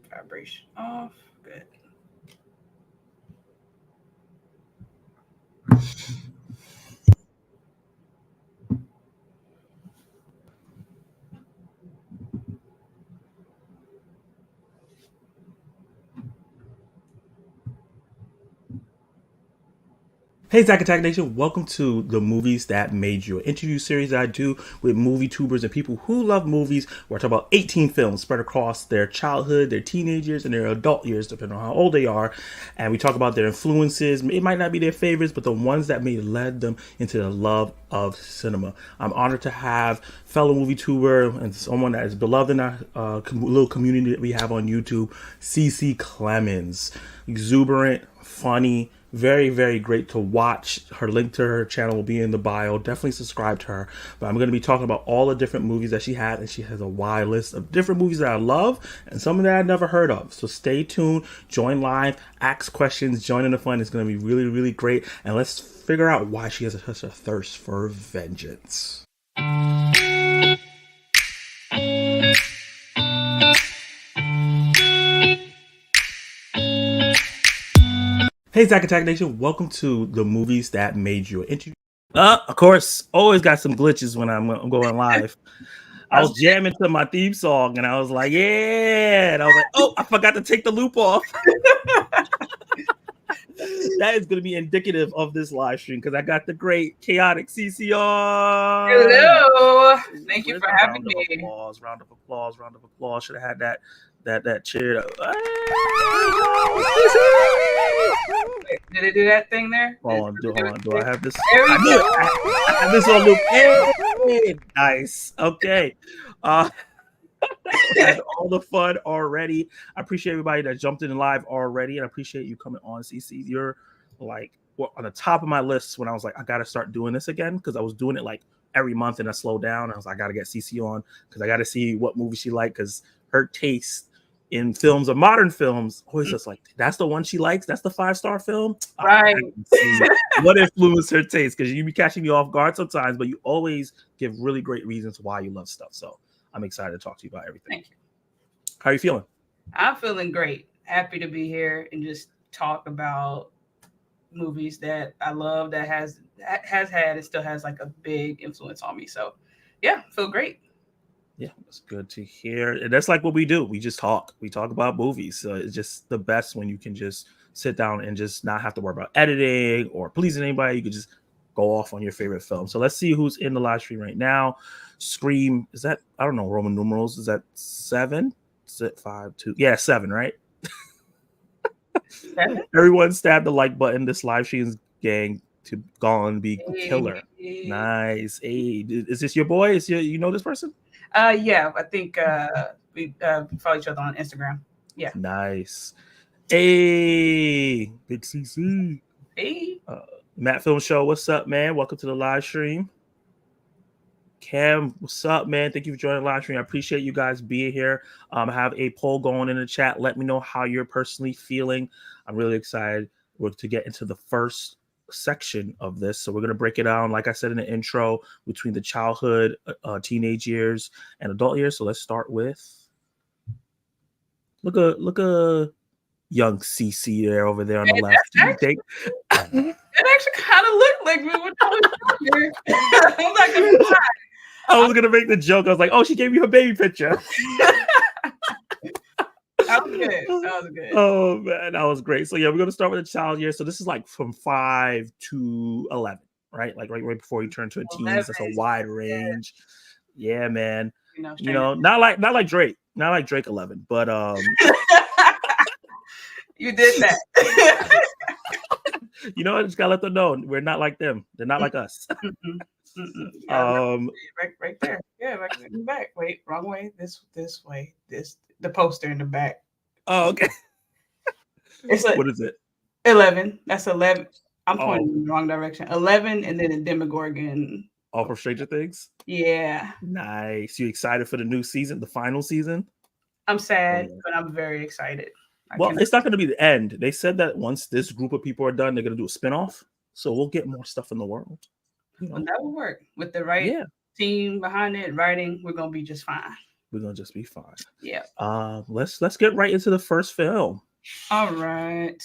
Vibration off. Good. Hey, Zack Attack Nation, welcome to the Movies That Made You, an interview series that I do with movie tubers and people who love movies, where I talk about 18 films spread across their childhood, their teenage years, and their adult years, depending on how old they are. And we talk about their influences. It might not be their favorites, but the ones that may led them into the love of cinema. I'm honored to have fellow movie tuber and someone that is beloved in our little community that we have on YouTube, CeCe Clemons. Exuberant, funny, very, very great to watch. Her link to her channel will be in the bio. Definitely subscribe to her. But I'm going to be talking about all the different movies that she had, and she has a wide list of different movies that I love and some that I've never heard of. So stay tuned, join live, ask questions, join in the fun. It's going to be really, really great. And let's figure out why she has such a thirst for vengeance. Hey, Zack Attack Nation, welcome to the Movies That Made You. Of course, always got some glitches when I'm going live. I was jamming to my theme song and I was like, yeah. And I was like, oh, I forgot to take the loop off. That is going to be indicative of this live stream because I got the great chaotic CeCe on. Hello. Thank you for having me. Round of applause. Should have had that cheer. Wait, did it do that thing there? Hold on. Do I have this? There we go. I have this on loop. Hey, nice. Okay. Had all the fun already. I appreciate everybody that jumped in live already, and I appreciate you coming on, CeCe. You're like on the top of my list when I was like, I gotta start doing this again because I was doing it like every month and I slowed down. I was like, I gotta get CeCe on because I gotta see what movie she liked because her taste in films or modern films always just like that's the one she likes. That's the 5-star film, right? What influenced her taste? Because you be catching me off guard sometimes, but you always give really great reasons why you love stuff. So I'm excited to talk to you about everything. Thank you. How are you feeling? I'm feeling great. Happy to be here and just talk about movies that I love that has had and still has like a big influence on me. So yeah, feel great. Yeah, it's good to hear. And that's like what we do. We just talk. We talk about movies. So it's just the best when you can just sit down and just not have to worry about editing or pleasing anybody. You can just go off on your favorite film. So let's see who's in the live stream right now. Scream, is that, I don't know, Roman numerals. Is that 7? Is it 5, 2? Yeah, 7, right? 7? Everyone stab the like button. This live stream's gang to gone be killer. Nice. Hey, is this your boy? You know this person? Yeah, I think we follow each other on Instagram. Yeah. Nice. Hey, big CeCe. Hey. Matt Film Show, what's up, man? Welcome to the live stream. Cam, what's up, man? Thank you for joining the live stream. I appreciate you guys being here. I have a poll going in the chat. Let me know how you're personally feeling. I'm really excited to get into the first section of this. So we're going to break it down, like I said in the intro, between the childhood, teenage years, and adult years. So let's start with look a young CeCe there over there on the left. It actually kind of looked like me when I was younger. I'm not gonna lie. I was gonna make the joke. I was like, "Oh, she gave you her baby picture." That was good. Oh man, that was great. So yeah, we're gonna start with the child year. So this is like from 5 to 11, right? Like right before you turn to a teens. That's a wide range. Yeah, man. You know, not like Drake, not like Drake 11, but you did that. You know, I just gotta let them know we're not like them. They're not like us. Right there. Yeah, right in the back. Wait, wrong way. This way. The poster in the back. Oh, okay. What is it? 11. That's 11. I'm pointing in the wrong direction. 11, and then a Demogorgon. All from Stranger Things? Yeah. Nice. You excited for the new season, the final season? I'm sad, but I'm very excited. It's not going to be the end. They said that once this group of people are done, they're going to do a spinoff. So we'll get more stuff in the world. You know? Well, that will work. With the right team behind it, writing, we're going to be just fine. We're gonna just be fine. Yeah. Let's get right into the first film. All right.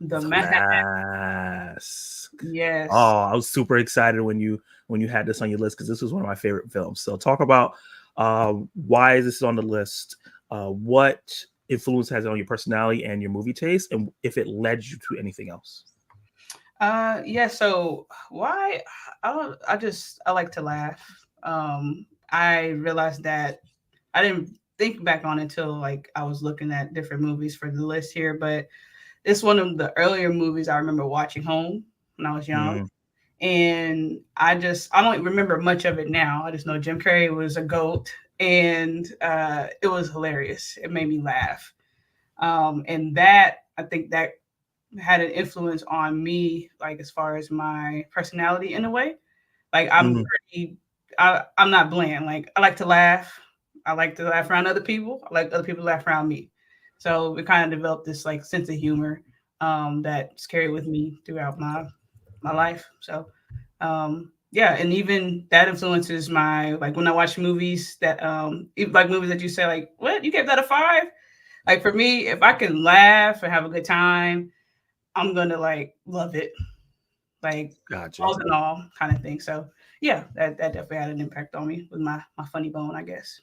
The The Mask. Mask. Yes. Oh, I was super excited when you had this on your list because this was one of my favorite films. So talk about why is this on the list? What influence has it on your personality and your movie taste, and if it led you to anything else? Yeah, so why I like to laugh. I realized that I didn't think back on it until like I was looking at different movies for the list here, but it's one of the earlier movies I remember watching home when I was young. Mm, And I don't remember much of it now. I just know Jim Carrey was a goat, and it was hilarious. It made me laugh. And that I think that had an influence on me, like as far as my personality in a way. Like mm, I'm not bland. Like I like to laugh. I like to laugh around other people. I like other people to laugh around me. So we kind of developed this like sense of humor that's carried with me throughout my life. So yeah, and even that influences my like when I watch movies that like movies that you say like what you gave that a 5. Like for me, if I can laugh and have a good time, I'm gonna like love it, like gotcha, all in all kind of thing. So yeah, that definitely had an impact on me with my funny bone, I guess.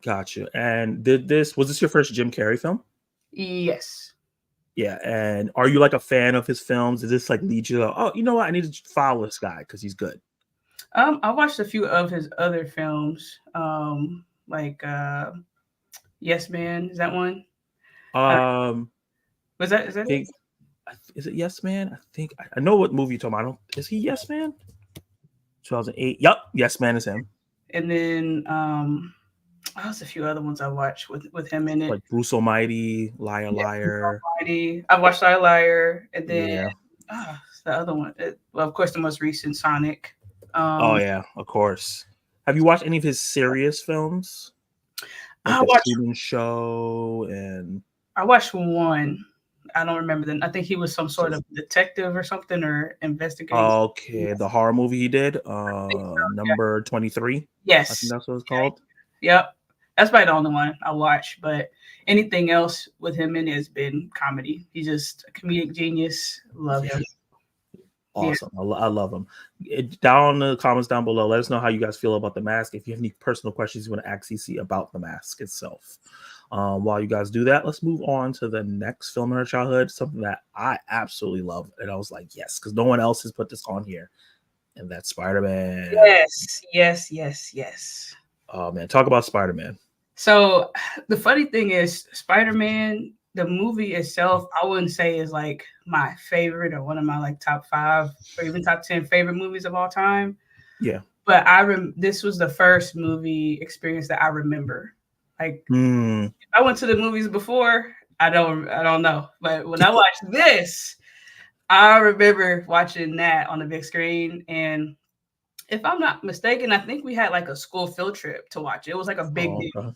gotcha. And did this was this your first Jim Carrey film? Yes. Yeah, and are you like a fan of his films? Does this like lead you to, oh, you know what? I need to follow this guy because he's good. I watched a few of his other films, like Yes Man. Is that one? Uh, Um, was that is I that it? think is it Yes Man? I think I know what movie you're talking about. I don't, is he Yes Man? 2008. Yep, Yes Man is him. And then oh, there's a few other ones I watched with him in it. Like Bruce Almighty, Liar Yeah, Liar. Almighty. I watched I Liar, and then Yeah. the other one. Well, of course, the most recent Sonic. Oh Um, yeah, of course. Have you watched any of his serious films? Like I The watched Truman Show and I watched one. I don't remember the. I think he was some sort of detective or something or investigating. okay, the horror movie he did, Yeah. number 23. I think Yes. that's what it's called. Yep. That's probably the only one I watched. But anything else with him in it has been comedy. He's just a comedic genius. Love Yeah. him. Yeah. Awesome. I love them. Down in the comments down below, let us know how you guys feel about the mask. If you have any personal questions you want to ask CeCe about the mask itself. While you guys do that, let's move on to the next film in our childhood, something that I absolutely love. And I was like, yes, because no one else has put this on here. And that's Spider-Man. Yes. Yes. Yes. Yes. Oh, man. Talk about Spider-Man. So the funny thing is, Spider-Man, the movie itself, I wouldn't say is like my favorite or one of my like top 5 or even top 10 favorite movies of all time. Yeah. But this was the first movie experience that I remember. Like Mm, I went to the movies before, I don't know. But when I watched this, I remember watching that on the big screen. And if I'm not mistaken, I think we had like a school field trip to watch it. It was like a big oh, deal okay.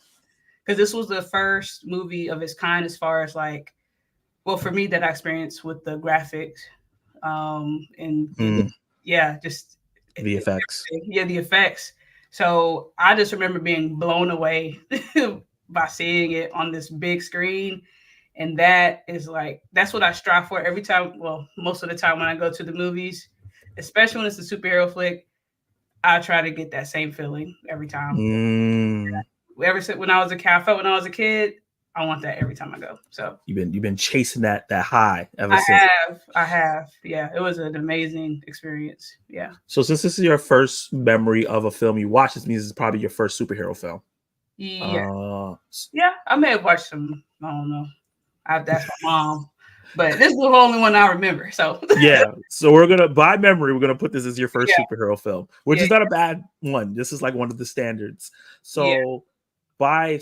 because this was the first movie of its kind as far as like, well, for me that I experienced with the graphics, and Mm, yeah, just VFX. yeah, the effects. So I just remember being blown away by seeing it on this big screen. And that is like, that's what I strive for every time. Well, most of the time when I go to the movies, especially when it's a superhero flick, I try to get that same feeling every time. Mm. Ever since when I was a kid, I felt when I was a kid, I want that every time I go. So You've been chasing that high ever since. I have. Yeah, it was an amazing experience. Yeah. So since this is your first memory of a film you watched, this means it's probably your first superhero film. Yeah. Uh, Yeah. I may have watched some, I don't know. I have to ask my mom. But this is the only one I remember. So yeah. So we're gonna, by memory, we're gonna put this as your first yeah, superhero film, which yeah, is not a bad one. This is like one of the standards. yeah. So by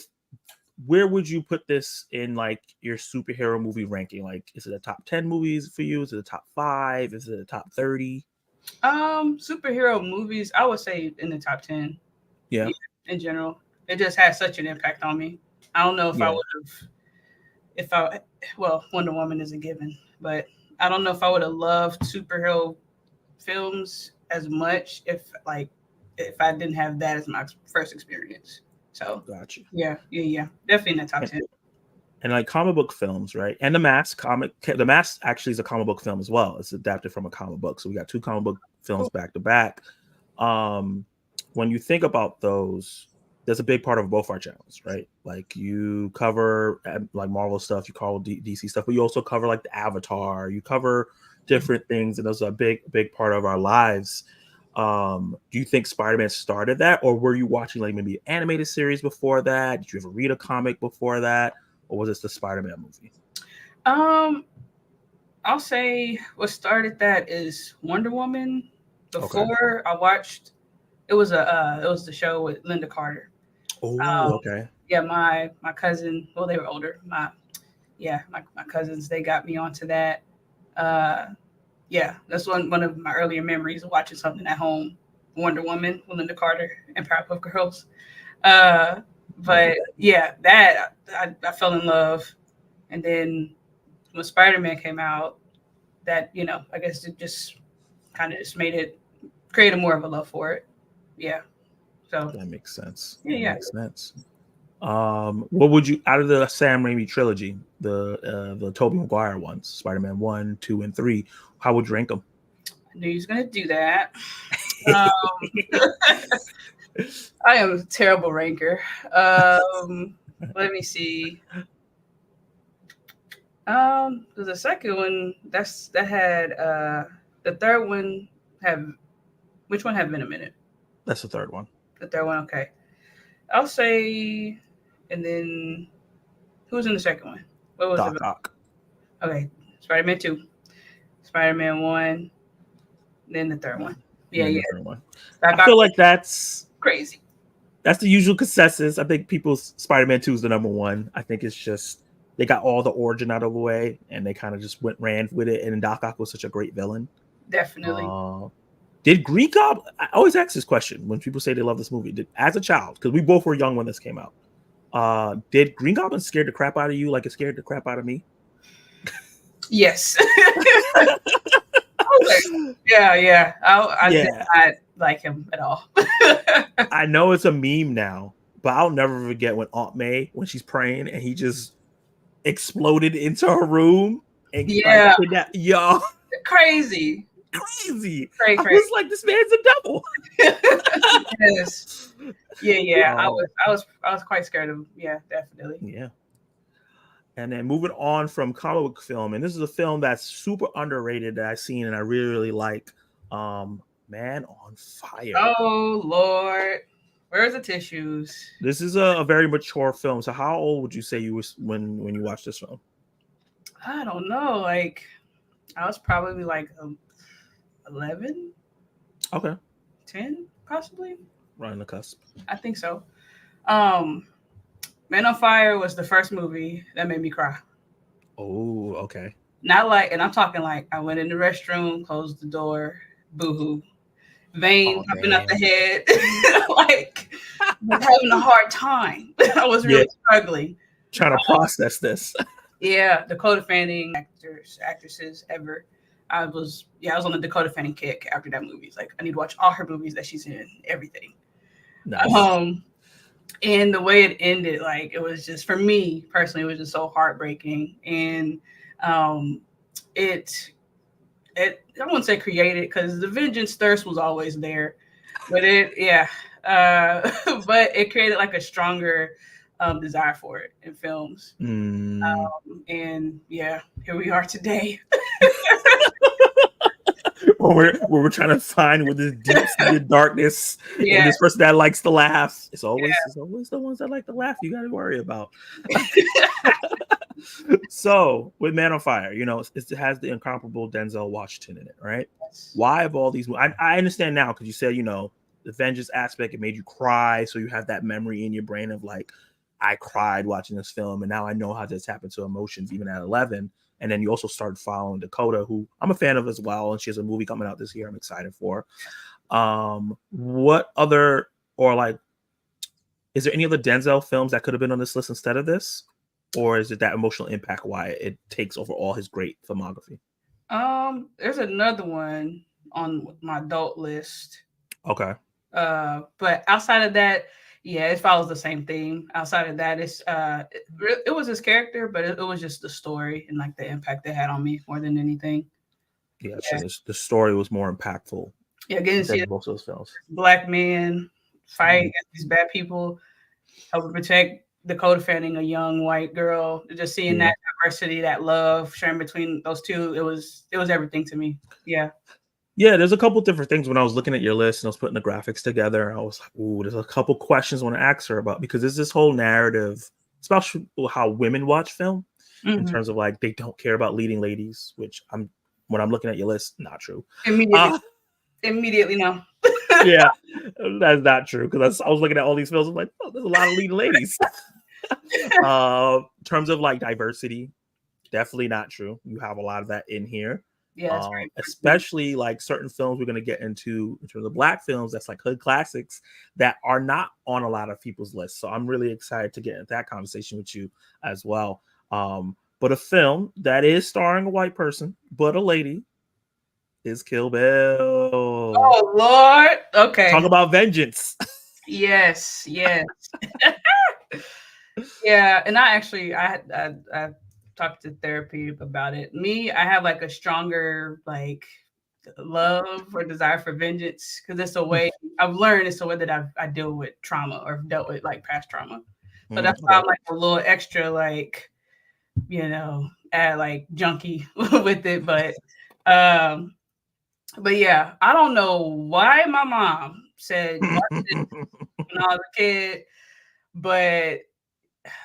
where would you put this in like your superhero movie ranking? Like, is it a top 10 movies for you? Is it a top 5? Is it a top 30? Superhero movies, I would say in the top 10. Yeah. Yeah, in general. It just has such an impact on me. I don't know if I Yeah. would have if I well, Wonder Woman is a given, but I don't know if I would have loved superhero films as much if I didn't have that as my first experience. So Gotcha. yeah, definitely in the top And, 10. and like comic book films, right? And The Mask actually is a comic book film as well. It's adapted from a comic book, so we got two comic book films Cool. back to back. When you think about those, that's a big part of both our channels, right? Like you cover like Marvel stuff, you call DC stuff, but you also cover like the Avatar, you cover different things, and those are a big part of our lives. Do you think Spider-Man started that, or were you watching like maybe an animated series before that? Did you ever read a comic before that, or was this the Spider-Man movie? Um, I'll say what started that is Wonder Woman. Okay. Before I watched, it was the show with Linda Carter. Oh, Um, okay. yeah, my cousin. Well, they were older. My cousins. They got me onto that. Uh, yeah, that's one of my earlier memories of watching something at home. Wonder Woman, with Linda Carter, and Powerpuff Girls. Uh, but yeah, that I fell in love, and then when Spider Man came out, that I guess it just kind of just made it created more of a love for it. Yeah. So That makes sense. yeah, That yeah. makes sense. What would you out of the Sam Raimi trilogy, the Tobey Maguire ones, Spider-Man 1, 2, and 3? How would you rank them? I knew he was gonna do that. Um, I am a terrible ranker. Let me see. The second one that had the third one have which one had Venom in it? That's the third one. The third one, okay. I'll say, and then who was in the second one? What was it? Doc Ock. Okay, Spider-Man 2, Spider-Man 1, then the third one. And Yeah, then yeah. the third one. That I got feel like crazy. that's the usual consensus. I think people's Spider-Man 2 is the number one. I think it's just they got all the origin out of the way and they kind of just ran with it. And Doc Ock was such a great villain. Definitely. Did Green Goblin? I always ask this question when people say they love this movie. As a child, because we both were young when this came out, did Green Goblin scare the crap out of you like it scared the crap out of me? Yes. Yeah. I did Yeah. not like him at all. I know it's a meme now, but I'll never forget when Aunt May, when she's praying and he just exploded into her room and like Yeah, kidnapped y'all. crazy. Crazy. Crazy, I crazy. was like, this man's a devil. Yes. Yeah. Oh, I was quite scared of him. Yeah, definitely. yeah. And then moving on from comic book film, and this is a film that's super underrated that I've seen and I really, really like. Man on Fire. Oh Lord, where's the tissues? This is a very mature film. So how old would you say you was when you watched this film? I don't know. Like I was probably like 11, Okay. 10, possibly. Right on the cusp. I think so. Um, Man on Fire was the first movie that made me cry. Oh, okay. Not like, and I'm talking like I went in the restroom, closed the door, boohoo, vein Oh popping up the man. head, like was having a hard time. I was Yeah. really struggling. Trying to process this. Yeah, Dakota Fanning, actresses ever. I was on the Dakota Fanning kick after that movie. It's like I need to watch all her movies that she's in, everything. Nice. And the way it ended, like it was just for me personally, it was just so heartbreaking. And it I wouldn't say created because the vengeance thirst was always there, but but it created like a stronger desire for it in films. And yeah, here we are today. we're trying to find with this deep-seated darkness and this person that likes to laugh. It's always the ones that like to laugh you got to worry about. So with Man on Fire, it has the incomparable Denzel Washington in it, right? Yes. Why of all these? I understand now because you said the vengeance aspect, it made you cry, so you have that memory in your brain of like, I cried watching this film, and now I know how to tap into emotions even at 11. And then you also started following Dakota, who I'm a fan of as well, and she has a movie coming out this year I'm excited for. What other, or like, is there any other Denzel films that could have been on this list instead of this? Or is it that emotional impact why it takes over all his great filmography? There's another one on my adult list. Okay. But outside of that, Yeah, it follows the same theme. Outside of that, it was his character, but it was just the story and like the impact it had on me more than anything. Yeah, Yeah, true. The story was more impactful yeah, getting to see than a most of those films. black man fight Mhm. against these bad people, helping protect the co-defending a young white girl. Just seeing Yeah. that diversity, that love sharing between those two, it was everything to me. Yeah. Yeah, there's a couple different things when I was looking at your list and I was putting the graphics together. I was like, ooh, there's a couple questions I want to ask her about because there's this whole narrative, especially how women watch film in Hmm. terms of like they don't care about leading ladies, which I'm when I'm looking at your list, not true. Immediately, Uh immediately, no. yeah, that's not true because I was looking at all these films. I'm like, oh, there's a lot of leading ladies. In terms of like diversity, definitely not true. You have a lot of that in here. Yeah, it's very important. Especially like certain films we're going to get into in terms of black films that's like hood classics that are not on a lot of people's lists. So I'm really excited to get into that conversation with you as well. But a film that is starring a white person, but a lady is Kill Bill. Oh Lord. Okay. Talk about vengeance. Yes. Yes. Yeah. And I talked to therapy about it. Me, I have like a stronger like love or desire for vengeance because it's a way I've learned it's a way that I deal with trauma or dealt with like past trauma. So that's why Okay. I'm like a little extra like like junkie with it. Um, but yeah, I don't know why my mom said watch this when I was a kid, but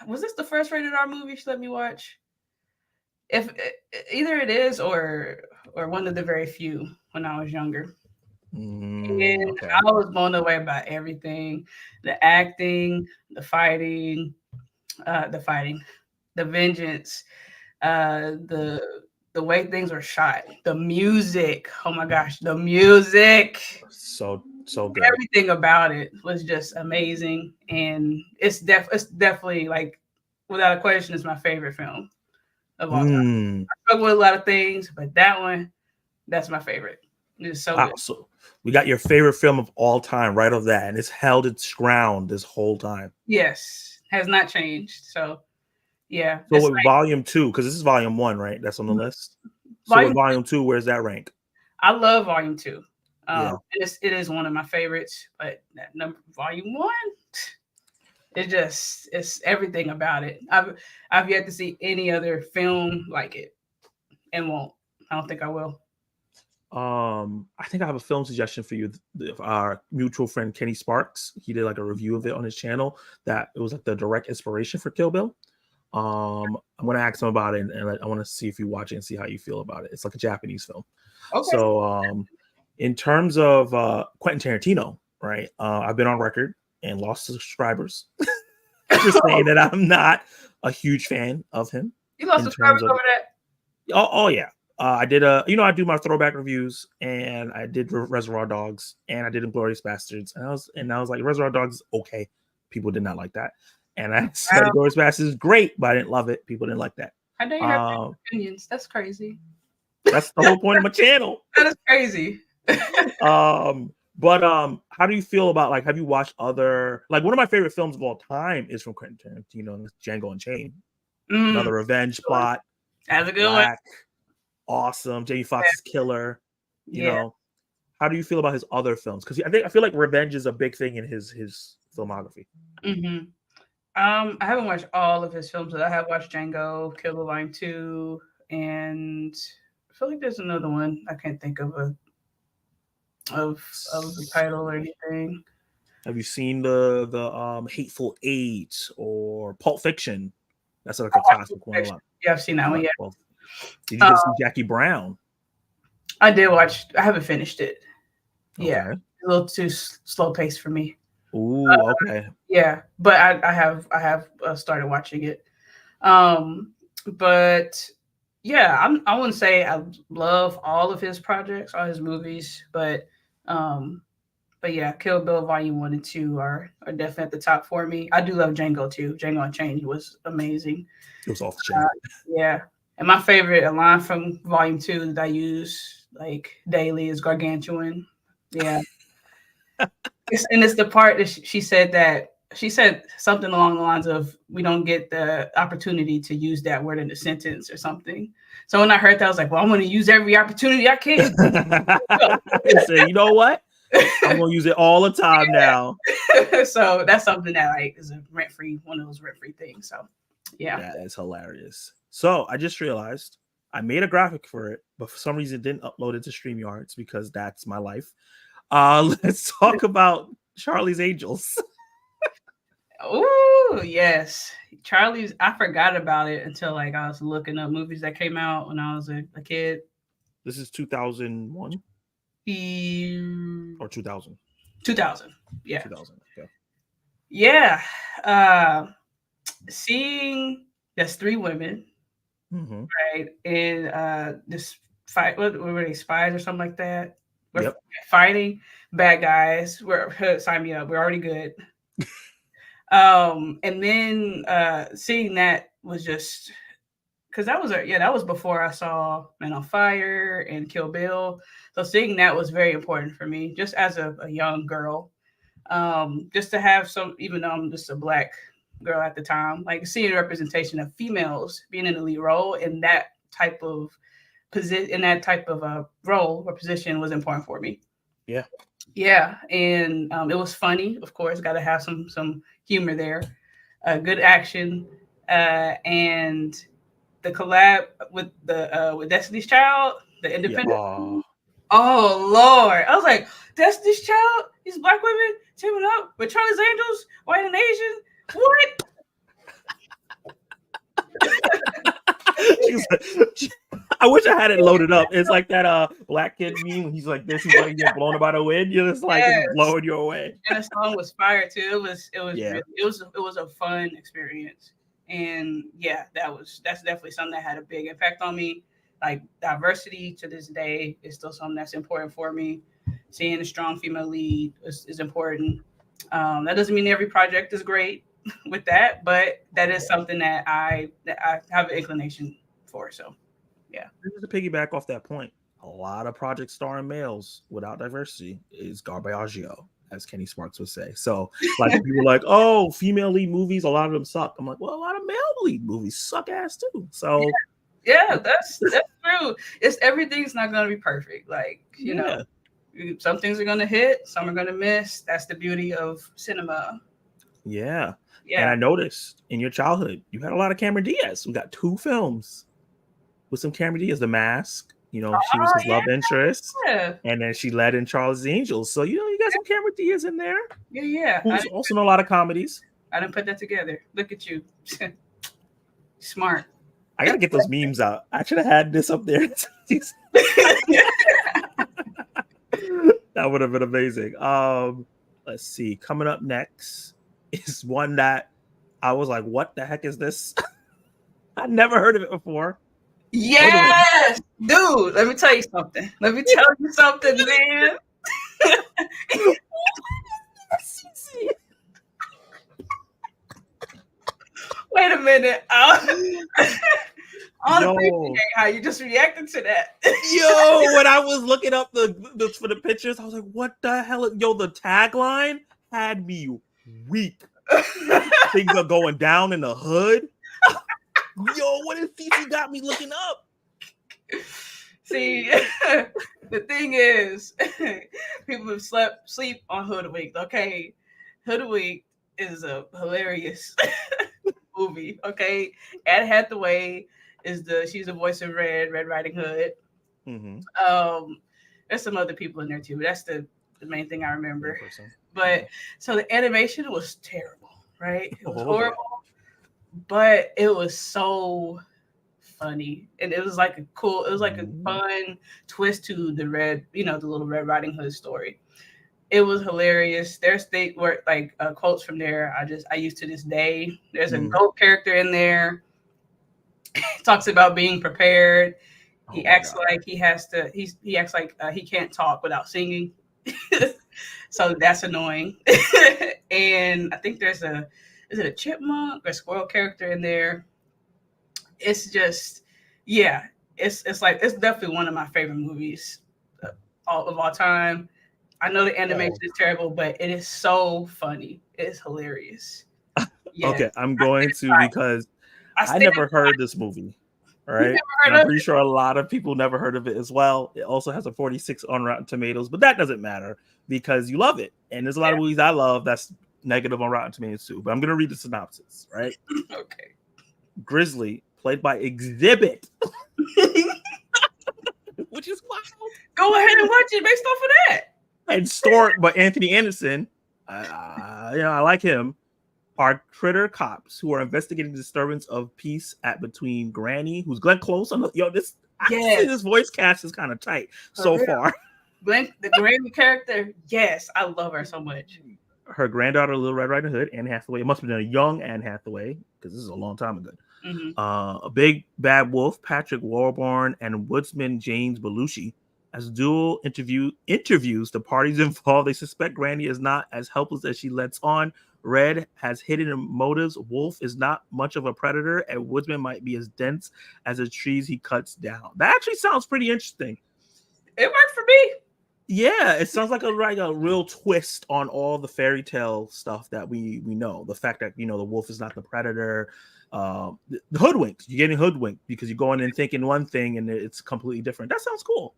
was this the first rated R movie she let me watch? If either it is or one of the very few when I was younger. And Okay. I was blown away by everything, the acting, the fighting, the vengeance, the way things were shot, the music. Oh my gosh, the music! So good. Everything about it was just amazing, and it's definitely like without a question, it's my favorite film of all time. Mm. I struggle with a lot of things, but that one, that's my favorite. It's so Wow. good. So we got your favorite film of all time right off that, and it's held its ground this whole time. Yes, has not changed. So yeah, So it's with volume two, because this is volume one, right? That's on the like list. So with volume. volume two, where's that rank? I love volume two. Yeah. It is one of my favorites, but that number volume one, it's everything about it. I've yet to see any other film like it, and won't. I don't think I will. I think I have a film suggestion for you. Our mutual friend Kenny Sparks, he did like a review of it on his channel. That it was like the direct inspiration for Kill Bill. I'm gonna ask him about it, and I want to see if you watch it and see how you feel about it. It's like a Japanese film. Okay. So, in terms of Quentin Tarantino, right? I've been on record and lost subscribers for saying that I'm not a huge fan of him You lost in terms subscribers of over that? oh yeah. I did I do my throwback reviews and I did Reservoir Dogs and I did Inglorious Bastards and I was like Reservoir Dogs okay. People did not like that. And I said Wow. Inglorious Bastards is great, but I didn't love it. People didn't like that. I know you have Um, opinions. That's crazy. that's the whole point of my channel. That is crazy. But how do you feel about like have you watched other like one of my favorite films of all time is from Quentin Tarantino and it's Django Unchained. Mm, Another revenge plot, that's a good one. black, awesome. Jamie Foxx's killer. You Yeah. know, how do you feel about his other films? Because I feel like revenge is a big thing in his filmography. Hmm. I haven't watched all of his films, but I have watched Django, Kill Bill Volume 2, and I feel like there's another one. I can't think of the title or anything. Have you seen the Hateful Eight or Pulp Fiction? That's like a classic one. A lot. Yeah, I've seen that one. Yeah, Well, did you uh, get to see Jackie Brown? I did watch. I haven't finished it. Yeah, Okay. a little too slow pace for me. Ooh, okay. Yeah, but I have started watching it. But yeah, I wouldn't say I love all of his projects, all his movies, um, but yeah, Kill Bill Volume 1 and 2 are definitely at the top for me. I do love Django too. Django Unchained was amazing. It was off the chain. Yeah, and my favorite line from Volume 2 that I use like daily is gargantuan. Yeah, it's the part that she said that she said something along the lines of, we don't get the opportunity to use that word in a sentence or something. So when I heard that, I was like, well, I'm going to use every opportunity I can. And say, you know what? I'm going to use it all the time now. So that's something that like is a rent-free, one of those rent-free things. So yeah. That is hilarious. So I just realized I made a graphic for it, but for some reason didn't upload it to StreamYards because that's my life. Let's talk about Charlie's Angels. Oh yes, Charlie's. I forgot about it until like I was looking up movies that came out when I was a kid. This is 2001 or 2000. 2000. Yeah. 2000. Okay. Yeah. Seeing there's three women, right? And this fight, what were they, spies or something like that? We're fighting bad guys. Sign me up. We're already good. And then seeing that was just because that was before I saw Man on Fire and Kill Bill. So seeing that was very important for me, just as a young girl. Just to have some, even though I'm just a Black girl at the time, like seeing representation of females being in the lead role in that type of position, in that type of role or position was important for me. Yeah, and it was funny, of course. Got to have some humor there, good action, and the collab with Destiny's Child, the independent. Yeah. Oh Lord, I was like, Destiny's Child, these Black women teaming up with Charlie's Angels, white and Asian. What? I wish I had it loaded up. It's like that Black kid meme. He's like this. He's like getting blown by the wind. You're just like it's blowing you away. And the song was fire too. It was a fun experience. And yeah, that's definitely something that had a big impact on me. Like diversity to this day is still something that's important for me. Seeing a strong female lead is important. That doesn't mean every project is great with that, but that is something that I have an inclination for. So yeah. Just to piggyback off that point, a lot of projects starring males without diversity is garbaggio, as Kenny Sparks would say. So like people are like, oh, female lead movies, a lot of them suck. I'm like, well, a lot of male lead movies suck ass too. So yeah, that's true. It's everything's not going to be perfect. Like, you know, some things are going to hit, some are going to miss. That's the beauty of cinema. Yeah. And I noticed in your childhood, you had a lot of Cameron Diaz. We got 2 films with some Cameron Diaz. The Mask, you know, she was his love interest. And then she led in Charlie's Angels. So, you know, you got some Cameron Diaz in there. Yeah. Who's also in a lot of comedies. I didn't put that together. Look at you. Smart. I gotta get those memes out. I should have had this up there. That would have been amazing. Let's see. Coming up next is one that I was like, what the heck is this? I'd never heard of it before. Yes, dude. Let me tell you something. Man. Wait a minute. I don't appreciate how you just reacted to that. Yo, when I was looking up the for the pictures, I was like, what the hell? Yo, the tagline had me weak. Things are going down in the hood. Yo, what is CeCe got me looking up? See, the thing is, people sleep on Hoodwinked. Okay, Hoodwinked is a hilarious movie. Okay, Anne Hathaway she's the voice of Red Riding Hood. There's some other people in there too, but that's the main thing I remember. But so the animation was terrible, right? It was horrible, but it was so funny, and it was like a fun twist to the little Red Riding Hood story. It was hilarious. There's quotes from there I use to this day. There's a goat character in there. He talks about being prepared. He acts like he has to. He acts like he can't talk without singing. So that's annoying. And I think is it a chipmunk or squirrel character in there? It's just, it's definitely one of my favorite movies of all time. I know the animation is terrible, but it is so funny. It is hilarious. Yeah. Okay, I'm going to because I I stand never heard this movie. All You right. never And heard I'm of pretty it? sure a lot of people never heard of it as well. It also has a 46 on Rotten Tomatoes, but that doesn't matter because you love it. And there's a lot of movies I love that's negative on Rotten Tomatoes too. But I'm going to read the synopsis, right? Okay. Grizzly, played by Exhibit, which is wild, Go ahead and watch it based off of that. and Stork by Anthony Anderson. I like him. Are critter cops who are investigating the disturbance of peace at between Granny, who's Glenn Close. I can see this voice cast is kind of tight so far. Glenn, the Granny character, yes, I love her so much. Her granddaughter, Little Red Riding Hood, Anne Hathaway. It must have been a young Anne Hathaway because this is a long time ago. Mm-hmm. A big bad wolf, Patrick Warburton, and woodsman James Belushi. As dual interviews the parties involved, they suspect Granny is not as helpless as she lets on. Red has hidden motives. Wolf is not much of a predator, and Woodsman might be as dense as the trees he cuts down. That actually sounds pretty interesting. It worked for me. Yeah, it sounds like a real twist on all the fairy tale stuff that we know. The fact that the wolf is not the predator. The hoodwinked. You're getting hoodwinked because you go in and thinking one thing and it's completely different. That sounds cool.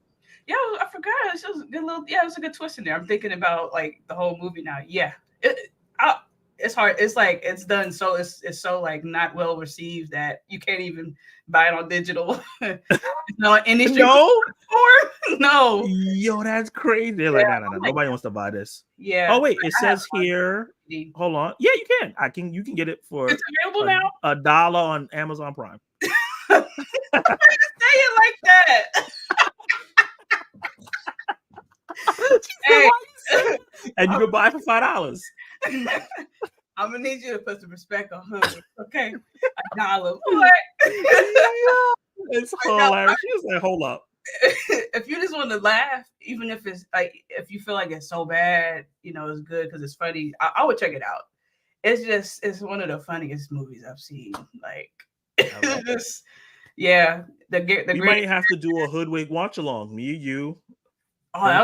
Yeah, I forgot. It was a good it was a good twist in there. I'm thinking about like the whole movie now. Yeah, it's hard. It's like it's done so it's so like not well received that you can't even buy it on digital. No, any no. Yo, that's crazy. They're like, no, nobody wants to buy this. Yeah. Oh wait, it says here. Hold on. Yeah, you can. You can get it for it's available now. $1 on Amazon Prime. Say it like that. Hey. And you can buy it for $5. I'm gonna need you to put some respect on her. Okay, $1. What? It's hilarious. She was like, hold up. If you just want to laugh, even if it's like if you feel like it's so bad, it's good because it's funny. I would check it out. It's one of the funniest movies I've seen. Like, yeah. We might have to do a Hoodwink watch along. Me, you,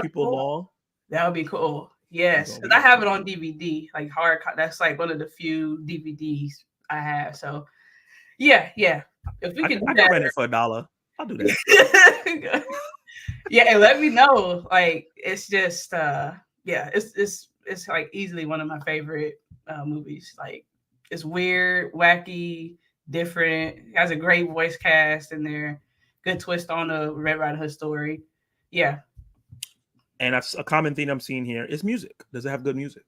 people cool. along. That would be cool. Yes, because I have it on DVD, like hard. That's like one of the few DVDs I have. So, yeah. If we can, I can rent it for $1. I'll do that. Yeah, and let me know. Like, it's just, it's like easily one of my favorite movies. Like, it's weird, wacky, different. It has a great voice cast in there. Good twist on the Red Riding Hood story. Yeah. And that's a common theme I'm seeing here is music. Does it have good music?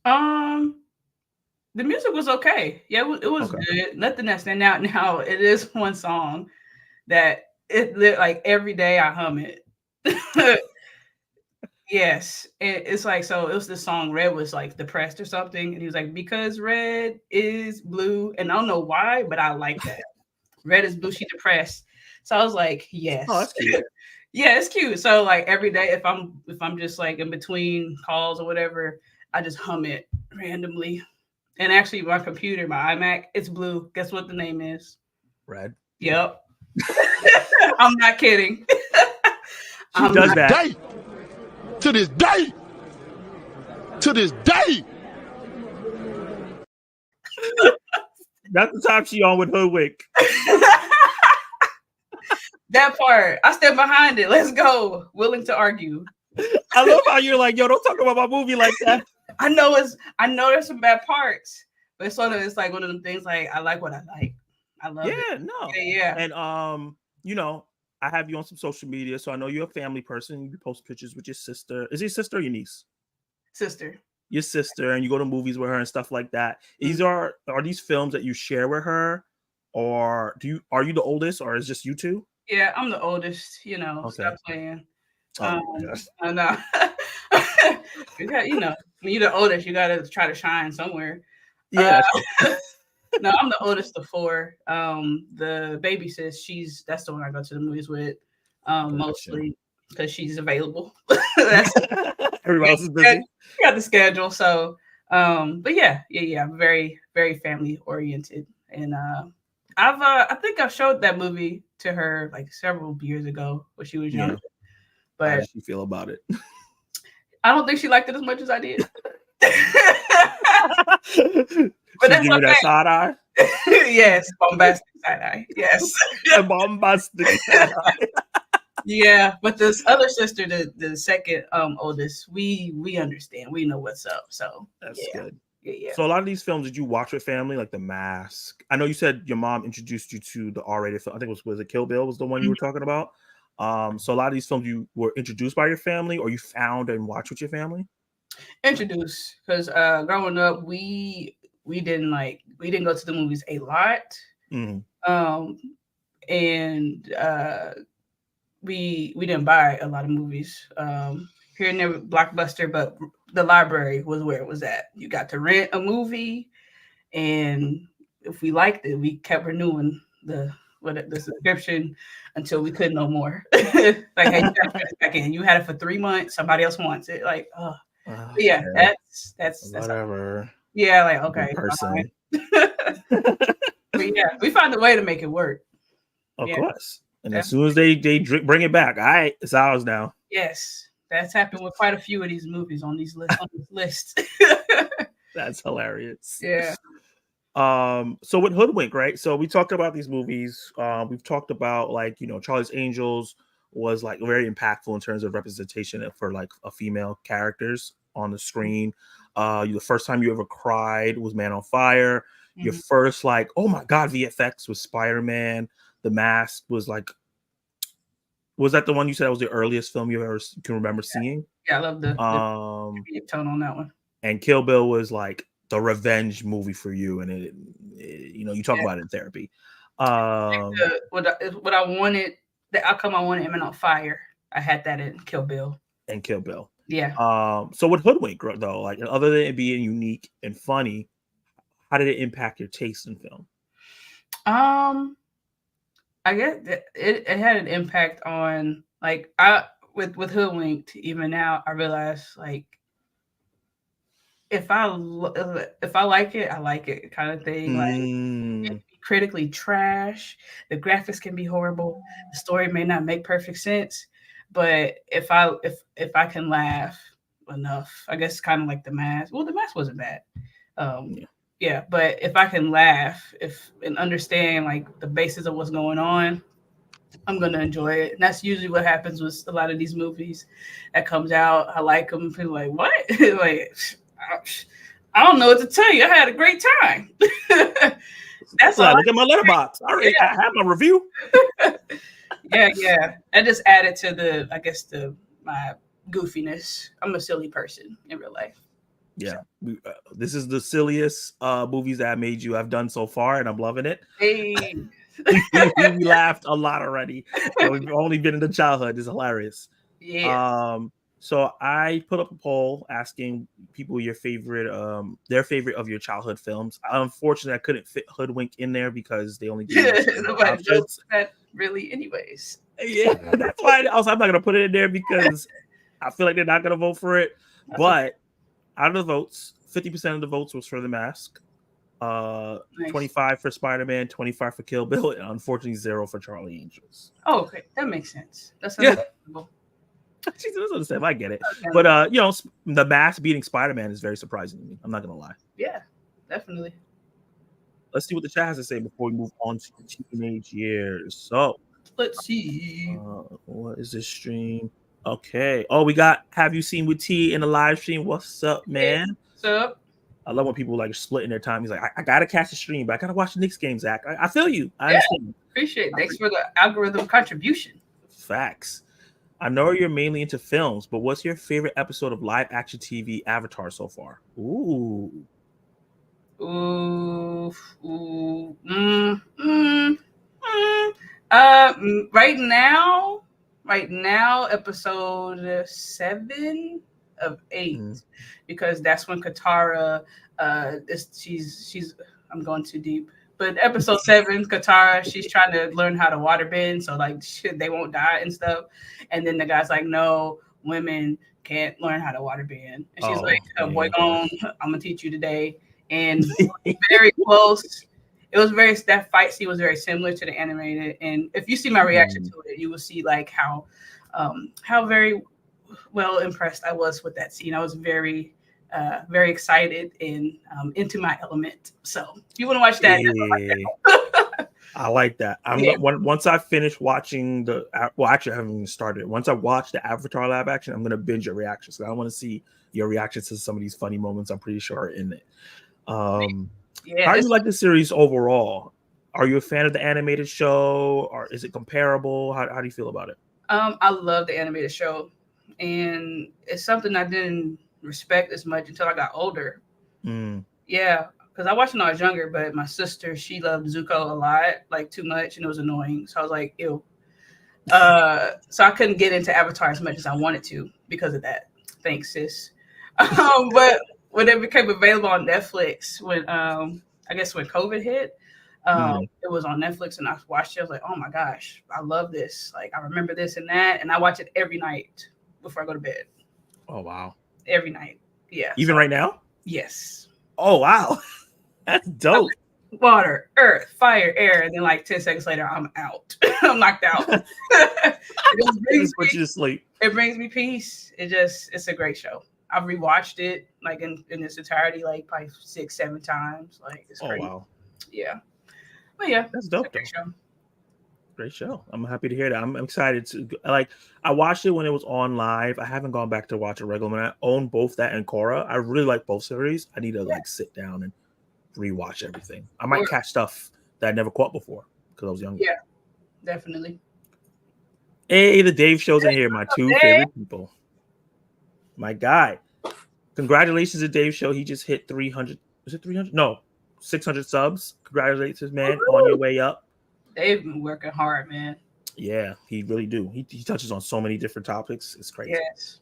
The music was okay. Yeah, it was good. Nothing that stand out. Now it is one song that like every day I hum it. Yes, it's like so. It was the song Red was like depressed or something, and he was like because red is blue, and I don't know why, but I like that. Red is blue. She depressed, so I was like, yes. Oh, that's cute. Yeah, it's cute. So like every day, if I'm just like in between calls or whatever, I just hum it randomly. And actually, my computer, my iMac, it's blue. Guess what the name is? Red. Yep. I'm not kidding. She does that. To this day. That's the time she on with Hoodwinked. That part, I stand behind it. Let's go. Willing to argue. I love how you're like, yo, don't talk about my movie like that. I know there's some bad parts, but it's like one of them things. Like I like what I like. I love it. Yeah, no. Yeah. And I have you on some social media, so I know you're a family person. You post pictures with your sister. Is it your sister or your niece? Sister. Your sister, and you go to movies with her and stuff like that. Mm-hmm. Are these films that you share with her, or are you the oldest, or is it just you two? Yeah, I'm the oldest. Okay. Stop playing. I know. When you're the oldest, you gotta try to shine somewhere. Yeah. No, I'm the oldest of four. The baby sis, that's the one I go to the movies with, mostly because she's available. Everybody else is busy. We got the schedule, so but yeah, I'm very, very family oriented, and I think I showed that movie to her like several years ago when she was young. Yeah. But how does she feel about it? I don't think she liked it as much as I did. But that's give okay. That side eye. Yes, bombastic side eye. Yes, bombastic side eye. Yeah, but this other sister, the second oldest, we understand. We know what's up. So that's good. Yeah. So a lot of these films, did you watch with family, like The Mask? I know you said your mom introduced you to the R-rated film. I think was it Kill Bill was the one you were talking about. So a lot of these films you were introduced by your family, or you found and watched with your family? Introduced, because growing up we didn't go to the movies a lot. And we didn't buy a lot of movies here and there, Blockbuster, but the library was where it was at. You got to rent a movie, and if we liked it, we kept renewing the subscription until we could no more. Like, hey, you gotta fit back in. You had it for 3 months, somebody else wants it. Like, yeah, that's whatever. Yeah, like, okay, person. But yeah, we found a way to make it work. Of course. And as soon as they bring it back, all right, it's ours now. Yes, that's happened with quite a few of these movies on this list. That's hilarious. Yeah. So with Hoodwinked, right? So we talked about these movies. We've talked about, like, Charlie's Angels was like very impactful in terms of representation for like a female characters on the screen. The first time you ever cried was Man on Fire. Mm-hmm. Your first, like, oh my God, VFX was Spiderman. The Mask was like, was that the one you said was the earliest film you ever can remember seeing? Yeah, I love the tone on that one. And Kill Bill was like the revenge movie for you, and it you talk about it in therapy. What I wanted, the outcome I wanted, Man on Fire, I had that in Kill Bill. And Kill Bill. Yeah. So with Hoodwinked, though, like, other than it being unique and funny, how did it impact your taste in film? I guess it had an impact on, like, with Hoodwinked. Even now, I realize, like, if I like it, I like it, kind of thing. Like, it can be critically trash. The graphics can be horrible. The story may not make perfect sense, but if I can laugh enough, I guess kind of like The Mask. Well, The Mask wasn't bad. Yeah, but if I can laugh, and understand, like, the basis of what's going on, I'm gonna enjoy it. And that's usually what happens with a lot of these movies that comes out. I like them. People are like, what? Like, I don't know what to tell you. I had a great time. That's all. Look at my letterbox. I have my review. Yeah. I just added to my goofiness. I'm a silly person in real life. Yeah, this is the silliest movies that I've done so far, and I'm loving it. Hey. we laughed a lot already. We've only been in the childhood. It's hilarious. Yeah. So I put up a poll asking people their favorite of your childhood films. Unfortunately, I couldn't fit Hoodwink in there because they only gave nobody knows that really, anyways. Yeah, that's why I'm not gonna put it in there, because I feel like they're not gonna vote for it. But out of the votes, 50% of the votes was for The Mask, 25 for Spider-Man, 25 for Kill Bill, and unfortunately 0 for Charlie Angels. Oh, okay, that makes sense. That's understandable. She doesn't understand. I get it. Okay. But The Mask beating Spider-Man is very surprising to me. I'm not gonna lie. Yeah, definitely. Let's see what the chat has to say before we move on to teenage years. So let's see. What is this stream? Okay. Oh, we got Have You Seen with T in the live stream. What's up, man? What's up? I love when people like splitting their time. He's like, I gotta catch the stream, but I gotta watch the Knicks game, Zach. I feel you. I understand. Appreciate it. Thanks for the algorithm contribution. Facts. I know you're mainly into films, but what's your favorite episode of live action TV Avatar so far? Right now, episode 7 of 8, because that's when Katara, she's I'm going too deep, but episode 7, Katara, she's trying to learn how to waterbend, so like they won't die and stuff. And then the guy's like, no, women can't learn how to waterbend. And she's like, boy, I'm gonna teach you today. And very close. That fight scene was very similar to the animated. And if you see my reaction to it, you will see like how very well impressed I was with that scene. I was very very excited and into my element. So if you want to watch that, Yeah. I like that. Yeah. Once I finish watching actually I haven't even started. Once I watch the Avatar live action, I'm gonna binge your reactions. So I want to see your reactions to some of these funny moments. I'm pretty sure are in it. Yeah, How do you like the series overall? Are you a fan of the animated show, or is it comparable? How do you feel about it? I love the animated show, and it's something I didn't respect as much until I got older. Mm. Yeah, because I watched when I was younger, but my sister, she loved Zuko a lot, like too much, and it was annoying. So I was like, ew. So I couldn't get into Avatar as much as I wanted to because of that. Thanks, sis. But when it became available on Netflix, when I guess when COVID hit, it was on Netflix, and I watched it. I was like, oh my gosh, I love this. Like I remember this and that, and I watch it every night before I go to bed. Oh wow! Every night, yeah. Even right now? Yes. Oh wow, that's dope. Water, earth, fire, air, and then like 10 seconds later, I'm out. I'm knocked out. Just put you to sleep. It brings me peace. It's a great show. I've rewatched it like in its entirety, like probably 6-7 times. Like it's great. Wow. Yeah. But yeah, that's dope. Great show. Great show. I'm happy to hear that. I'm excited to I watched it when it was on live. I haven't gone back to watch it regularly. I own both that and Korra. I really like both series. I need to like sit down and rewatch everything. I might catch stuff that I never caught before because I was younger. Yeah, definitely. Hey, the Dave Show's in here. My two favorite people. My guy. Congratulations to Dave Show. He just hit 300. Is it 300? No, 600 subs. Congratulations, man. On your way up. They've been working hard, man. Yeah, he really do. He touches on so many different topics. It's crazy. Yes.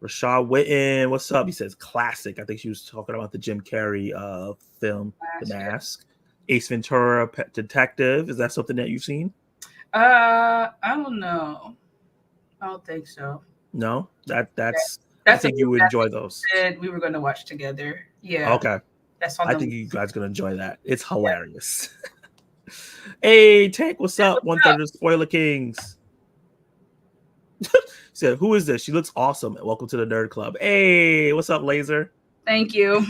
Rashad Witten, what's up? He says classic. I think she was talking about the Jim Carrey film, The Mask. Ace Ventura, Pet Detective. Is that something that you've seen? I don't know. I don't think so. No, that's I think you would enjoy those. Said we were going to watch together. Yeah. Okay. That's on I think you guys gonna enjoy that. It's hilarious. Hey, Tank, what's up? 1/3 of Spoiler Kings. Said, who is this? She looks awesome. Welcome to the Nerd Club. Hey, what's up, Laser? Thank you.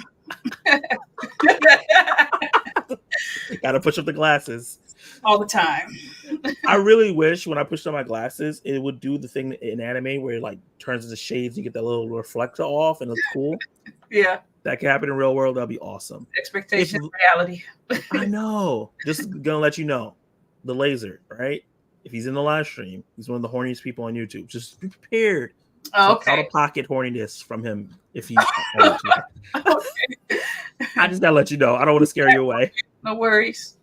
Gotta push up the glasses all the time. I really wish when I pushed on my glasses, it would do the thing in anime where it like turns into shades. You get that little reflector off, and it's cool. Yeah, that can happen in real world. That'd be awesome. Expectation, reality. I know. Just gonna let you know, the Laser, right? If he's in the live stream, he's one of the horniest people on YouTube. Just be prepared. Oh, okay. Out of pocket horniness from him if he's. Okay. I just gotta let you know. I don't want to scare you away. No worries.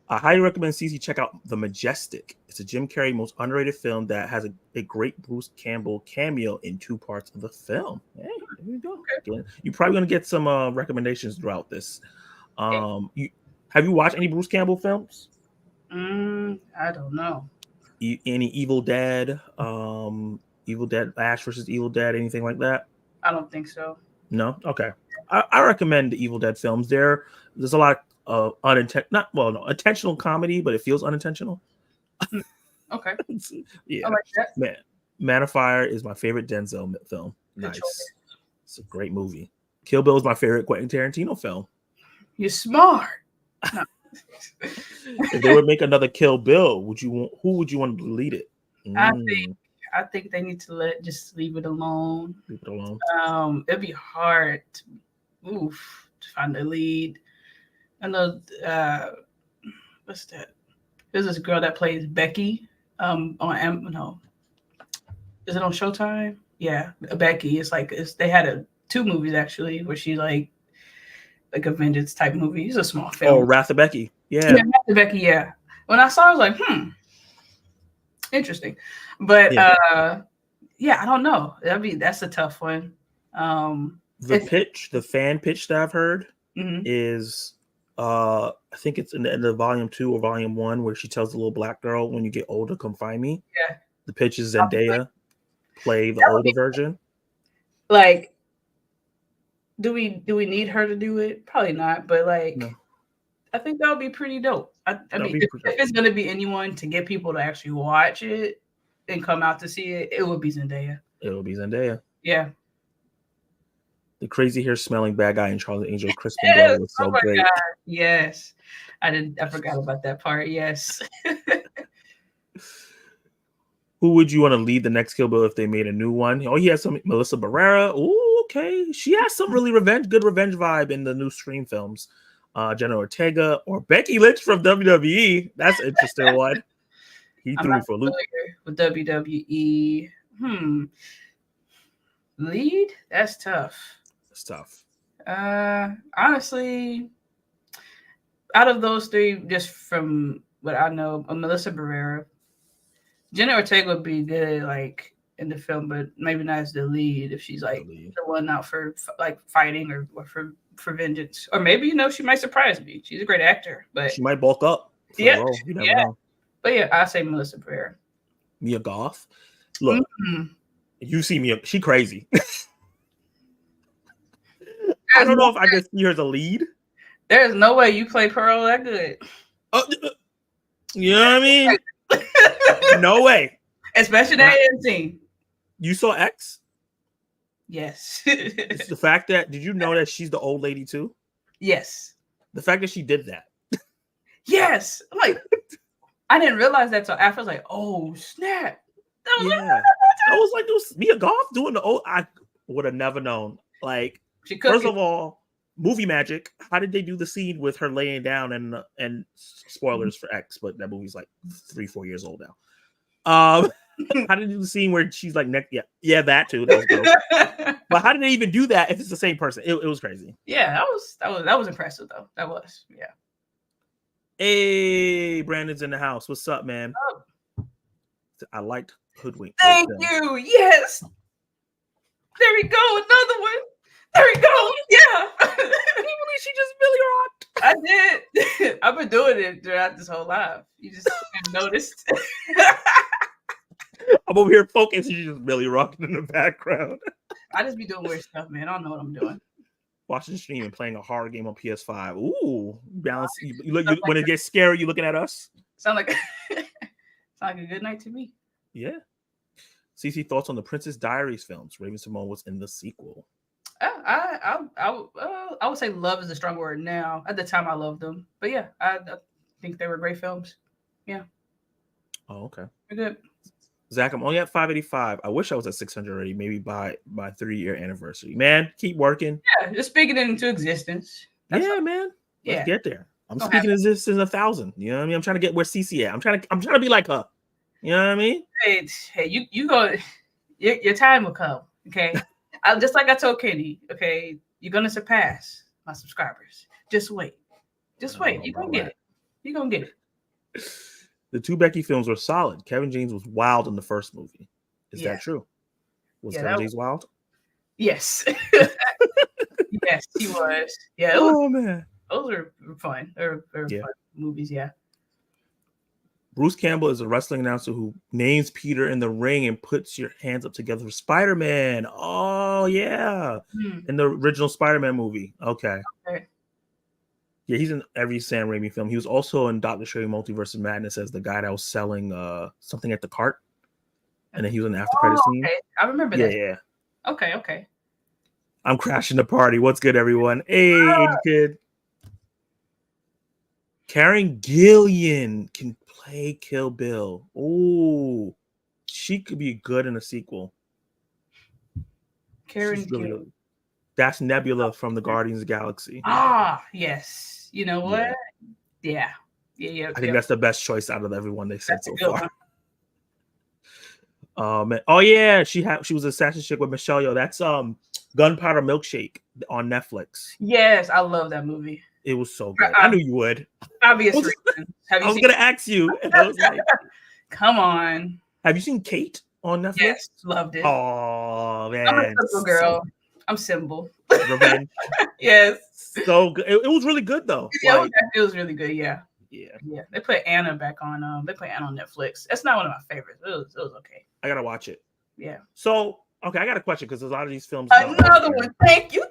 I highly recommend CeCe check out The Majestic. It's a Jim Carrey most underrated film that has a great Bruce Campbell cameo in 2 parts of the film. Hey, there you go. Okay. You're probably gonna get some recommendations throughout this. Have you watched any Bruce Campbell films? I don't know. Any Evil Dead? Evil Dead, Ash versus Evil Dead, anything like that? I don't think so. No? Okay. I recommend the Evil Dead films. There's a lot of intentional comedy, but it feels unintentional. Okay. Yeah. I like that. Man of Fire is my favorite Denzel film. Nice. It's a great movie. Kill Bill is my favorite Quentin Tarantino film. You're smart. No. If they would make another Kill Bill, who would you want to lead it? I think they need to just leave it alone. Leave it alone. It'd be hard to find a lead. I know what's that? There's this girl that plays Becky on is it on Showtime? Yeah, Becky. They had 2 movies actually where she like a vengeance type movie. It's a small film. Oh, Wrath of Becky. Yeah, Wrath of Becky. Yeah. When I saw it, I was like, interesting. But I don't know. That's a tough one. The fan pitch that I've heard is I think it's in the end of volume 2 or volume 1 where she tells the little black girl, when you get older, come find me. Yeah. The pitch is Zendaya play the older version. Like, do we need her to do it? Probably not, but no. I think that would be pretty dope. I mean, if it's going to be anyone to get people to actually watch it, and come out to see it, it would be Zendaya. It will be Zendaya. Yeah. The crazy hair smelling bad guy in Charlie's Angel, Crispin Glover was so great. God. Yes. I forgot about that part. Yes. Who would you want to lead the next Kill Bill if they made a new one? Oh, he has some Melissa Barrera. Oh, okay. She has some really good revenge vibe in the new Scream films. Jenna Ortega or Becky Lynch from WWE. That's an interesting one. He threw me for a loop. With WWE. Lead? That's tough. It's tough. Honestly, out of those three, just from what I know, Melissa Barrera, Jenna Ortega would be good, like in the film, but maybe not as the lead if she's like the one out for like fighting or for vengeance, or maybe she might surprise me. She's a great actor, but she might bulk up. Yeah, the role. You never know. But yeah, I say Melissa Barrera. Mia Goth. Look, you see Mia, she crazy. I don't know if I can see her as a lead. There's no way you play Pearl that good. You know what I mean? No way. Especially that end scene. You saw X? Yes. It's the fact that, did you know that she's the old lady too? Yes. The fact that she did that. Yes. I'm like, I didn't realize that till after. I was like, oh snap. I was like, it was Mia Goth doing the old. I would have never known. Like, first of all, movie magic. How did they do the scene with her laying down and spoilers for X, but that movie's like 3-4 years old now. How did they do the scene where she's like neck? Yeah, that too. That was gross. But how did they even do that if it's the same person? It was crazy. Yeah, that was impressive though. That was, yeah. Hey, Brandon's in the house. What's up, man? I liked Hoodwinked. Thank you. Yes. There we go. Another one. There we go. Yeah. She just really rocked. I did. I've been doing it throughout this whole life. You just haven't noticed. I'm over here focused. You just really rocking in the background. I just be doing weird stuff, man. I don't know what I'm doing. Watching the stream and playing a horror game on PS5. Ooh, balance. You look when it gets scary. You looking at us? Sound like a good night to me. Yeah. CeCe, thoughts on the Princess Diaries films? Raven-Symoné was in the sequel. I would say love is a strong word now. At the time, I loved them, but yeah, I think they were great films. Yeah. Oh, okay. They're good. Zach, I'm only at 585. I wish I was at 600 already. Maybe by my 3-year anniversary. Man, keep working. Yeah, just speaking it into existence. Man. Let's get there. I'm speaking as this is 1,000. You know what I mean? I'm trying to get where CeCe at. I'm trying to be like her. You know what I mean? Hey, you go. Your time will come. Okay. Just like I told Kenny. Okay, you're gonna surpass my subscribers. Just wait. Just wait. You're gonna get it. You're gonna get it. The two Becky films were solid. Kevin James was wild in the first movie. Is that true? Was Kevin James wild? Yes. Yes, he was. Yeah. Man. Those are fun. They're fun movies, yeah. Bruce Campbell is a wrestling announcer who names Peter in the ring and puts your hands up together for Spider-Man. Oh, yeah. In the original Spider-Man movie. Okay. Yeah, he's in every Sam Raimi film. He was also in Doctor Strange Multiverse of Madness as the guy that was selling something at the cart. And then he was in the after credit scene. Okay. I remember that. Yeah. Okay. I'm crashing the party. What's good, everyone? Hey, kid. Karen Gillian can play Kill Bill. Oh, she could be good in a sequel. Karen Gillian. That's Nebula from the Guardians of the Galaxy. Ah, yes. You know what? Yeah. I think that's the best choice out of everyone they said so far. Man. Oh yeah, she was Assassin's Chick with Michelle Yeoh. That's Gunpowder Milkshake on Netflix. Yes, I love that movie. It was so good. I knew you would. Obvious reason. I was gonna ask you, and I was like, "Come on." Have you seen Kate on Netflix? Yes, loved it. Oh man, I'm a simple girl. I'm simple. Revenge. Yes. So good. It was really good though. Yeah, it was really good. Yeah. Yeah. They put Anna back on. They put Anna on Netflix. That's not one of my favorites. It was okay. I gotta watch it. Yeah. So okay, I got a question because a lot of these films. Another one. Thank you.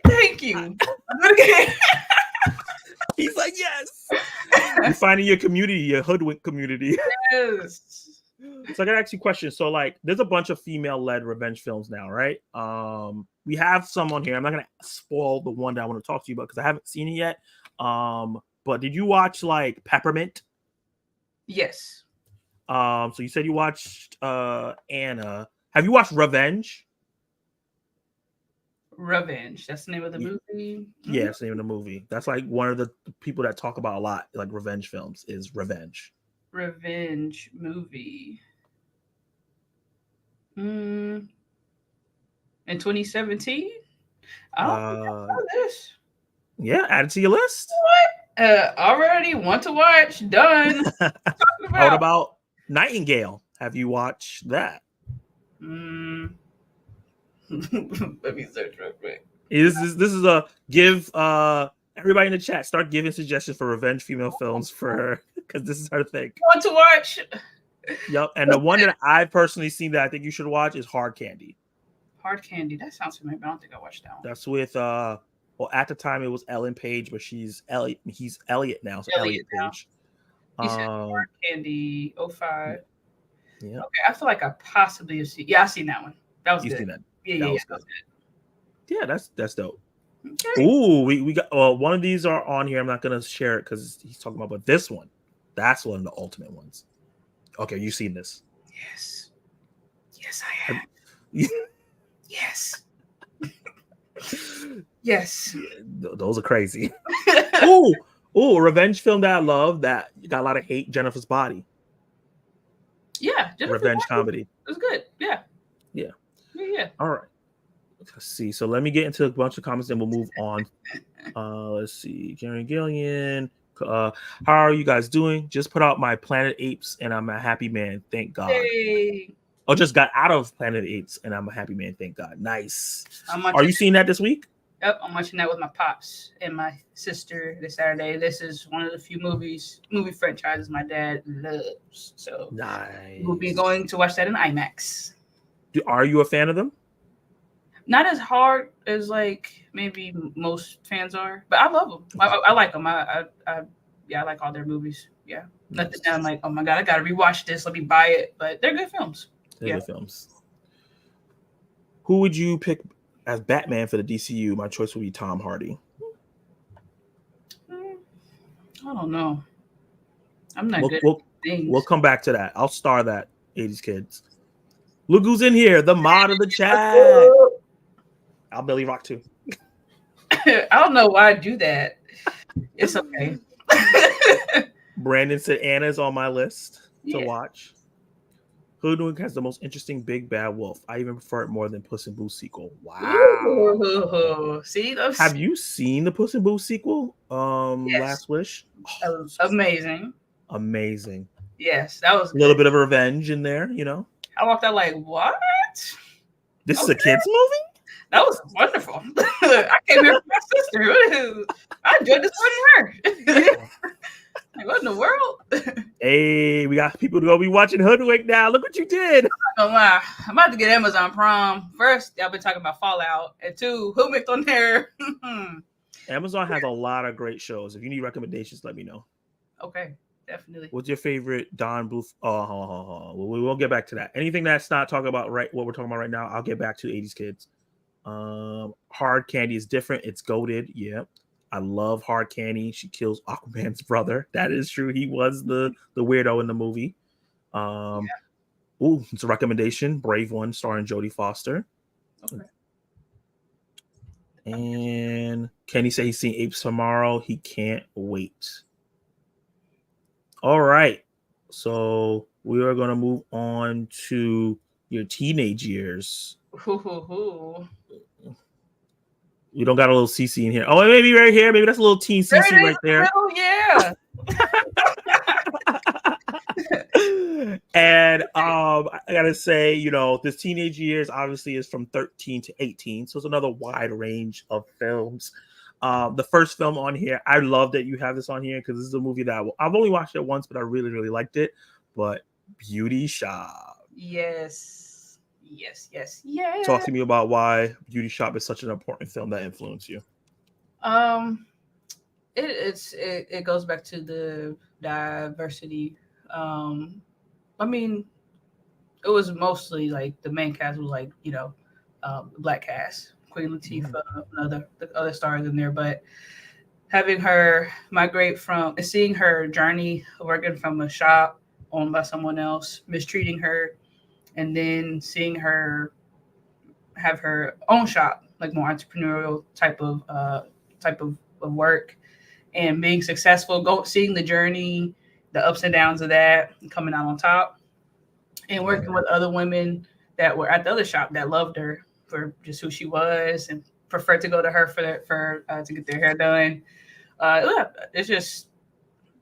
He's like, yes. You're finding your community, your Hoodwinked community. Yes. So I gotta ask you questions. So like, there's a bunch of female-led revenge films now, right? We have some on here. I'm not gonna spoil the one that I want to talk to you about because I haven't seen it yet. But did you watch like Peppermint? Yes. So you said you watched Anna. Have you watched Revenge? Revenge. That's the name of the Ye- movie. Yeah, it's the name of the movie. That's like one of the people that talk about a lot, like revenge films, is Revenge. Revenge movie. Mm, in 2017. I don't think I Uh, saw this. yeah, add it to your list. Already want to watch. Done. Talking What about. about Nightingale? Have you watched that? Mm. Let me search real quick. This is a give everybody in the chat start giving suggestions for revenge female films for because this is her thing. Want to watch? Yep, and the one that I've personally seen that I think you should watch is Hard Candy. Hard Candy. That sounds familiar, but I don't think I watched that one. That's with well at the time it was Ellen Page, but he's Elliot now, so Elliot now. Page. You said Hard Candy 05. Yeah. Okay, I feel like I possibly have seen. Yeah, I've seen that one. That was good. Seen that? Yeah, That yeah, was yeah. good. Yeah, that's dope. Okay. Ooh, we got one of these are on here. I'm not gonna share it because he's talking about, but this one, that's one of the ultimate ones. Okay, you've seen this. Yes. Yes, I have. Yes. Yes. Those are crazy. Ooh, a revenge film that I love that got a lot of hate. Jennifer's Body. Yeah, Revenge comedy. It was good. Yeah. Yeah. Yeah. All right. Let's see. So let me get into a bunch of comments and we'll move on. Let's see. Karen Gillian. How are you guys doing? Just put out my Planet Apes and I'm a happy man. Thank God. Hey. Oh, just got out of Planet Apes and I'm a happy man. Thank God. Nice. Are you seeing that this week? Yep, I'm watching that with my pops and my sister this Saturday. This is one of the few movie franchises my dad loves. So nice. We'll be going to watch that in IMAX. Are you a fan of them? Not as hard as like maybe most fans are, but I love them. I like them. I like all their movies. Yeah, nothing. I'm like, oh my god, I gotta rewatch this. Let me buy it. But they're good films. They're good films. Who would you pick as Batman for the DCU? My choice would be Tom Hardy. I don't know. I'm not good at things. We'll come back to that. I'll star that 80s kids. Look who's in here. The mod of the chat. I'll Billy Rock too. I don't know why I do that. It's okay. Brandon said Anna's on my list to watch. Hoodwinked has the most interesting big bad wolf. I even prefer it more than Puss in Boots sequel. Wow. Ooh. See, have you seen the Puss in Boots sequel? Yes. Last Wish. Oh, amazing. Amazing. Yes, that was a little bit of revenge in there, you know. I walked out like, what? This is a kids movie? That was wonderful. I came here for my sister. I enjoyed this more than her. Like, what in the world? Hey, we got people to go be watching Hoodwinked now. Look what you did. I'm lie. I'm about to get Amazon Prime. First, I've been talking about Fallout. And two, Hoodwinked on there. Amazon has a lot of great shows. If you need recommendations, let me know. Okay, definitely. What's your favorite Don Bluth? We won't get back to that. Anything that's not talking about what we're talking about right now, I'll get back to 80s kids. Hard Candy is different. It's goated. Yeah. I love Hard Candy. She kills Aquaman's brother. That is true. He was the weirdo in the movie. Ooh, it's a recommendation. Brave One, starring Jodie Foster. Okay. And Kenny say he's seeing Apes tomorrow. He can't wait. All right. So we are going to move on to your teenage years. We don't got a little CeCe in here. Oh, maybe right here. Maybe that's a little teen CeCe right there. Oh, yeah. And I gotta say, you know, this teenage years obviously is from 13 to 18, so it's another wide range of films. The first film on here, I love that you have this on here because this is a movie that I've only watched it once, but I really, really liked it. But Beauty Shop. Yes. Talk to me about why Beauty Shop is such an important film that influenced you. It goes back to the diversity. I mean, it was mostly like the main cast was like black cast, Queen Latifah, the other stars in there, but having her migrate from and seeing her journey working from a shop owned by someone else mistreating her, and then seeing her have her own shop, like more entrepreneurial type of work, and being successful, seeing the journey, the ups and downs of that, and coming out on top, and working with other women that were at the other shop that loved her for just who she was and preferred to go to her for to get their hair done. It's just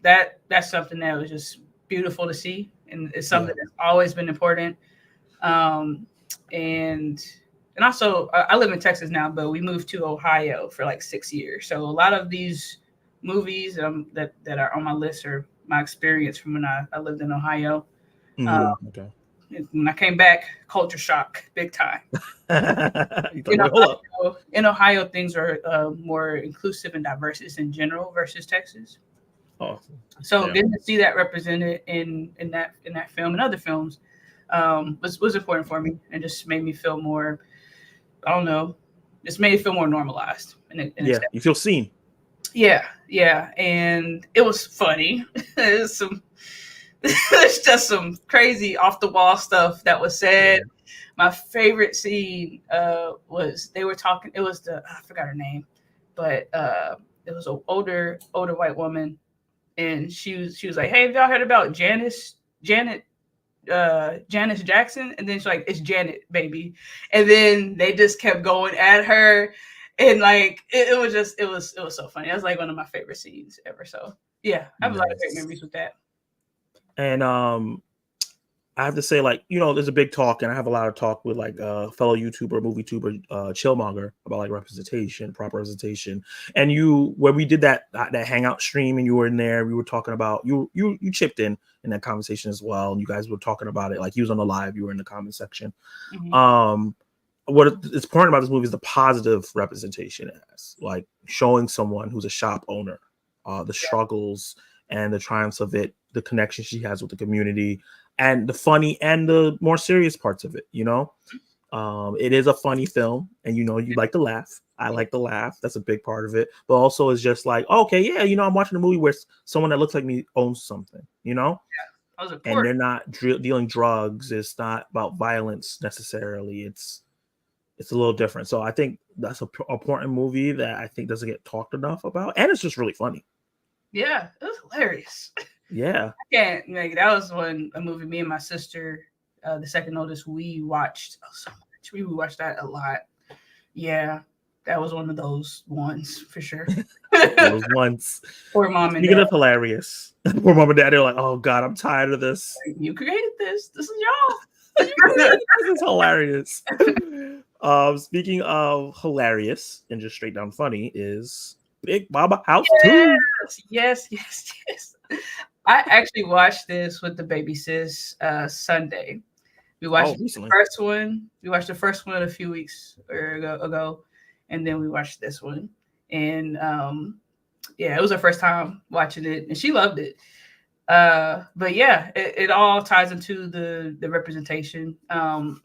that's something that was just beautiful to see, and it's something that's always been important. Um, and also I live in Texas now, but we moved to Ohio for like 6 years. So a lot of these movies that are on my list are my experience from when I lived in Ohio. Okay. When I came back, culture shock, big time. In Ohio, things are more inclusive and diverse in general versus Texas. Awesome. So getting to see that represented in that film and other films was important for me, and just made me feel more. I don't know, just made me feel more normalized. You feel seen. Yeah, and it was funny. It's just some crazy off the wall stuff that was said. Yeah. My favorite scene was they were talking. It was I forgot her name, but it was an older white woman, and she was like, "Hey, have y'all heard about Janice Jackson?" And then she's like, "It's Janet, baby." And then they just kept going at her, and like it was so funny. That was like one of my favorite scenes ever. So yeah, I have a lot of great memories with that. And I have to say, like, there's a big talk, and I have a lot of talk with like fellow YouTuber, movie tuber, Chillmonger, about like representation, proper representation. And when we did that hangout stream, and you were in there, we were talking about you chipped in that conversation as well, and you guys were talking about it. Like, you was on the live, you were in the comment section. Mm-hmm. What is important about this movie is the positive representation it has, like showing someone who's a shop owner, the struggles and the triumphs of it, the connection she has with the community, and the funny and the more serious parts of it. It is a funny film, and you like to laugh. I like to laugh. That's a big part of it. But also, it's just like, okay, yeah, I'm watching a movie where someone that looks like me owns something. And they're not dealing drugs. It's not about violence necessarily. It's a little different. So I think that's an important movie that I think doesn't get talked enough about, and it's just really funny. Yeah, it was hilarious. Yeah, I can't make that was a movie me and my sister, the second oldest, we watched so much. We watched that a lot. Yeah, that was one of those ones for sure. Those ones. Poor mom and Speaking dad. of hilarious, poor mom and dad. They're like, "Oh God, I'm tired of this. You created this. This is y'all. This is hilarious." Speaking of hilarious and just straight down funny is Big Mommas House 2. Yes. I actually watched this with the baby sis Sunday. We watched the first one. We watched the first one a few weeks ago, and then we watched this one. And it was her first time watching it, and she loved it. But yeah, it all ties into the representation. I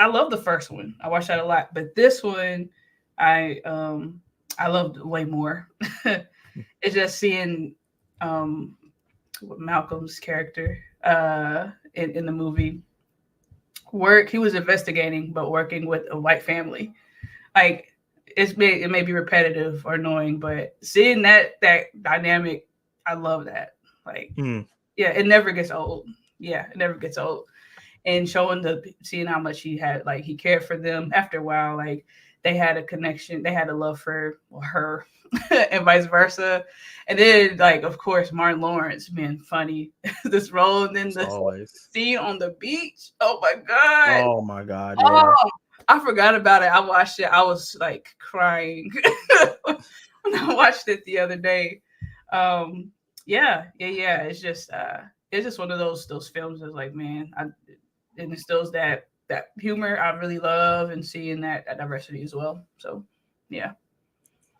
love the first one. I watched that a lot, but this one I loved way more. It's just seeing Malcolm's character in the movie work. He was investigating, but working with a white family. Like it may be repetitive or annoying, but seeing that dynamic, I love that. Like, it never gets old. Yeah, it never gets old. And seeing how much he cared for them after a while, like they had a connection, they had a love for her and vice versa. And then, like, of course, Martin Lawrence being funny, this role, and then the scene on the beach. Oh my God. Yeah. Oh, I forgot about it. I watched it. I was like crying when I watched it the other day. Yeah. It's just one of those films that's like, man, it instills that humor I really love, and seeing that diversity as well. So, yeah.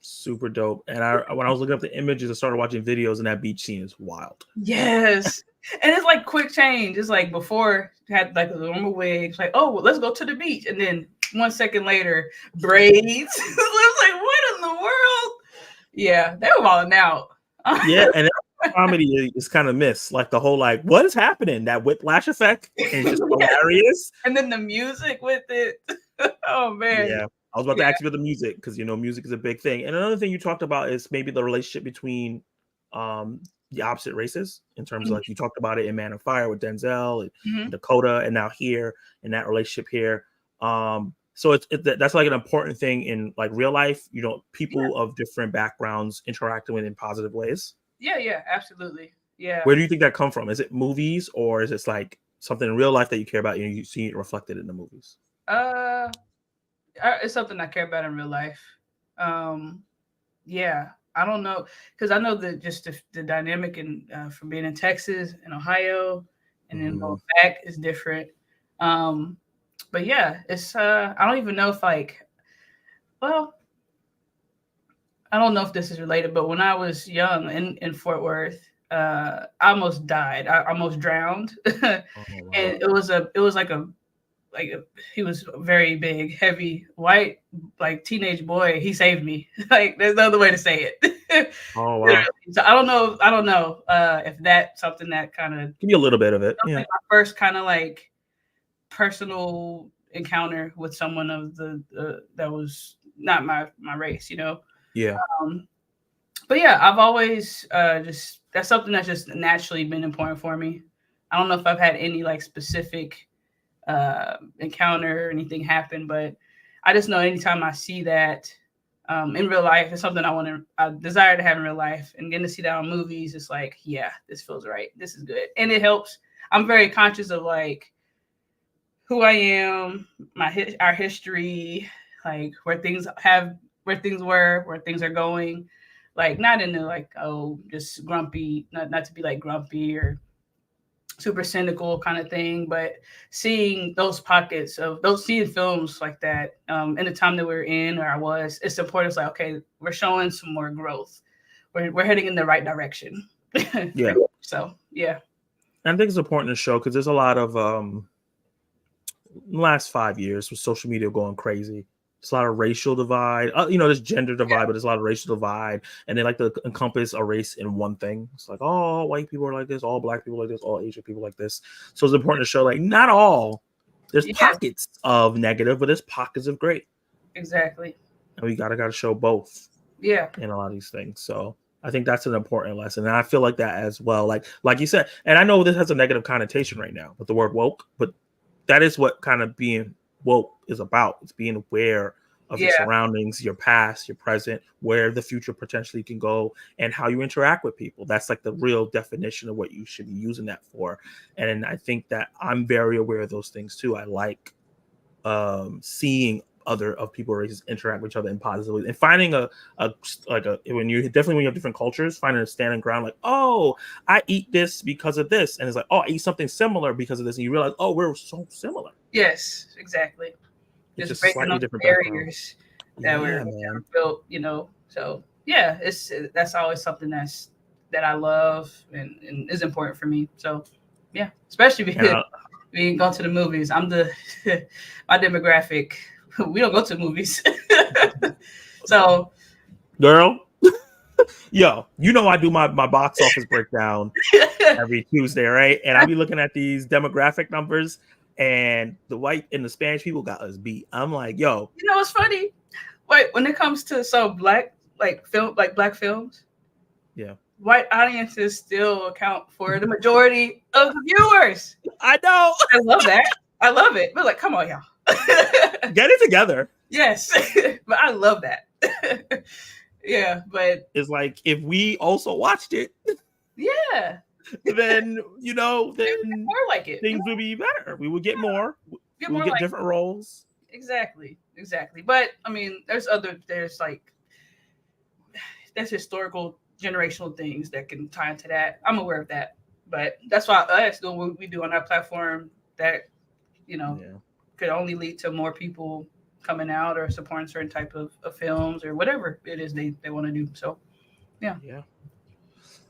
Super dope. And when I was looking up the images, I started watching videos, and that beach scene is wild. Yes. And it's like quick change. It's like before had like a normal wig. It's like, oh, well, let's go to the beach. And then 1 second later, braids. I was like, what in the world? Yeah, they were balling out. Yeah, and comedy is kind of missed. Like the whole like, what is happening? That whiplash effect is just hilarious. And then the music with it. Oh man. Yeah. I was about to ask you about the music because music is a big thing. And another thing you talked about is maybe the relationship between the opposite races in terms of like you talked about it in Man of Fire with Denzel and Dakota, and now here in that relationship here. So that's like an important thing in like real life, people of different backgrounds interacting with in positive ways. Yeah, absolutely. Yeah. Where do you think that come from? Is it movies, or is it like something in real life that you care about and you see it reflected in the movies? It's something I care about in real life. Yeah, I don't know, because I know that just the dynamic from being in Texas and Ohio and then going back is different. But yeah, it's I don't even know if I don't know if this is related, but when I was young in Fort Worth, I almost died. I almost drowned. And it was he was a very big, heavy, white, like teenage boy. He saved me. Like there's no other way to say it. Oh wow! So I don't know if that's something that kind of give me a little bit of it. Yeah. Like my first kind of like personal encounter with someone of that was not my race, Yeah. But yeah, I've always that's something that's just naturally been important for me. I don't know if I've had any like specific encounter or anything happen, but I just know anytime I see that in real life, it's something I desire to have in real life, and getting to see that on movies, it's like, yeah, this feels right. This is good. And it helps. I'm very conscious of like who I am, our history, like where things were, where things are going, like not in the like, oh, just grumpy, not to be like grumpy or super cynical kind of thing, but seeing those pockets of seeing films like that in the time that we're in, or I was, it's important. It's like, okay, we're showing some more growth. We're heading in the right direction. Yeah. So yeah. I think it's important to show because there's a lot of last 5 years with social media going crazy. There's a lot of racial divide. There's gender divide, but there's a lot of racial divide, and they like to encompass a race in one thing. It's like, oh, white people are like this, all black people like this, all Asian people like this. So it's important to show like not all. There's pockets of negative, but there's pockets of great. Exactly. And we gotta show both. Yeah. In a lot of these things. So I think that's an important lesson, and I feel like that as well. Like you said, and I know this has a negative connotation right now with the word woke, but that is what kind of being woke is about. It's being aware of your surroundings, your past, your present, where the future potentially can go, and how you interact with people. That's like the real definition of what you should be using that for. And I think that I'm very aware of those things too. I like seeing other of people races interact with each other in positive ways, and finding when you have different cultures, finding a standing ground, like, oh, I eat this because of this, and it's like, oh, I eat something similar because of this, and you realize, oh, we're so similar. Yes, exactly. It's just breaking slightly different barriers that were built, So yeah, that's always something that I love and is important for me. So yeah, especially being going to the movies. I'm my demographic. We don't go to movies. So girl, yo, I do my box office breakdown every Tuesday, right? And I'll be looking at these demographic numbers, and the white and the Spanish people got us beat. I'm like, yo, what's funny? Wait, when it comes to black black films, yeah, white audiences still account for the majority of the viewers. I know. I love that. I love it. But like, come on, y'all. Get it together. Yes. But I love that. Yeah, but it's like if we also watched it, yeah, then then more like it. Things would be better. We would get more. We would get different roles. Exactly. But I mean, there's historical generational things that can tie into that. I'm aware of that. But that's why us doing what we do on our platform that, could only lead to more people coming out or supporting certain type of films or whatever it is they want to do. So yeah. Yeah.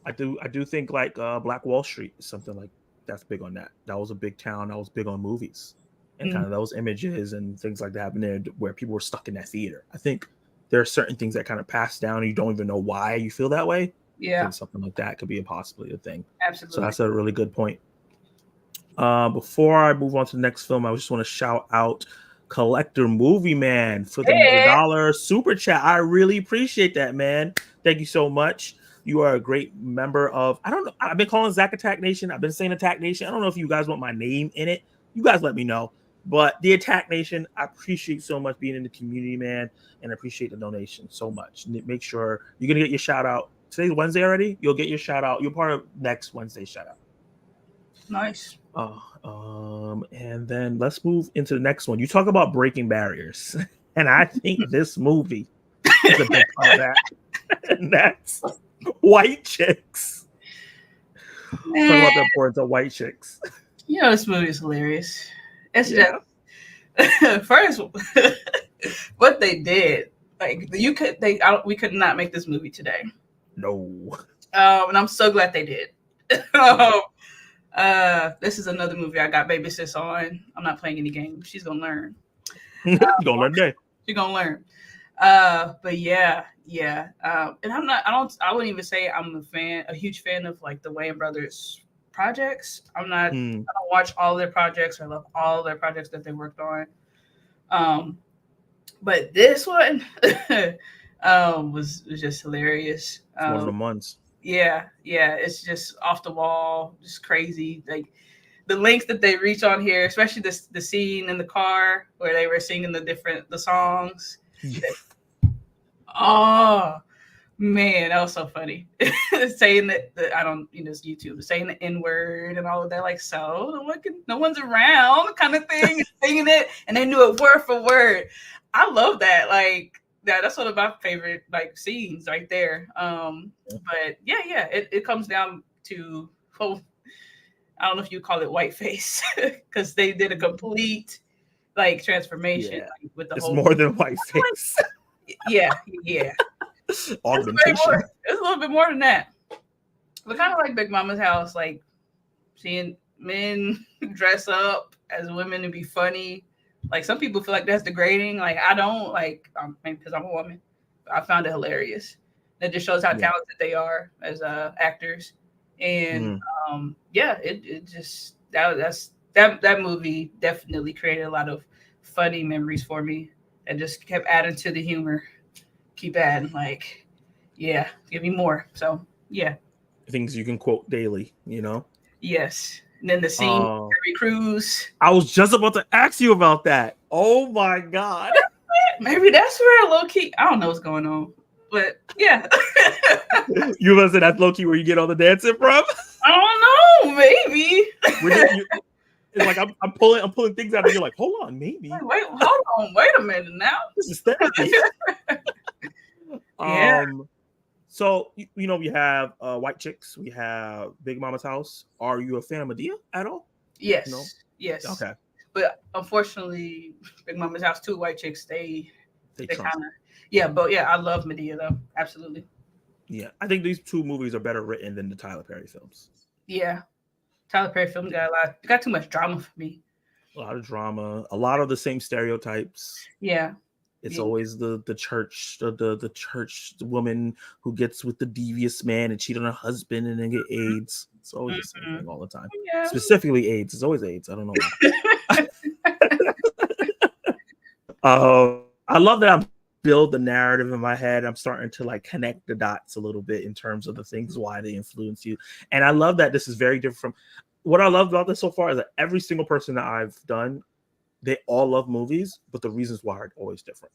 I do think like Black Wall Street is something like that's big on that. That was a big town. That was big on movies and kind Mm, of those images and things like that happened there where people were stuck in that theater. I think there are certain things that kind of pass down and you don't even know why you feel that way. I yeah, think something like that could be a possibly a thing. So absolutely. that's a really good point. Before I move on to the next film, I just want to shout out Collector Movie Man for the Hey, dollar super chat. I really appreciate that, man. Thank you so much. You are a great member of. I don't know. I've been calling Zach Attack Nation. I've been saying Attack Nation. I don't know if you guys want my name in it. You guys let me know. But the Attack Nation, I appreciate so much being in the community, man, and I appreciate the donation so much. Make sure you're gonna get your shout out. Today's Wednesday already. You'll get your shout out. You're part of next Wednesday's shout out. nice. And then let's move into the next one. You talk about breaking barriers, and I think this movie is a big part of that. And that's white chicks. Talk Man, about the importance of white chicks. you know this movie is hilarious. It's Yeah. just first what they did. Like we could not make this movie today. No. And I'm so glad they did. um, this is another movie I got baby sis on. I'm not playing any games. She's gonna learn. You gonna learn today. She's gonna learn. But yeah. And I wouldn't even say I'm a huge fan of like the Wayans Brothers projects. I don't watch all their projects. I love all their projects that they worked on. But this one was just hilarious. It's one of the months. Yeah, it's just off the wall, just crazy. Like the lengths that they reach on here, especially the scene in the car where they were singing the songs. Yeah. Oh man, that was so funny. Saying that I don't, it's YouTube, saying the N-word and all of that, like, so no one's around kind of thing, singing it, and they knew it word for word. I love that. Like that's one of my favorite like scenes right there. But yeah, it comes down to I don't know if you call it whiteface because they did a complete like transformation like, with the it's whole. more than whiteface. Yeah. Augmentation. It's a little bit more than that. But kind of like Big Momma's House, like seeing men dress up as women and be funny. Like some people feel like that's degrading. Like I don't like because I'm a woman. I found it hilarious. That just shows how talented they are as actors. And it just that movie definitely created a lot of funny memories for me and just kept adding to the humor. Keep adding, like, yeah, give me more. So yeah. Things you can quote daily, Yes. And then the scene, Terry Crews. I was just about to ask you about that. Oh my God. Maybe that's where low key, I don't know what's going on. But yeah. You must say that's low key where you get all the dancing from? I don't know, maybe. It's like I'm pulling things out of you like, hold on, maybe. Wait a minute now. This is therapy. Yeah. So we have white chicks, we have Big Momma's House. Are you a fan of Madea at all? Yes. No? Yes. Okay. But unfortunately, Big Momma's House, two white chicks, they kind of but yeah, I love Madea though. Absolutely. Yeah. I think these two movies are better written than the Tyler Perry films. Yeah. Tyler Perry film got too much drama for me. A lot of drama, a lot of the same stereotypes. Yeah. It's always the church, the church woman who gets with the devious man and cheat on her husband and then get AIDS. It's always the same thing all the time. Yeah. Specifically AIDS. It's always AIDS. I don't know why. I love that I'm build the narrative in my head. I'm starting to like connect the dots a little bit in terms of the things why they influence you. And I love that this is very different from what I love about this so far is that every single person that I've done, they all love movies, but the reasons why are always different.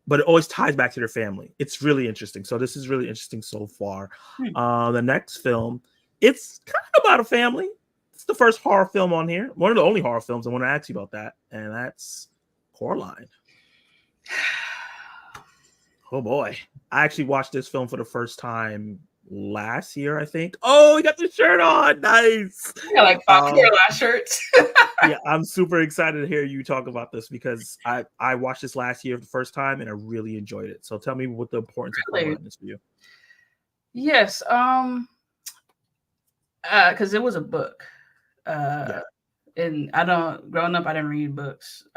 But it always ties back to their family. It's really interesting. So this is really interesting so far. The next film, it's kind of about a family. It's the first horror film on here. One of the only horror films I want to ask you about that. And that's Coraline. Oh boy. I actually watched this film for the first time last year, I think. Oh, you got the shirt on. Nice. I got like 5 Coraline shirts. Yeah, I'm super excited to hear you talk about this because I watched this last year for the first time and I really enjoyed it. So tell me what the importance of Coraline is for you. Yes, because it was a book. And growing up, I didn't read books.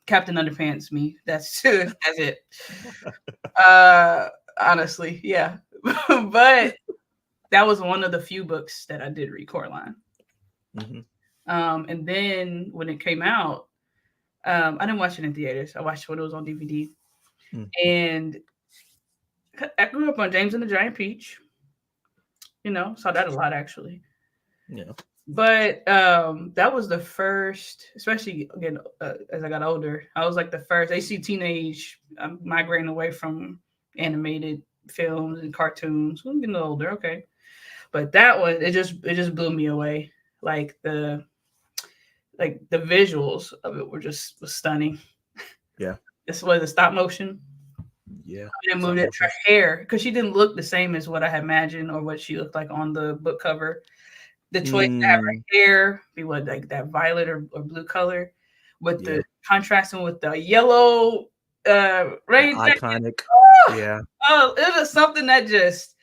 Captain Underpants me. That's it. Honestly, yeah. But that was one of the few books that I did read, Coraline. Mm-hmm. And then when it came out, I didn't watch it in theaters. I watched it when it was on DVD. And I grew up on James and the Giant Peach. Saw that a lot actually. Yeah. But that was the first, especially again as I got older, I was like the first. I see teenage migrating away from animated films and cartoons. I'm getting older, okay. But that one, it just blew me away. Like the visuals of it was stunning. Yeah. This was a stop motion. Yeah. And moved it, her hair, because she didn't look the same as what I had imagined or what she looked like on the book cover. The choice to have her hair be like that violet or blue color with the contrasting with the yellow rain iconic. Yeah. Oh, it was something that it's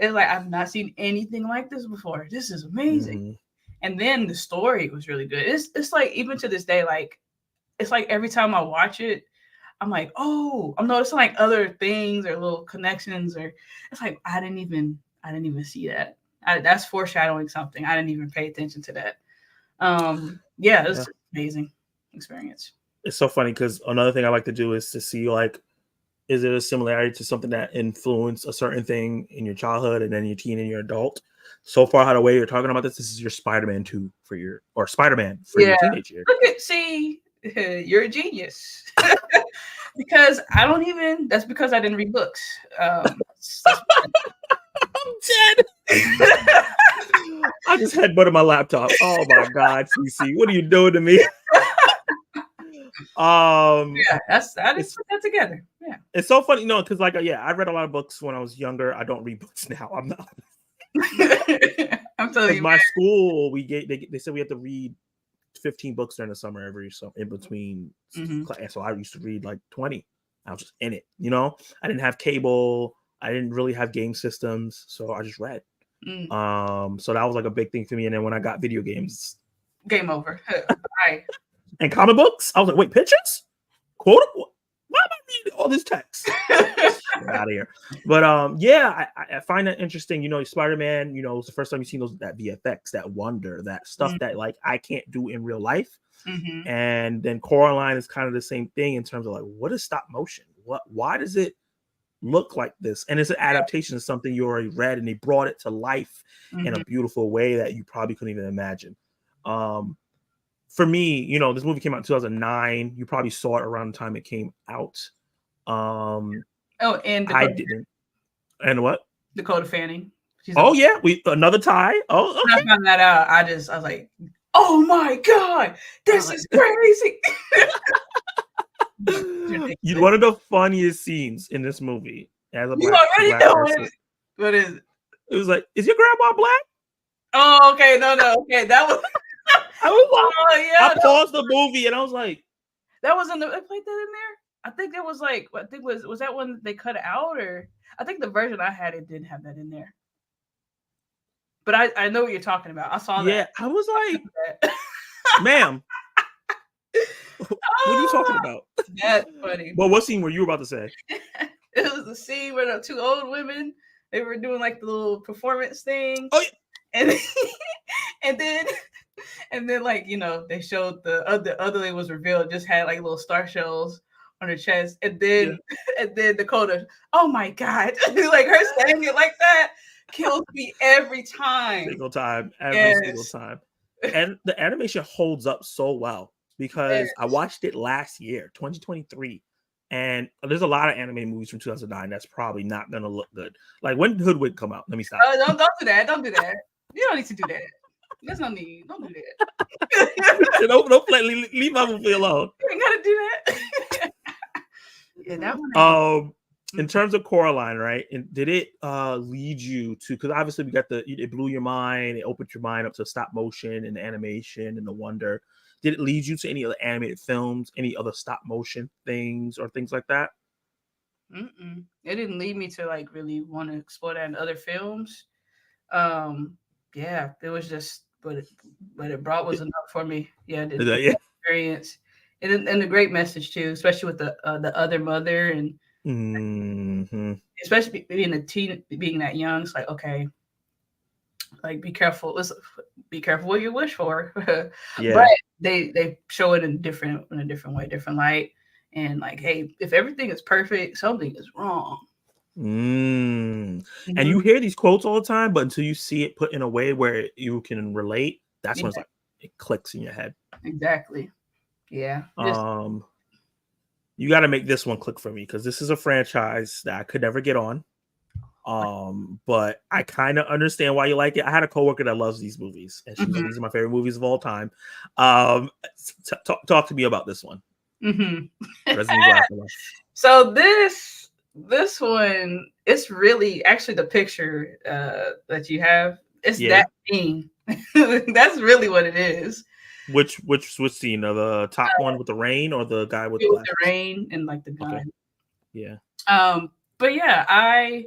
like I've not seen anything like this before. This is amazing. And then the story was really good. It's like even to this day, like it's like every time I watch it, I'm like, oh, I'm noticing like other things or little connections, or it's like I didn't even see that. That's foreshadowing something. I didn't even pay attention to that. It's an amazing experience. It's so funny because another thing I like to do is to see like, is it a similarity to something that influenced a certain thing in your childhood and then your teen and your adult? So far, how the way you're talking about this is your Spiderman 2 Spider-Man for your teenage year. You're a genius. Because that's because I didn't read books. I'm dead. I just headbutted my laptop. Oh my God, CeCe, what are you doing to me? I just put that together. Yeah, it's so funny, because I read a lot of books when I was younger. I don't read books now. I'm not. I'm telling you, my school, they said we had to read 15 books during the summer in between class. So I used to read like 20. I was just in it, I didn't have cable. I didn't really have game systems, so I just read. So that was like a big thing for me. And then when I got video games, game over. Bye. And comic books, I was like, wait, pictures? Quote? Why am I reading all this text? Get out of here. But I find that interesting. Spider-Man, it's the first time you've seen that VFX, that wonder, that stuff that like I can't do in real life. And then Coraline is kind of the same thing in terms of like, what is stop motion? Why does it look like this? And it's an adaptation of something you already read, and they brought it to life in a beautiful way that you probably couldn't even imagine. For me, this movie came out in 2009. You probably saw it around the time it came out. And I didn't. And what? Dakota Fanning. Another tie. Oh, okay. When I found that out, I was like, oh my God, this is crazy. One of the funniest scenes in this movie. As a you already know it. What is it? It was like, is your grandma black? Oh, okay. No. Okay, that was. I paused the movie and I was like, that was they played that in there. I think it was like, was that one they cut out, or I think the version I had, it didn't have that in there. But I know what you're talking about. I saw that. Yeah, I was like, ma'am, what are you talking about? That's funny. Well, what scene were you about to say? It was the scene where the two old women, they were doing like the little performance thing. Oh, yeah. And then like, they showed the other lady was revealed, just had like little star shells on her chest. And then Dakota, oh my God, like her saying it like that kills me every time. Single time. And the animation holds up so well because I watched it last year, 2023. And there's a lot of anime movies from 2009 that's probably not going to look good. Like, when did Hoodwinked come out? Let me stop. Don't do that. Don't do that. You don't need to do that. There's no need. Don't do that. don't leave my movie alone. You ain't gotta do that. Yeah, that one. in terms of Coraline, right? And did it lead you to? Because obviously we got it blew your mind. It opened your mind up to stop motion and the animation and the wonder. Did it lead you to any other animated films, any other stop motion things or things like that? It didn't lead me to like really want to explore that in other films. Yeah, it was just what it brought was enough for me. Yeah, the Yeah. experience and the great message too, especially with the other mother and especially being a teen, being that young. It's like okay, like be careful. Be careful what you wish for. Yeah. But they show it in a different way, different light, and like hey, if everything is perfect, something is wrong. And you hear these quotes all the time, but until you see it put in a way where you can relate, that's when it's like it clicks in your head. Exactly. Yeah. You got to make this one click for me because this is a franchise that I could never get on. But I kind of understand why you like it. I had a coworker that loves these movies, and she's like, "These are my favorite movies of all time." Talk to me about this one. So this one, it's really actually the picture that you have. It's that scene. That's really what it is. Which scene? The top one with the rain, or the guy with the rain and like the gun? Okay. Yeah. But yeah, I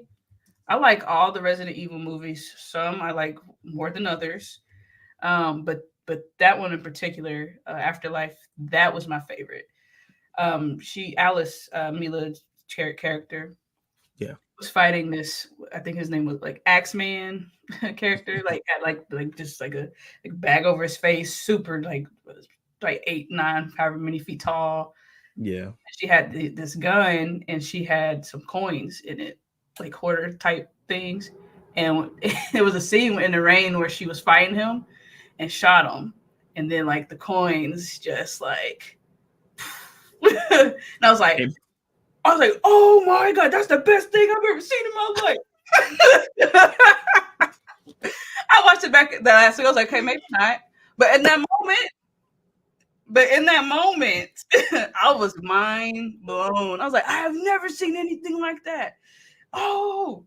like all the Resident Evil movies. Some I like more than others. But that one in particular, Afterlife, that was my favorite. Alice Mila's character, was fighting this. I think his name was like Axeman character, like had like just like a bag over his face, super like 8, 9, however many feet tall. Yeah. She had this gun and she had some coins in it, like hoarder type things. And it was a scene in the rain where she was fighting him and shot him. And then like the coins just like, and I was like, oh my God, that's the best thing I've ever seen in my life. I watched it back the last week. I was like, hey, maybe not. But in that moment, I was mind blown. I was like, I have never seen anything like that. Oh,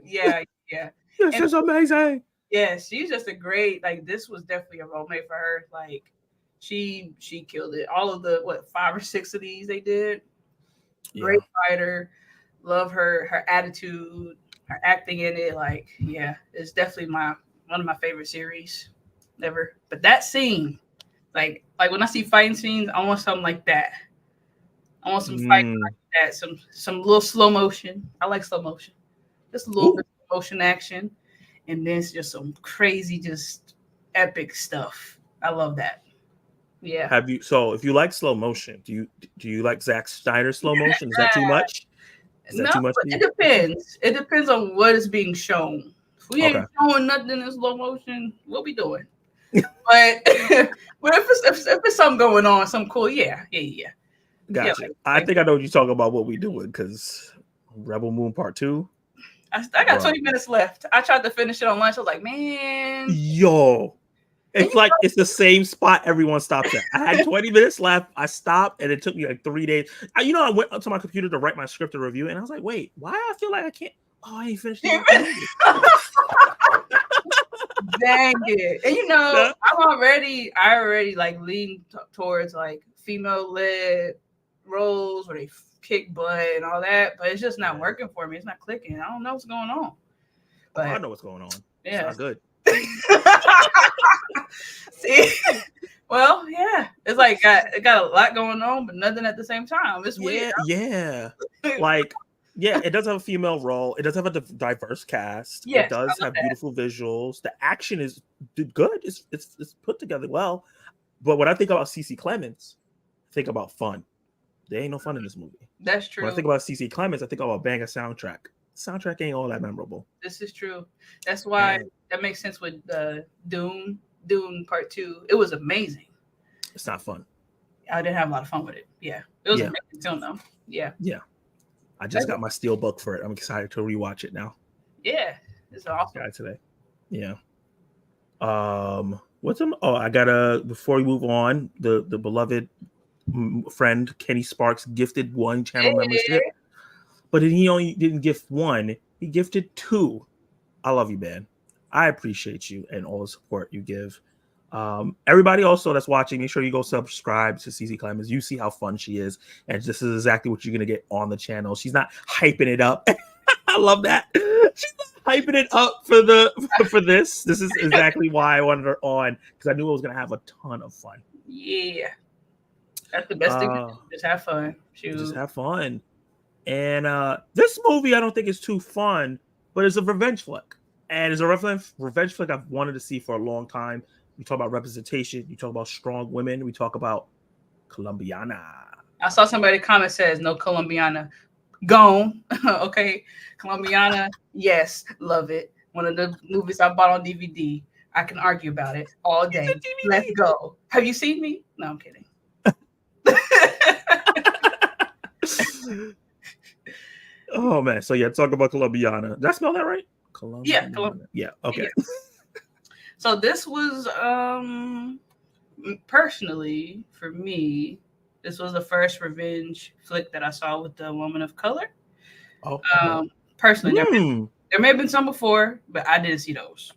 yeah. This is amazing. Yeah, she's just a great, like, this was definitely a role made for her. Like, she killed it. All of the, 5 or 6 of these they did. Great fighter. Love her attitude, her acting in it. Like, yeah, it's definitely one of my favorite series ever. But that scene, like when I see fighting scenes, I want something like that. I want some fighting like that. Some little slow motion. I like slow motion. Just a little bit of motion action. And then it's just some crazy, just epic stuff. I love that. Yeah. So if you like slow motion, do you like Zack Snyder slow motion? Is that too much? Too much? It depends. It depends on what is being shown. If we ain't showing nothing in slow motion, what we doing? but if it's something going on, something cool, yeah. Gotcha. Yeah, I think I know what you're talking about. What we doing? Because Rebel Moon Part 2. I got 20 minutes left. I tried to finish it on lunch. I was like, man, it's like it's the same spot everyone stops at. I had 20 minutes left. I stopped, and it took me like 3 days. I went up to my computer to write my script and review, and I was like, wait, why I feel like I can't? Oh, I ain't finished it. Dang it. And I already like lean towards like female-led roles where they kick butt and all that, but it's just not working for me. It's not clicking. I don't know what's going on. But I know what's going on. Yeah. It's not good. See? Well, yeah. It's like it got a lot going on, but nothing at the same time. It's weird. Yeah. Like, yeah, it does have a female role. It does have a diverse cast. Yes, it does have beautiful visuals. The action is good. It's put together well. But when I think about CeCe Clemons, I think about fun. There ain't no fun in this movie. That's true. When I think about CeCe Clemons, I think about banger soundtrack. Soundtrack ain't all that memorable. This is true. That's why that makes sense with Dune Part 2. It was amazing. It's not fun. I didn't have a lot of fun with it. Yeah. It was amazing film though. Yeah. Yeah. I just got my steel book for it. I'm excited to rewatch it now. Yeah. It's awesome. Today. Yeah. I gotta, before we move on, the beloved friend Kenny Sparks gifted 1 channel membership. but then he only didn't gift one; he gifted two. I love you, man. I appreciate you and all the support you give. Everybody also that's watching, make sure you go subscribe to CeCe Clemons. You see how fun she is, and this is exactly what you're gonna get on the channel. She's not hyping it up. I love that. She's not hyping it up for this. This is exactly why I wanted her on, because I knew I was gonna have a ton of fun. Yeah, that's the best thing to do. Just have fun. Just have fun. And this movie, I don't think is too fun, but it's a revenge flick. And it's a revenge flick I've wanted to see for a long time. We talk about representation. You talk about strong women. We talk about Columbiana. I saw somebody comment says no Columbiana. Gone. Okay. Columbiana, yes, love it. One of the movies I bought on DVD. I can argue about it all day. Let's go. Have you seen me? No, I'm kidding. Oh man. So yeah, talk about Columbiana. Did I spell that right? Yeah, yeah. Okay. Yeah. So this was personally for me, this was the first revenge flick that I saw with the woman of color. Oh, okay. Personally, there may have been some before, but I didn't see those.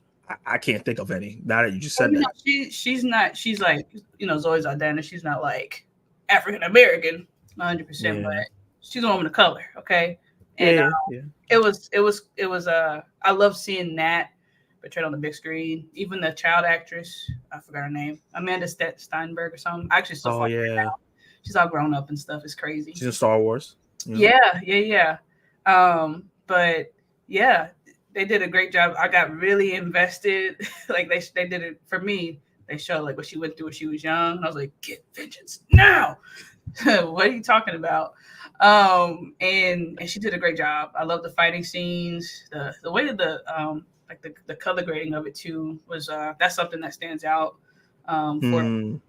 I can't think of any. Now that you just said that, she's not. She's like, Zoe Saldana. She's not like African American, 100%, but she's a woman of color. Okay, and it was. I love seeing that portrayed on the big screen. Even the child actress, I forgot her name, Amanda Steinberg or something. I actually still her now. She's all grown up and stuff. It's crazy. She's in Star Wars. Yeah. But yeah, they did a great job. I got really invested. Like they did it for me. They showed like what she went through when she was young. And I was like, get vengeance now. What are you talking about? And she did a great job. I love the fighting scenes. The way that the color grading of it too was that's something that stands out for me.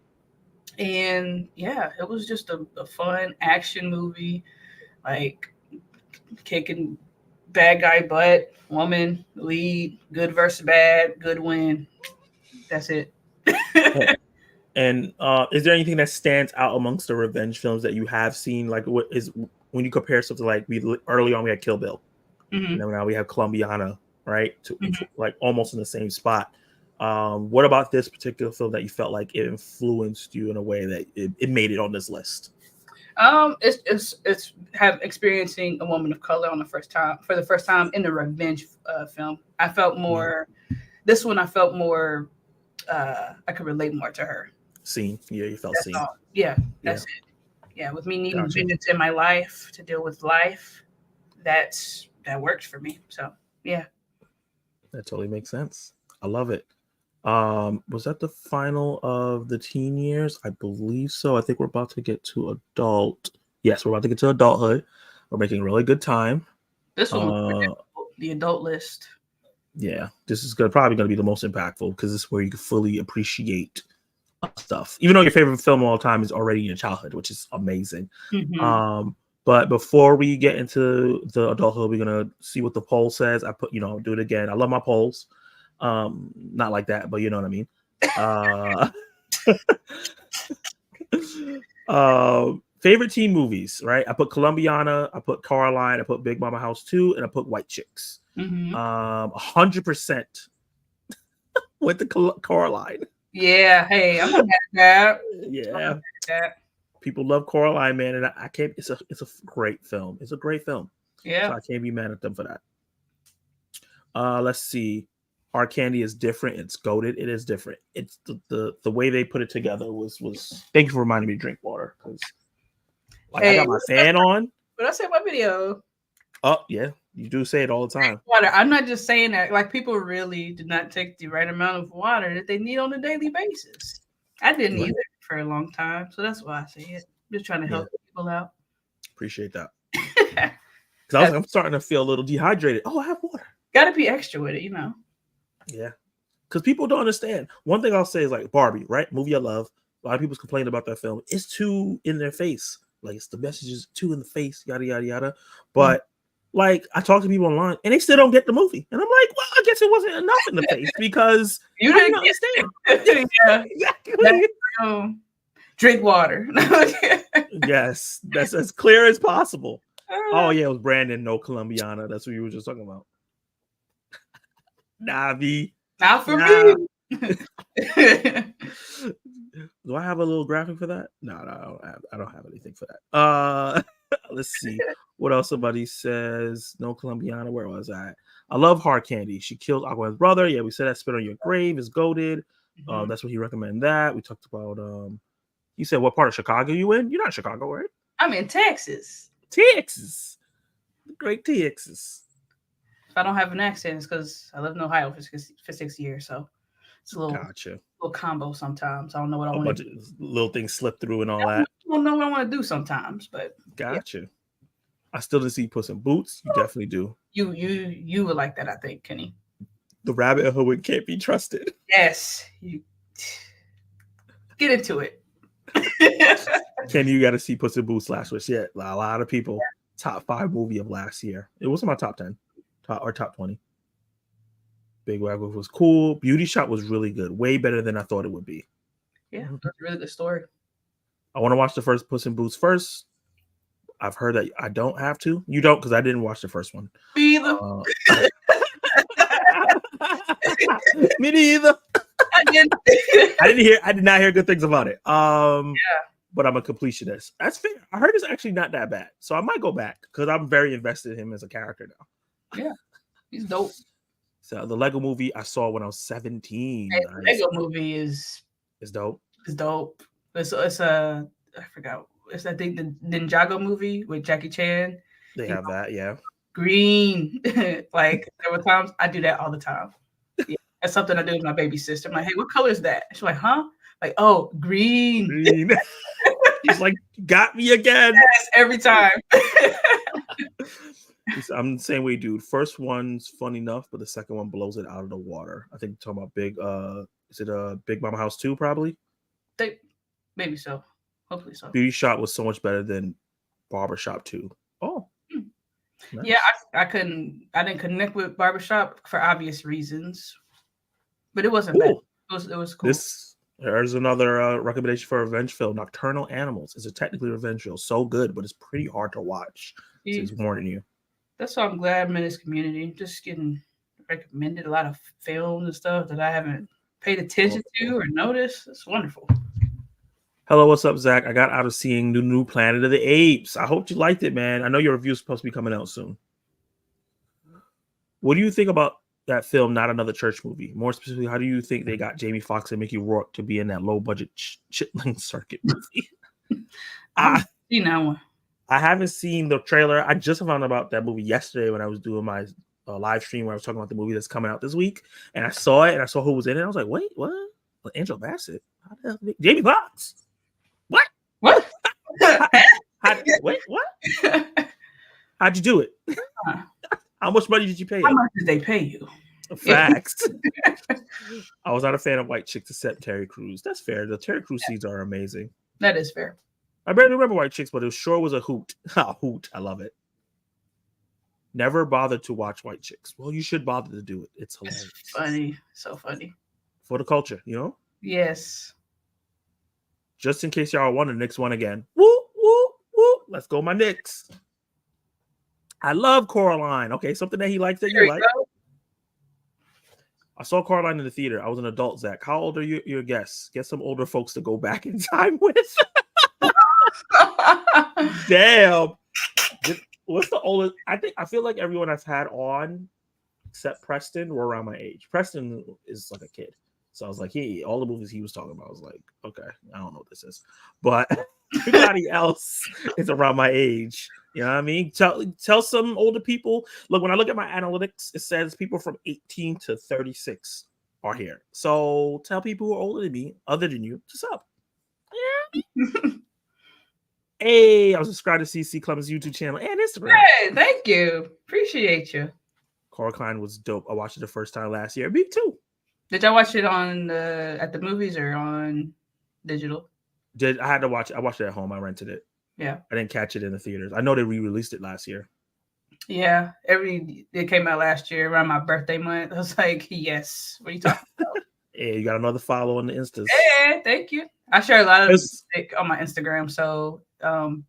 And yeah, it was just a fun action movie, like kicking bad guy butt, woman lead, good versus bad, good win. That's it. And is there anything that stands out amongst the revenge films that you have seen? Like, what is when you compare something like early on we had Kill Bill, and then now we have Columbiana, right? Like almost in the same spot. What about this particular film that you felt like it influenced you in a way that it made it on this list? It's experiencing a woman of color for the first time in a revenge film. I felt more. This one I felt more. I could relate more to her. Seen, yeah, you felt seen. Yeah, that's it. Yeah, with me needing vengeance in my life to deal with life, that worked for me. So yeah, that totally makes sense. I love it. Was that the final of the teen years? I believe so. I think we're about to get to adult. Yes, we're about to get to adulthood. We're making really good time. This one was the adult list. Yeah, this is probably going to be the most impactful because this is where you can fully appreciate stuff. Even though your favorite film of all time is already in your childhood, which is amazing. But before we get into the adulthood, we're going to see what the poll says. I put, do it again. I love my polls. Not like that, but you know what I mean. Favorite teen movies, right? I put Columbiana, I put Coraline, I put Big Mommas House 2, and I put White Chicks. 100% with the Coraline. Yeah, hey, I'm not mad at that. Yeah, people love Coraline, man, and I can't. It's a great film. It's a great film. Yeah, so I can't be mad at them for that. Let's see. Hard Candy is different. It's goated. It is different. It's the way they put it together was. Thank you for reminding me to drink water because I got my fan on. But I said my video. Oh yeah, you do say it all the time. Water. I'm not just saying that. Like people really did not take the right amount of water that they need on a daily basis. I didn't either for a long time, so that's why I say it. Just trying to help people out. Appreciate that. Because I'm starting to feel a little dehydrated. Oh, I have water. Got to be extra with it, Yeah, because people don't understand. One thing I'll say is like Barbie, right? Movie I love. A lot of people's complaining about that film. It's too in their face. Like it's the messages too in the face, yada yada yada. But like I talk to people online and they still don't get the movie, and I'm like, well, I guess it wasn't enough in the face because you didn't understand. Yeah, exactly. Drink water. Yes, that's as clear as possible. Oh yeah, it was Brandon. No Columbiana. That's what you were just talking about. Navi. Not for Nah. me. Do I have a little graphic for that? No, I don't have anything for that. Let's see. What else somebody says? No Columbiana. Where was I? I love Hard Candy. She killed Aquaman's brother. Yeah, we said that. Spit on Your Grave is goated. That's what he recommended that. We talked about you said what part of Chicago you in? You're not in Chicago, right? I'm in Texas. Texas. Great Texas. If I don't have an accent, it's because I lived in Ohio for 6 years. So it's a little combo sometimes. I don't know what I want to do. Little things slip through and all that. I don't know what I want to do sometimes, but gotcha. Yeah. I still didn't see Puss in Boots. You definitely do. You would like that, I think, Kenny. The rabbit in Hoodwinked can't be trusted. Yes. You get into it. Kenny, you got to see Puss in Boots last week. Yeah, a lot of people. Top 5 movie of last year. It wasn't my top 10 or top 20. Big Wag was cool. Beauty Shop was really good. Way better than I thought it would be. Yeah, that's a really good story. I want to watch the first Puss in Boots first. I've heard that I don't have to. You don't, because I didn't watch the first one. Me either. Me neither. I did not hear good things about it. But I'm a completionist. That's fair. I heard it's actually not that bad. So I might go back because I'm very invested in him as a character now. Yeah. He's dope. So the Lego movie I saw when I was 17. Hey, the Lego movie is dope. It's dope. It's I forgot. It's I think the Ninjago movie with Jackie Chan. They have that, yeah. Green. Like there were times I do that all the time. Yeah, that's something I do with my baby sister. I'm like, hey, what color is that? She's like, huh? Like, oh, green. He's like, got me again. Yes, every time. I'm the same way, dude. First one's fun enough, but the second one blows it out of the water. I think you're talking about Big. Is it Big Mommas House 2? Probably. Maybe so. Hopefully so. Beauty Shop was so much better than Barbershop 2. Oh. Nice. Yeah, I didn't connect with Barbershop for obvious reasons, but it wasn't bad. It was cool. There's another recommendation for a revenge film. Nocturnal Animals is a technically revenge film. So good, but it's pretty hard to watch. So he's warning you. That's why I'm glad I'm in this community. Just getting recommended a lot of films and stuff that I haven't paid attention to or noticed. It's wonderful. Hello, what's up, Zach? I got out of seeing the new Planet of the Apes. I hope you liked it, man. I know your review's supposed to be coming out soon. What do you think about that film, Not Another Church Movie? More specifically, how do you think they got Jamie Foxx and Mickey Rourke to be in that low-budget Chitlin Circuit movie? I've seen that one. I haven't seen the trailer. I just found out about that movie yesterday when I was doing my live stream where I was talking about the movie that's coming out this week. And I saw it and I saw who was in it. I was like, wait, what? Well, Angela Bassett. How the hell Jamie Foxx. What? What? Wait, what? How'd you do it? How much money did you pay? How much did they pay you? Facts. I was not a fan of white chicks except Terry Crews. That's fair. The Terry Crews scenes are amazing. That is fair. I barely remember white chicks, but it sure was a hoot. A hoot. I love it. Never bothered to watch white chicks. Well, you should bother to do it. It's hilarious. It's funny. So funny. For the culture, you know? Yes. Just in case y'all want the Knicks won again. Woo, woo, woo. Let's go, my Knicks. I love Coraline. Okay, something that he likes that you like. Go. I saw Coraline in the theater. I was an adult, Zach. How old are your guests? Get some older folks to go back in time with. Damn. What's the oldest? I feel like everyone I've had on except Preston were around my age. Preston is like a kid. So I was like, hey, all the movies he was talking about, I was like, okay, I don't know what this is. But everybody else is around my age. You know what I mean? Tell some older people. Look, when I look at my analytics, it says people from 18 to 36 are here. So tell people who are older than me, other than you, what's up? Yeah. Hey, I was subscribed to CeCe Clemons YouTube channel and Instagram. Hey, thank you. Appreciate you. Coraline was dope. I watched it the first time last year. Me too. Did y'all watch it on at the movies or on digital? I had to watch it. I watched it at home. I rented it. Yeah. I didn't catch it in the theaters. I know they re-released it last year. Yeah. It came out last year around my birthday month. I was like, yes. What are you talking about? Hey, you got another follow on the Instas. Yeah, thank you. I share a lot of music on my Instagram, so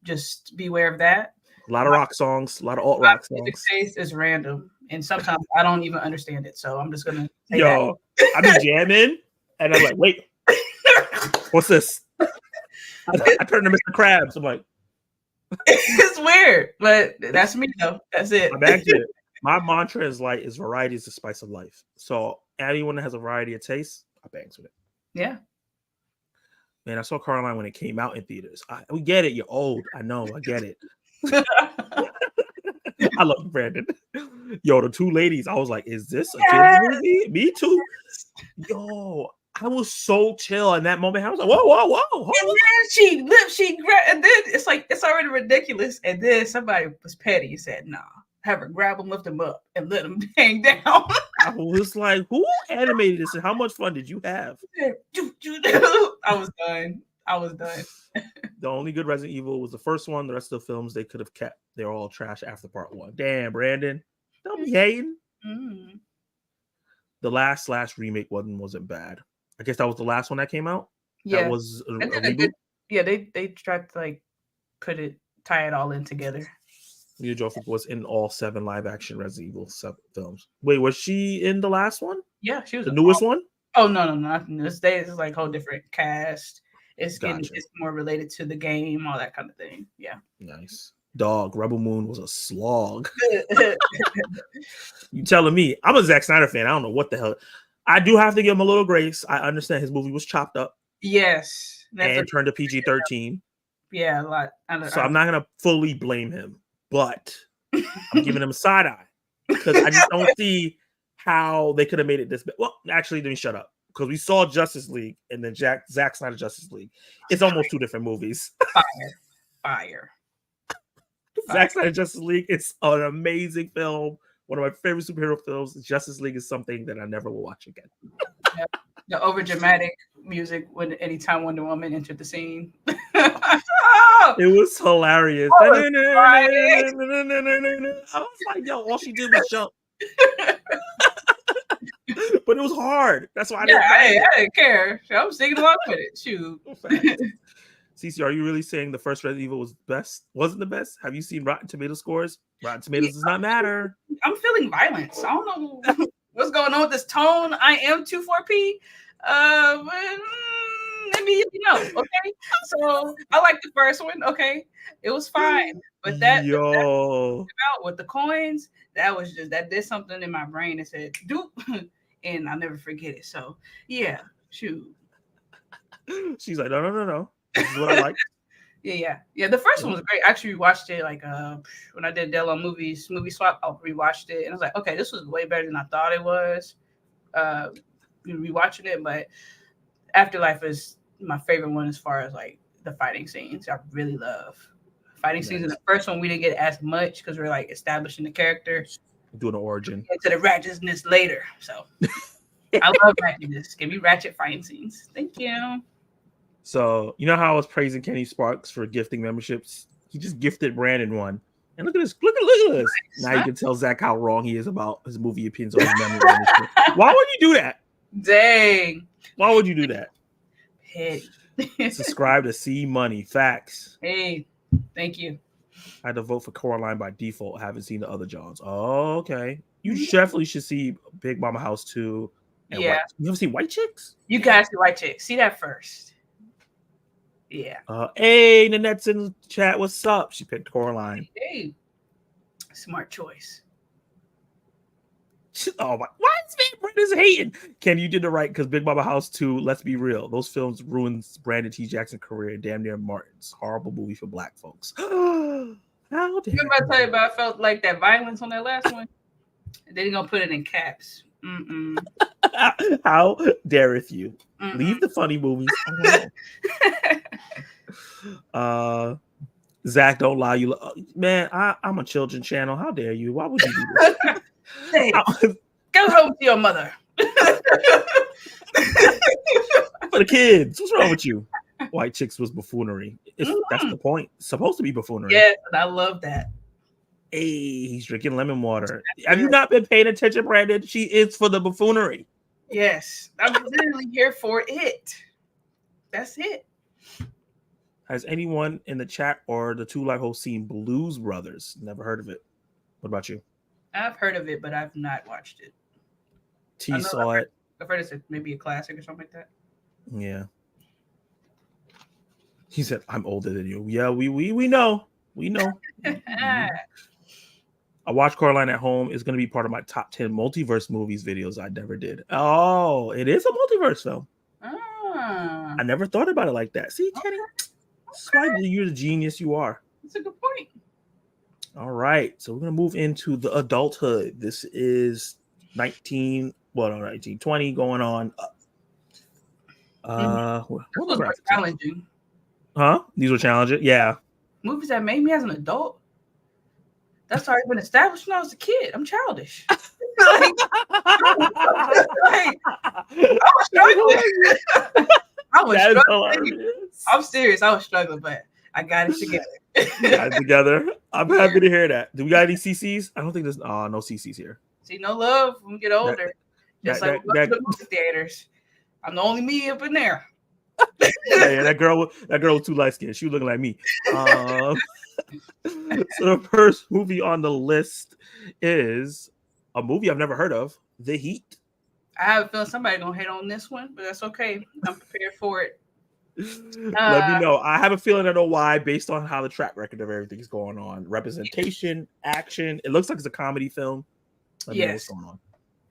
just beware of that. A lot of rock songs, a lot of alt rock Music songs. taste is random, and sometimes I don't even understand it. So I'm just gonna say Yo, I be jamming, and I'm like, wait, what's this? I turn to Mr. Krabs. I'm like, it's weird, but that's me though. That's it. I back to it. My mantra is variety is the spice of life. So anyone that has a variety of tastes, I bangs with it. Yeah. Man, I saw Coraline when it came out in theaters. We get it. You're old. I know. I get it. I love Brandon. Yo, the two ladies. I was like, is this a kid's movie? Me too. Yo, I was so chill in that moment. I was like, whoa, whoa, whoa. And then she grabbed, and then it's like, it's already ridiculous. And then somebody was petty and said, nah, have her grab him, lift him up, and let him hang down. I was like, who animated this and how much fun did you have? I was done. The only good Resident Evil was the first one. The rest of the films they could have kept. They're all trash after part one. Damn, Brandon. Don't be hating. Mm. The last remake wasn't bad. I guess that was the last one that came out. Yeah. That was a reboot. They tried to like tie it all in together. Mia Jovovich was in all 7 live action Resident Evil films. Wait, was she in the last one? Yeah, she was the newest one. Oh no, nothing. This day is like a whole different cast. It's more related to the game, all that kind of thing. Yeah. Nice. Dog, Rebel Moon was a slog. You telling me? I'm a Zack Snyder fan. I don't know what the hell. I do have to give him a little grace. I understand his movie was chopped up. Yes. And turned to PG-13. Yeah, a lot. So I'm not gonna fully blame him, but I'm giving him a side eye because I just don't see how they could have made it this bad. Well, actually, let me shut up. Because we saw Justice League and then Zack Snyder Justice League. It's almost 2 different movies. Fire. Zack Snyder Justice League is an amazing film. One of my favorite superhero films. Justice League is something that I never will watch again. Yep. The overdramatic music when anytime Wonder Woman entered the scene. It was hilarious. I was like, yo, all she did was jump. But it was hard. That's why I didn't care. I was singing along with it. Shoot. CeCe, are you really saying the first Resident Evil was best? Wasn't the best? Have you seen Rotten Tomato scores? Rotten Tomatoes does not matter. I'm feeling violence. I don't know what's going on with this tone. I am 24P. Maybe okay. So I like the first one. Okay, it was fine. But that with the coins, that did something in my brain that said doop, and I'll never forget it. So yeah, shoot. She's like, no. This is what I like. Yeah. The first one was great. I actually rewatched it like when I did Dell movie swap. I rewatched it and I was like, okay, this was way better than I thought it was. Rewatching it, but Afterlife is my favorite one as far as like the fighting scenes. I really love fighting scenes. In the first one, we didn't get as much because we're like establishing the character, doing an origin, into the ratchetness later. So I love ratchetness. Give me ratchet fighting scenes. Thank you. So you know how I was praising Kenny Sparks for gifting memberships? He just gifted Brandon one. And look at this. Look at this. Nice. Now you can tell Zach how wrong he is about his movie opinions on his memory. Why would you do that? Dang. Why would you do that? Petty. Subscribe to C Money. Facts. Hey, thank you. I had to vote for Coraline by default. I haven't seen the other Johns. Oh, okay. You definitely should see Big Mommas House 2. And yeah. You ever seen White Chicks? You guys see White Chicks. See that first. Yeah. Hey, Nanette's in the chat. What's up? She picked Coraline. Hey. Smart choice. Oh my! Why is Brandon's hating? Ken, you did it right because Big Mommas House 2. Let's be real; those films ruined Brandon T. Jackson's career. Damn near Martin's horrible movie for Black folks. How dare! Remember I tell you about? I felt like that violence on that last one. They gonna put it in caps. How dareth you? Leave the funny movies alone. Zach, don't lie. You man, I'm a children channel. How dare you? Why would you do this? Hey, go home to your mother. For the kids. What's wrong with you? White Chicks was buffoonery. That's the point. It's supposed to be buffoonery. Yeah, and I love that. Hey, he's drinking lemon water. Have you not been paying attention, Brandon? She is for the buffoonery. Yes, I'm literally here for it. That's it. Has anyone in the chat or the Two Live hosts seen Blues Brothers? Never heard of it. What about you? I've heard of it, but I've not watched it. T saw it. I've heard it's maybe a classic or something like that. Yeah. He said, "I'm older than you." Yeah, we know. We know. I watched Coraline at home. It's going to be part of my top 10 multiverse movies videos I never did. Oh, it is a multiverse film. Ah, I never thought about it like that. See, Kenny, that's why you're the genius you are. that's a good point. All right, so we're going to move into the adulthood. This is 1920 going on. What was number? challenging. Huh? These were challenging? Yeah. Movies that made me as an adult. That's already been established when I was a kid. I'm childish. I was struggling. I'm serious. I was struggling, but I got it together. I'm happy to hear that. Do we got any CCs? I don't think there's no CCs here. See, no love when we get older. The movie theaters. I'm the only me up in there. Yeah, that girl was too light skinned. She was looking like me. So the first movie on the list is a movie I've never heard of, The Heat. I have a feeling somebody gonna hate on this one, but that's okay. I'm prepared for it. Let me know. I have a feeling I know why, based on how the track record of everything is going on. Representation, action. It looks like it's a comedy film. Let me know what's going on.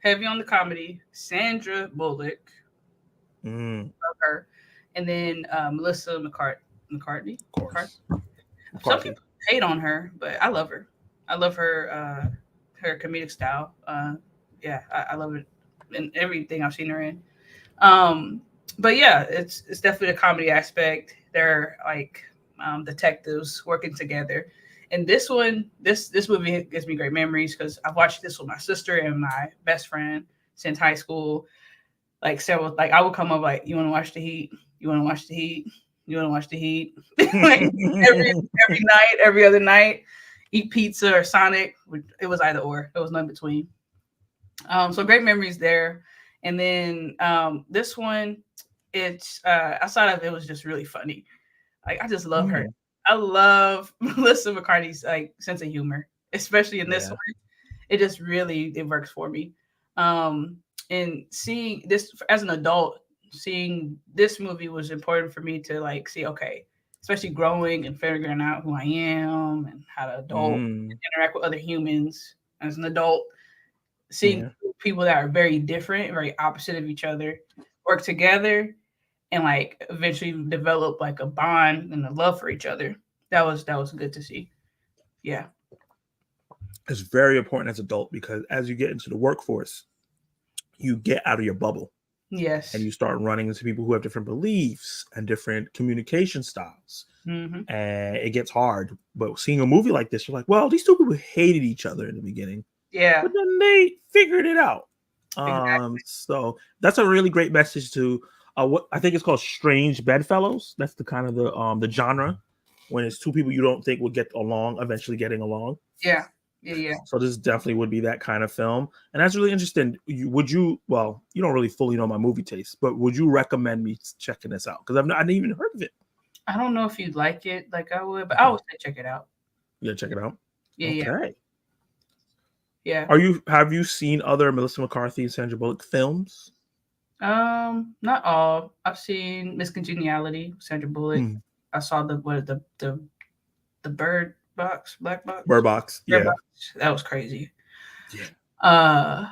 Heavy on the comedy. Sandra Bullock. Love her. And then Melissa McCarthy. Some people hate on her, but I love her. I love her her comedic style. I love it in everything I've seen her in. But yeah, it's definitely a comedy aspect. They're like detectives working together. And this movie gives me great memories because I've watched this with my sister and my best friend since high school. I would come up like, you want to watch The Heat? You want to watch The Heat? You want to watch The Heat? Like every night, every other night, eat pizza or Sonic. It was either or. It was none between. So great memories there. And then this one, it's outside of it was just really funny. Like I just love her. I love Melissa McCarthy's like sense of humor, especially in this one. It just really works for me. And seeing this as an adult, seeing this movie was important for me to like see, okay, especially growing and figuring out who I am and how to adult interact with other humans as an adult, seeing people that are very different, very opposite of each other, work together and like eventually develop like a bond and a love for each other. That was good to see. Yeah. It's very important as an adult because as you get into the workforce, you get out of your bubble. Yes. And you start running into people who have different beliefs and different communication styles. And it gets hard. But seeing a movie like this, you're like, well, these two people hated each other in the beginning. Yeah. But then they figured it out. Exactly. So that's a really great message to what I think it's called Strange Bedfellows. That's the kind of the genre when it's two people you don't think would get along, eventually getting along. Yeah. So this definitely would be that kind of film. And that's really interesting. You don't really fully know my movie taste, but would you recommend me checking this out? Because I didn't even heard of it. I don't know if you'd like it like I would, but I would say check it out. Yeah, check it out. Yeah. Okay. Yeah. Have you seen other Melissa McCarthy and Sandra Bullock films? Not all. I've seen Miss Congeniality, Sandra Bullock. I saw the Bird Box, Black Box. Bird Box. Yeah. Box. That was crazy. Yeah.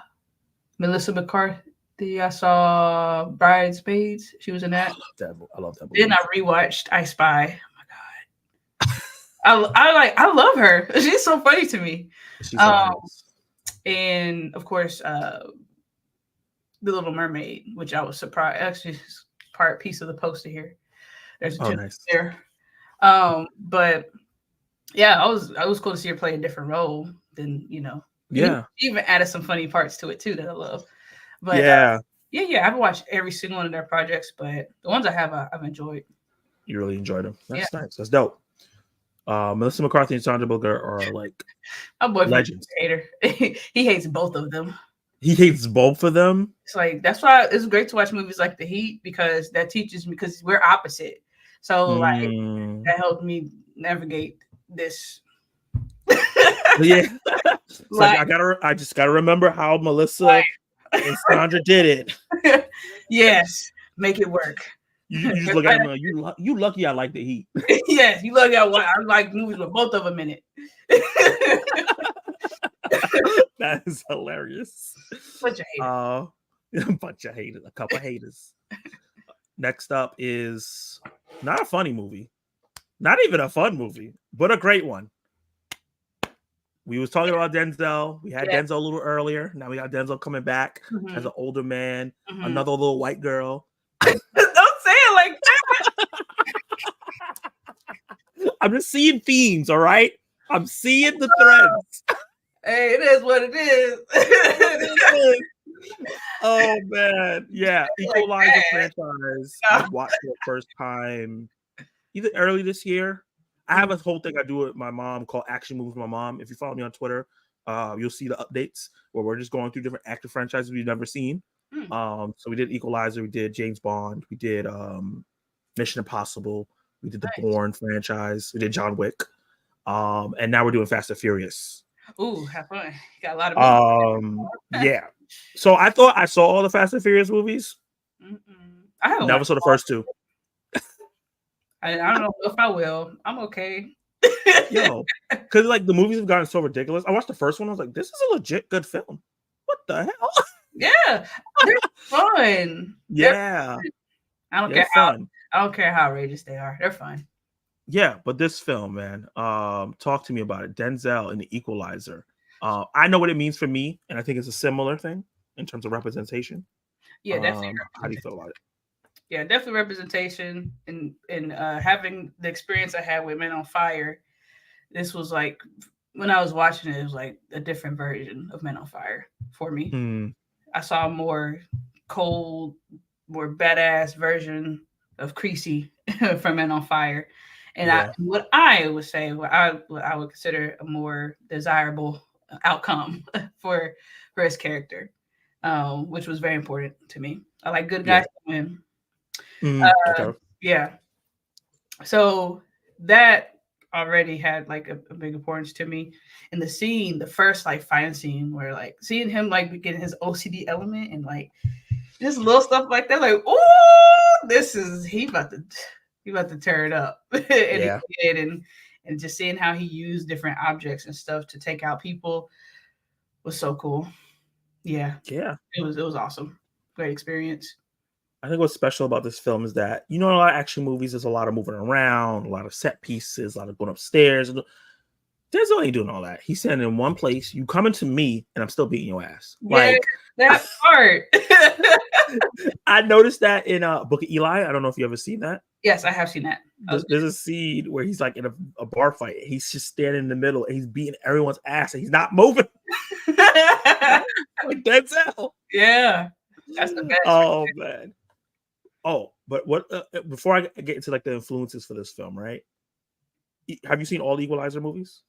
Melissa McCarthy, I saw Bridesmaids. She was in that. I love that movie. Then I rewatched I Spy. Oh my God. I love her. She's so funny to me. She's so nice. And of course, The Little Mermaid, which I was surprised. Actually, piece of the poster here. There's a nice there. But yeah, it was cool to see her play a different role than, she even added some funny parts to it too that I love. But I've watched every single one of their projects, but the ones I have, I've enjoyed. You really enjoyed them. That's nice. That's dope. Melissa McCarthy and Sandra Bullock are like my boyfriend legends. Hater. He hates both of them. He hates both of them. It's like that's why it's great to watch movies like The Heat because that teaches me because we're opposite. So like that helped me navigate this. Yeah. So Like, I just gotta remember how Melissa and Sandra did it. yes, make it work. You just look at them like, you lucky I like the Heat. Yes, you look at what I like movies with both of them in it. That is hilarious. Bunch of haters. A bunch of haters, a couple haters. Next up is not a funny movie, not even a fun movie, but a great one. We was talking about Denzel. We had Denzel a little earlier. Now we got Denzel coming back as an older man, another little white girl. Don't say it like that. I'm just seeing themes, all right? I'm seeing the threads. Hey, it is what it is. Oh man, yeah. Equalizer franchise. I watched it the first time either early this year. I have a whole thing I do with my mom called Action Moves with My Mom. If you follow me on Twitter, you'll see the updates where we're just going through different active franchises we've never seen. So we did Equalizer, we did James Bond, we did Mission Impossible, we did the Bourne franchise, we did John Wick, and now we're doing Fast and Furious. Ooh, have fun. Got a lot of movies. Yeah. So I thought I saw all the Fast and Furious movies. I never saw the first two. I don't know if I will. I'm okay. Yo, because like the movies have gotten so ridiculous. I watched the first one. I was like, this is a legit good film. What the hell? Yeah, they're fun. Yeah, I don't care how. I don't care how outrageous they are. They're fun. Yeah, but this film, man, talk to me about it. Denzel in The Equalizer. I know what it means for me, and I think it's a similar thing in terms of representation. Yeah, definitely. How do you feel about it? Yeah, definitely representation, and having the experience I had with Men on Fire. This was like when I was watching it, it was like a different version of Men on Fire for me. I saw a more cold, more badass version of Creasy from Men on Fire. And what I would say, what I would consider a more desirable outcome for his character, which was very important to me. I like good guys to win. Okay. Yeah. So that already had like a big importance to me. And the scene, the first like fighting scene, where like seeing him like getting his OCD element and like just little stuff like that, like, oh, this is he about to tear it up. And he did, and just seeing how he used different objects and stuff to take out people was so cool. Yeah. It was awesome. Great experience. I think what's special about this film is that, you know, a lot of action movies, there's a lot of moving around, a lot of set pieces, a lot of going upstairs. Denzel ain't doing all that. He's standing in one place. You coming to me, and I'm still beating your ass. Yeah, like that part. I noticed that in Book of Eli. I don't know if you ever seen that. Yes, I have seen that. There's a scene where he's like in a bar fight. He's just standing in the middle, and he's beating everyone's ass, and he's not moving. Like Denzel. Yeah, that's the best. Oh man. Oh, but what? Before I get into like the influences for this film, right? Have you seen all the Equalizer movies?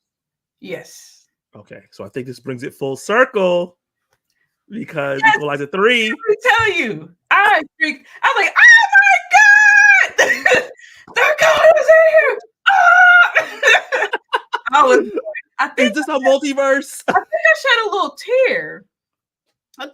Yes. Okay, so I think this brings it full circle because Equalizer 3. Let me tell you, I freaked. I was like, "Oh my god, the God is here!" Oh! Is this a multiverse? I think I shed a little tear. I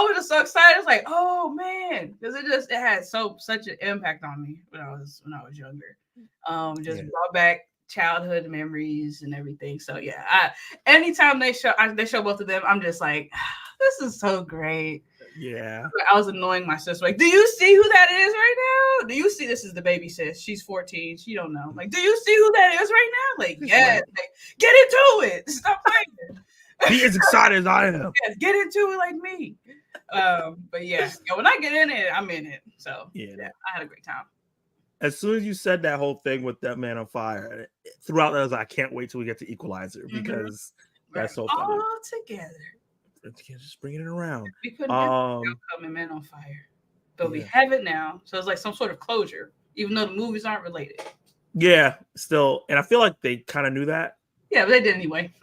was just so excited. It's like, oh man, because it had such an impact on me when I was younger. Brought back childhood memories and everything. So yeah, anytime they show both of them, I'm just like, this is so great. Yeah. I was annoying my sister. Like, do you see who that is right now? Do you see this is the baby sis? She's 14. She don't know. Like, do you see who that is right now? Like, yes. Like, get into it. Stop playing. Be as excited as I am. Yes, get into it like me. But yeah, when I get in it, I'm in it. So yeah, I had a great time. As soon as you said that whole thing with that Man on Fire, throughout that, I was like, I can't wait till we get to Equalizer because that's so funny. All together. Just bringing it around. We couldn't have come in Man on Fire, but we have it now. So it's like some sort of closure, even though the movies aren't related. Yeah, still, and I feel like they kind of knew that. Yeah, but they did anyway.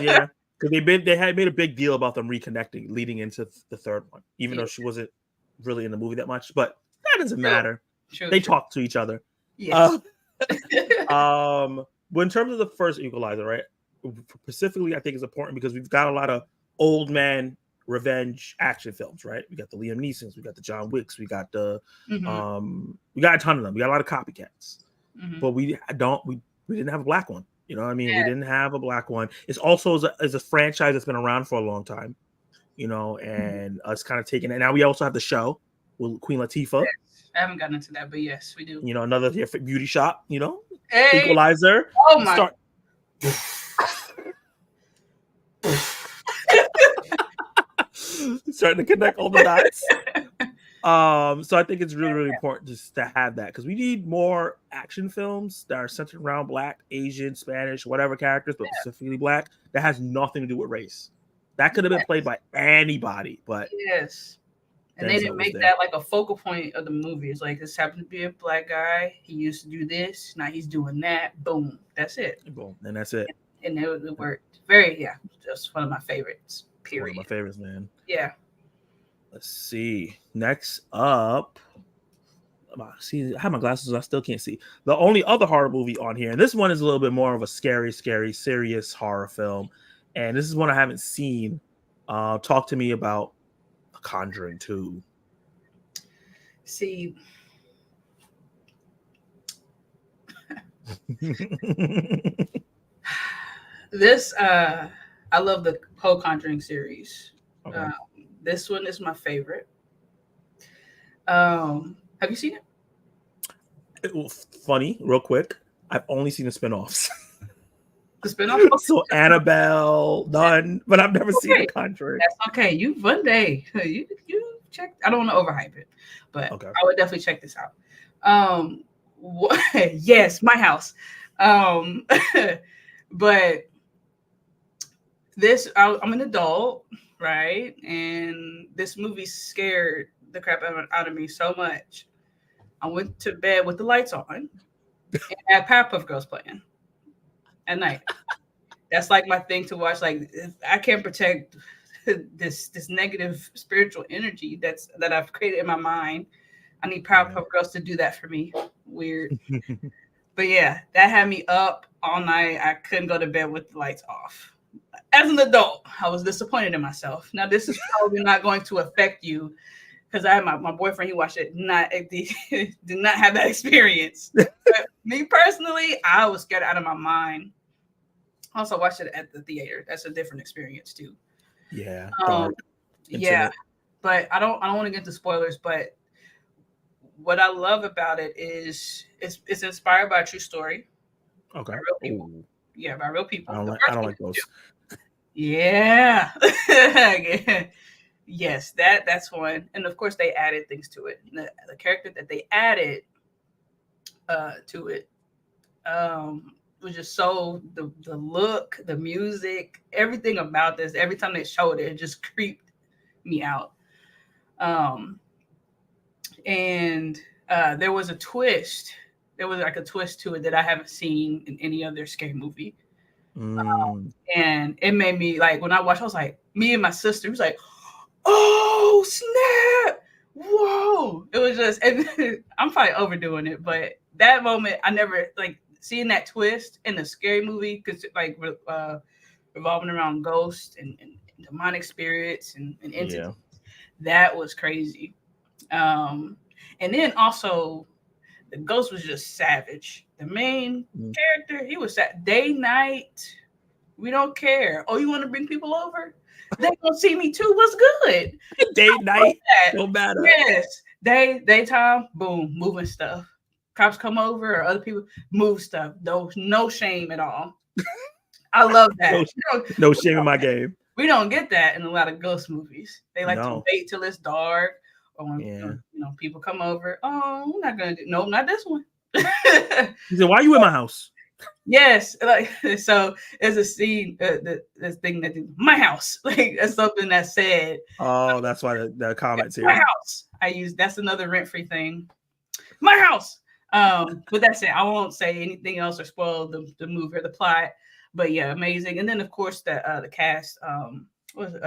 Yeah. Because they had made a big deal about them reconnecting leading into the third one, even though she wasn't really in the movie that much. But that doesn't matter. True, They true. talk to each other. Yes. But in terms of the first Equalizer, right? Specifically, I think it's important because we've got a lot of old man revenge action films, right? We got the Liam Neesons, we got the John Wicks, we got the we got a ton of them. We got a lot of copycats, but we didn't have a black one. You know what I mean? We didn't have a black one. It's also as a franchise that's been around for a long time, you know, and us kind of taking it. Now we also have the show with Queen Latifah. Yes. I haven't gotten into that, but yes, we do. You know, another beauty shop, you know, Hey. Equalizer. Oh my. Start. Starting to connect all the dots. So I think it's really, really important just to have that because we need more action films that are centered around Black, Asian, Spanish, whatever characters, but specifically Black, that has nothing to do with race. That could have been played by anybody, but yes. And they didn't make that like a focal point of the movie. It's like this happened to be a Black guy. He used to do this. Now he's doing that. Boom. That's it. Boom. And that's it. And it worked. Very, just one of my favorites. Period. One of my favorites, man. Yeah. Let's see. Next up. See, I have my glasses, I still can't see. The only other horror movie on here, and this one is a little bit more of a scary, serious horror film. And this is one I haven't seen. Talk to me about The Conjuring 2. See, this I love the whole Conjuring series. Okay. This one is my favorite. Have you seen it? Funny, real quick. I've only seen the spinoffs. The spinoff. So Annabelle, Nun, but I've never seen The Conjuring. That's okay. You one day you check. I don't want to overhype it, but I would definitely check this out. Yes, my house. But this, I'm an adult, right? And this movie scared the crap out of me so much. I went to bed with the lights on and had Powerpuff Girls playing at night. That's like my thing to watch. Like I can't protect this negative spiritual energy that I've created in my mind. I need Powerpuff Girls to do that for me. Weird. But yeah, that had me up all night. I couldn't go to bed with the lights off. As an adult, I was disappointed in myself. Now, this is probably not going to affect you because I had my boyfriend, he watched it, did not have that experience. But me personally, I was scared out of my mind. I also watched it at the theater. That's a different experience too. Yeah. Yeah. But I don't want to get into spoilers, but what I love about it is it's inspired by a true story. Okay. By real people. Ooh. Yeah, by real people. I don't like those. Yeah. Yes, that's one. And of course they added things to it. The character that they added to it was just so the look, the music, everything about this, every time they showed it just creeped me out. And there was a twist. There was like a twist to it that I haven't seen in any other scary movie. And it made me like, when I watched, I was like, me and my sister was like, oh snap, whoa. It was just, and I'm probably overdoing it, but that moment, I never like seeing that twist in a scary movie, because like revolving around ghosts and demonic spirits and entities. Yeah. That was crazy. And then also the ghost was just savage. The main character, he was day, night. We don't care. Oh, you want to bring people over? They gonna see me too. What's good? Day, night, no matter. Yes, daytime, boom, moving stuff. Cops come over or other people move stuff. No shame at all. I love that. No shame in my game. We don't get that in a lot of ghost movies. They like to wait till it's dark, or when people come over. Oh, we're not gonna do. No, not this one. He said, "Why are you in my house?" Yes, like so. There's a scene, this thing that my house, like that's something that's said. Oh, that's why the comments here. My house. That's another rent-free thing. My house. But that's it. I won't say anything else or spoil the movie or the plot. But yeah, amazing. And then of course the cast. What was it?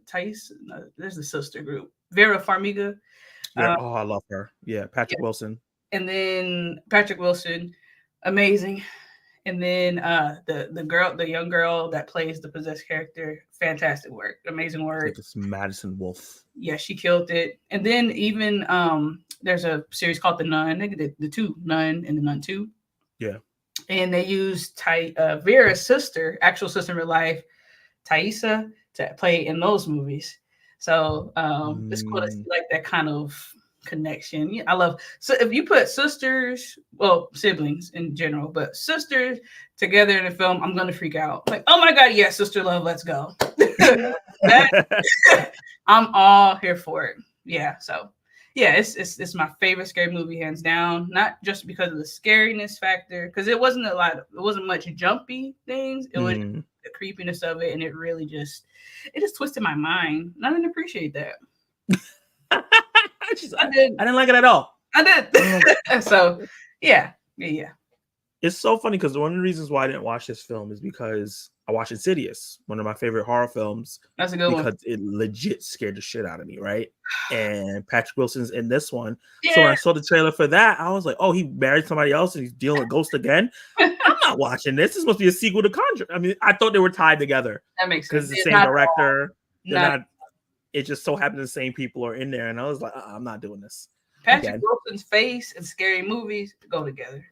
Thais? No, there's the sister group. Vera Farmiga. Yeah. Um, Oh, I love her. Yeah, yeah. Patrick Wilson. And then Patrick Wilson, amazing. And then the young girl that plays the possessed character, fantastic work, amazing I work. think it's Madison Wolfe. Yeah, she killed it. And then even there's a series called The Nun. They did the two, Nun and The Nun 2. Yeah. And they used Vera's sister, actual sister in real life, Thaisa, to play in those movies. So it's cool to see like that kind of connection. Yeah, I love. So if you put sisters, well, siblings in general, but sisters together in a film, I'm gonna freak out. Like, oh my god, yeah, sister love, let's go. That, I'm all here for it. Yeah, so yeah, it's my favorite scary movie, hands down. Not just because of the scariness factor, because it wasn't it wasn't much jumpy things. It was the creepiness of it, and it really just twisted my mind. And I didn't appreciate that. I didn't like it at all. I did. So yeah. It's so funny because one of the reasons why I didn't watch this film is because I watched Insidious, one of my favorite horror films. That's a good one. Because it legit scared the shit out of me, right? And Patrick Wilson's in this one. Yeah. So when I saw the trailer for that, I was like, oh, he married somebody else and he's dealing with ghosts again. I'm not watching this. This must be a sequel to Conjuring. I mean, I thought they were tied together. That makes sense. Because it's the same director. It just so happens the same people are in there. And I was like, I'm not doing this. Patrick Wilson's face and scary movies go together.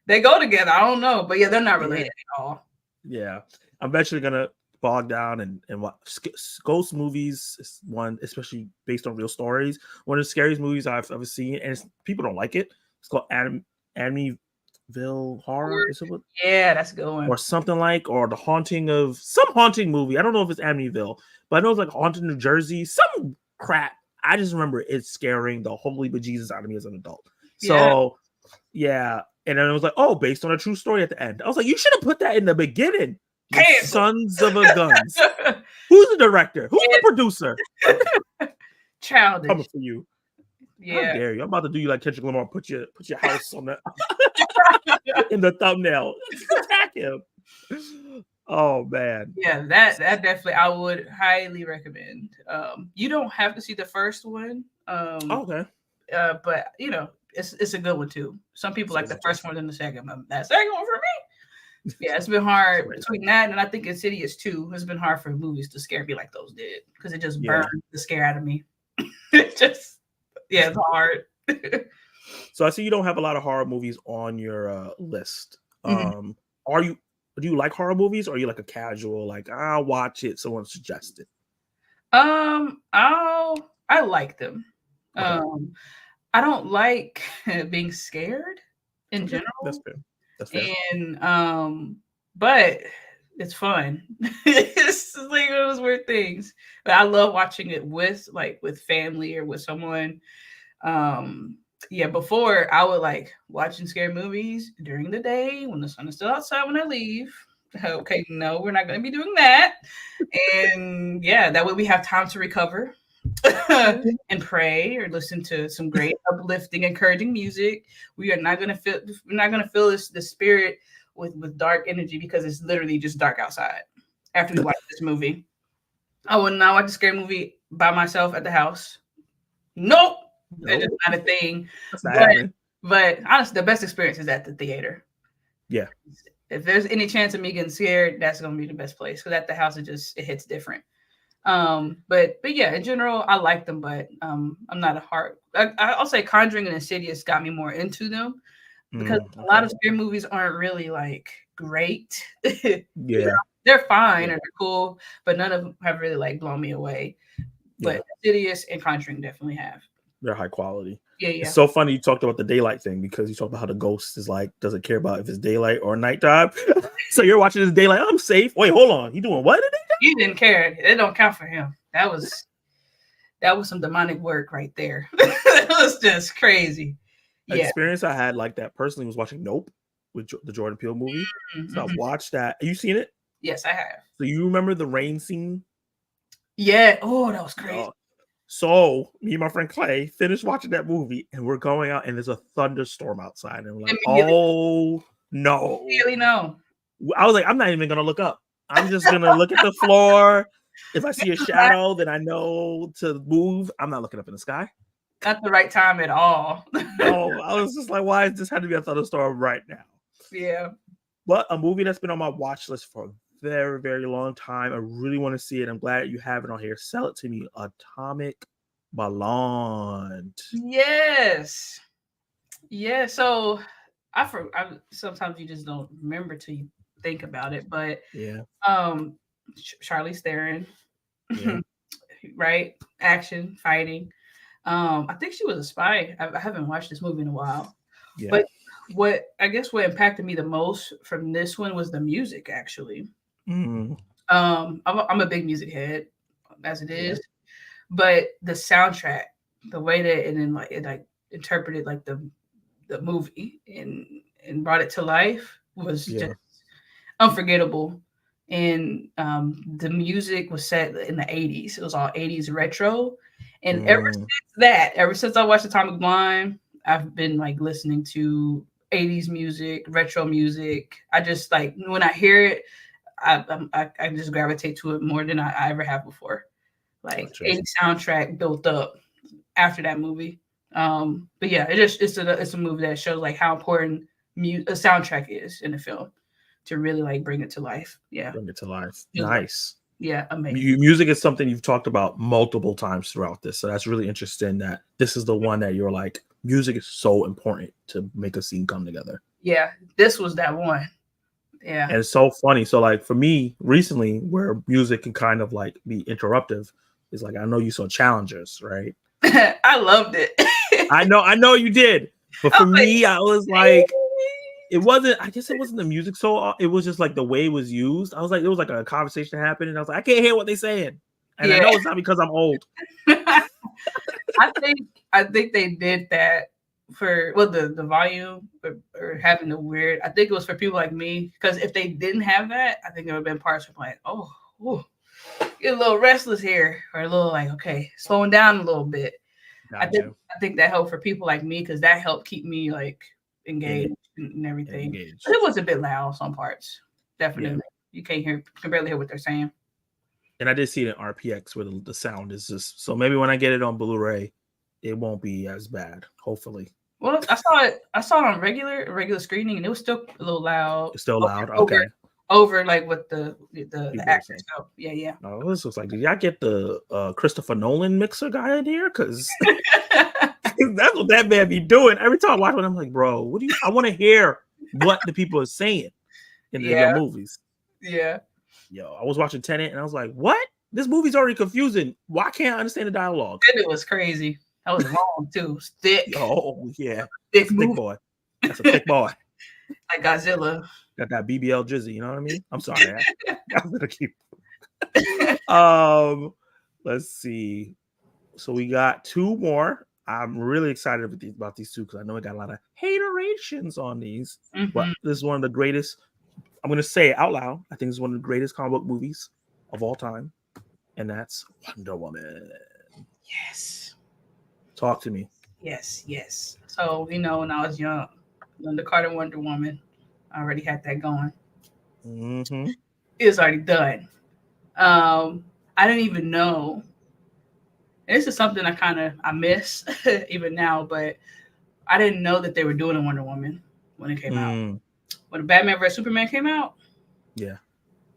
They go together. I don't know, but yeah, they're not related at all. Yeah, I'm eventually gonna bog down and watch ghost movies. Is one, especially based on real stories. One of the scariest movies I've ever seen, and people don't like it. It's called Amityville Horror. Is it what? Yeah, that's a good one. Or something like, or the haunting of some haunting movie. I don't know if it's Amityville, but I know it's like Haunted New Jersey. Some crap. I just remember it scaring the holy bejesus out of me as an adult. So, yeah. And then it was like, oh, based on a true story at the end. I was like, you should have put that in the beginning. Sons of a guns. Who's the director? Who's the producer? Childish. Coming for you. Yeah. How dare you? I'm about to do you like Kendrick Lamar. Put your house on the in the thumbnail. Attack him. Oh man. Yeah, that definitely I would highly recommend. You don't have to see the first one. Okay. But you know, it's a good one too. Some people like the first one than the second one. That second one for me. Yeah, it's been hard between that and I think Insidious 2. It's been hard for movies to scare me like those did because it just burned the scare out of me. It's hard. So I see you don't have a lot of horror movies on your list. Do you like horror movies, or are you like a casual, like I'll watch it, someone suggested? I like them. Okay. I don't like being scared in general. That's fair. And but it's fun. It's like one of those weird things. But I love watching it with family or with someone. Before I would like watching scary movies during the day when the sun is still outside when I leave. Okay, no, we're not going to be doing that. And that way we have time to recover and pray or listen to some great uplifting, encouraging music. We are not going to feel. We're not going to feel the spirit with dark energy because it's literally just dark outside. After we watch this movie, I would not watch a scary movie by myself at the house. Nope. That's just not a thing. But honestly, the best experience is at the theater. Yeah. If there's any chance of me getting scared, that's gonna be the best place because at the house it hits different. But yeah, in general, I like them, but I'm not a hard. I'll say Conjuring and Insidious got me more into them because a lot of scary movies aren't really like great. Yeah, they're fine or they're cool, but none of them have really like blown me away. But Insidious and Conjuring definitely have. They're high quality. Yeah. It's so funny you talked about the daylight thing because you talked about how the ghost is like doesn't care about if it's daylight or nighttime. So you're watching this daylight. I'm safe. Wait, hold on. You doing what? He didn't care. It don't count for him. That was some demonic work right there. That was just crazy. The experience I had like that personally was watching Nope with the Jordan Peele movie. Mm-hmm. So I watched that. Have you seen it? Yes, I have. So you remember the rain scene? Yeah. Oh, that was crazy. So me and my friend Clay finished watching that movie, and we're going out, and there's a thunderstorm outside, and we're like, "Oh no!" Really no. I was like, "I'm not even gonna look up. I'm just gonna look at the floor, If I see a shadow, then I know to move. I'm not looking up in the sky. Not the right time at all. No, I was just like, why does this have to be a thunderstorm right now? Yeah. But a movie that's been on my watch list for a very, very long time. I really want to see it. I'm glad you have it on here. Sell it to me. Atomic Blonde. Yes. Yeah. So I sometimes you just don't remember till you think about it. But Yeah. Charlize Theron, Yeah. right? Action, fighting. I think she was a spy. I haven't watched this movie in a while. Yeah. But what impacted me the most from this one was the music, actually. Mm. I'm a big music head as it is, but the soundtrack, the way that it interpreted like the movie and brought it to life was just unforgettable. And the music was set in the 80s. It was all 80s retro. And ever since I watched Atomic Blonde, I've been like listening to 80s music, retro music. I just like when I hear it, I just gravitate to it more than I ever have before. Like 80s soundtrack built up after that movie. But yeah, it's a movie that shows like how important a soundtrack is in the film to really like bring it to life. Yeah, bring it to life. Nice. Yeah, amazing. Music is something you've talked about multiple times throughout this, so that's really interesting. That this is the one that you're like, music is so important to make a scene come together. Yeah, this was that one. Yeah, and it's so funny. So like for me recently, where music can kind of like be interruptive, is like I know you saw Challengers, right? I loved it. I know you did, but for me, I was like, it wasn't. I guess it wasn't the music, so it was just like the way it was used. I was like, there was like a conversation happening, and I was like, I can't hear what they're saying, and I know it's not because I'm old. I think they did that for the volume or having the weird. I think it was for people like me, because if they didn't have that, I think there would have been parts of like, ooh, get a little restless here, or a little like, okay, slowing down a little bit. Gotcha. I think that helped for people like me, because that helped keep me like engaged and everything. But it was a bit loud some parts. Definitely, you can barely hear what they're saying. And I did see it in RPX where the sound is just so. Maybe when I get it on Blu-ray, it won't be as bad. Hopefully. Well, I saw it on regular screening, and it was still a little loud. It's still loud. Okay. Over like with the actors. So yeah. Oh, this looks like, did y'all get the Christopher Nolan mixer guy in here? Because that's what that man be doing. Every time I watch one, I'm like, bro, I want to hear what the people are saying in their movies. Yeah. Yo, I was watching Tenet and I was like, what? This movie's already confusing. Why can't I understand the dialogue? It was crazy. That was long too. Thick. Oh yeah. Thick boy. That's a thick boy. Like Godzilla. Got that BBL Jizzy, you know what I mean? I'm sorry. I'm gonna keep. Let's see. So we got two more. I'm really excited about these two because I know we got a lot of haterations on these. But this is one of the greatest. I'm gonna say it out loud. I think this is one of the greatest comic book movies of all time, and that's Wonder Woman. Yes. Talk to me. Yes. So when I was young, Linda Carter Wonder Woman, I already had that going. It was already done. I didn't even know. And this is something I miss even now, but I didn't know that they were doing a Wonder Woman when it came out. When Batman vs Superman came out. Yeah.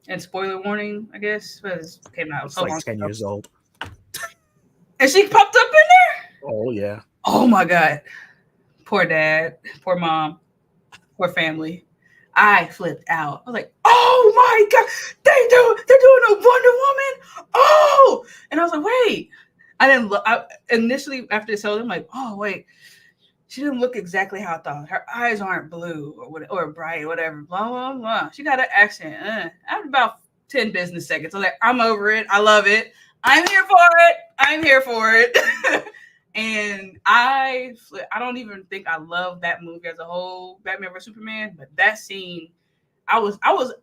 And spoiler warning, I guess, because it came out. It's like 10 years old. And she popped up in there? Oh, yeah. Oh, my God. Poor dad, poor mom, poor family. I flipped out. I was like, oh, my God. They're doing a Wonder Woman? Oh! And I was like, wait. I didn't look. Initially, after they told them, like, oh, wait. She didn't look exactly how I thought. Her eyes aren't blue or bright or whatever. Blah, blah, blah. She got an accent. After about 10 business seconds, I was like, I'm over it. I love it. I'm here for it. And I don't even think I love that movie as a whole, Batman vs Superman. But that scene, I was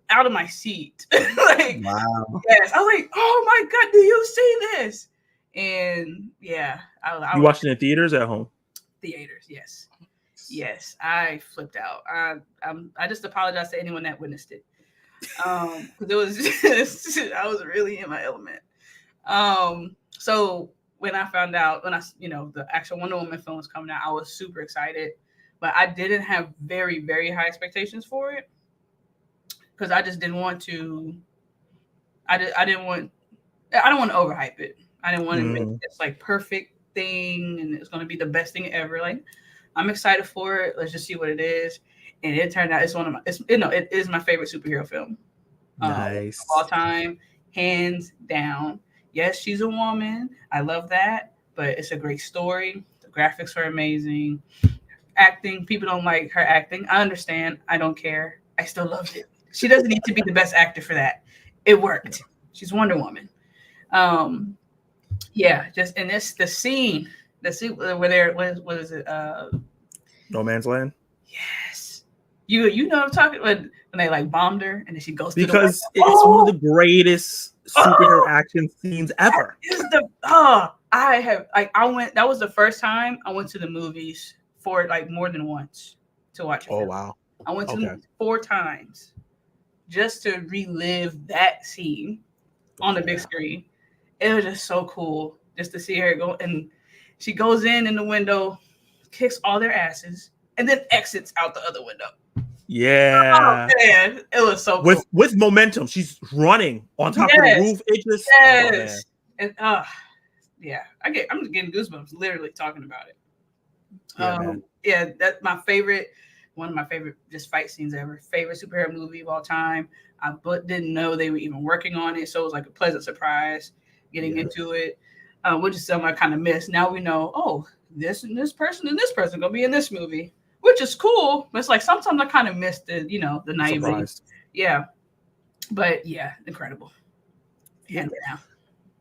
out of my seat. Like, wow. Yes, I was like, oh my God, do you see this? And yeah, you watched it in theaters or at home? Theaters, yes. I flipped out. I just apologize to anyone that witnessed it. Because it was just, I was really in my element. So when I found out, the actual Wonder Woman film was coming out, I was super excited, but I didn't have very, very high expectations for it because I just didn't want to. I didn't want. I don't want to overhype it. I didn't want to make this like perfect thing and it's going to be the best thing ever. Like, I'm excited for it. Let's just see what it is. And it turned out it's one of my. It is my favorite superhero film. Nice. Of all time, hands down. Yes, she's a woman. I love that, but it's a great story. The graphics are amazing. Acting, people don't like her acting. I understand. I don't care. I still loved it. She doesn't need to be the best actor for that. It worked. She's Wonder Woman. Just and the scene where they're what is it? No Man's Land. Yes, you know what I'm talking when they like bombed her and then she goes because it's one of the greatest superhero action scenes ever. That was the first time I went to the movies for like more than once to watch it. Oh wow! I went to the movies 4 times just to relive that scene on the big screen. It was just so cool just to see her go, and she goes in the window, kicks all their asses, and then exits out the other window. Yeah. Oh man, it was so cool. With momentum. She's running on top of the roof. It just and I'm just getting goosebumps literally talking about it. That's my favorite, one of my favorite just fight scenes ever. Favorite superhero movie of all time. I didn't know they were even working on it, so it was like a pleasant surprise getting into it. Which is something I kind of missed. Now we know, this and this person gonna be in this movie, which is cool. But it's like sometimes I kind of missed the naivety. Yeah, but yeah, incredible. Hands down.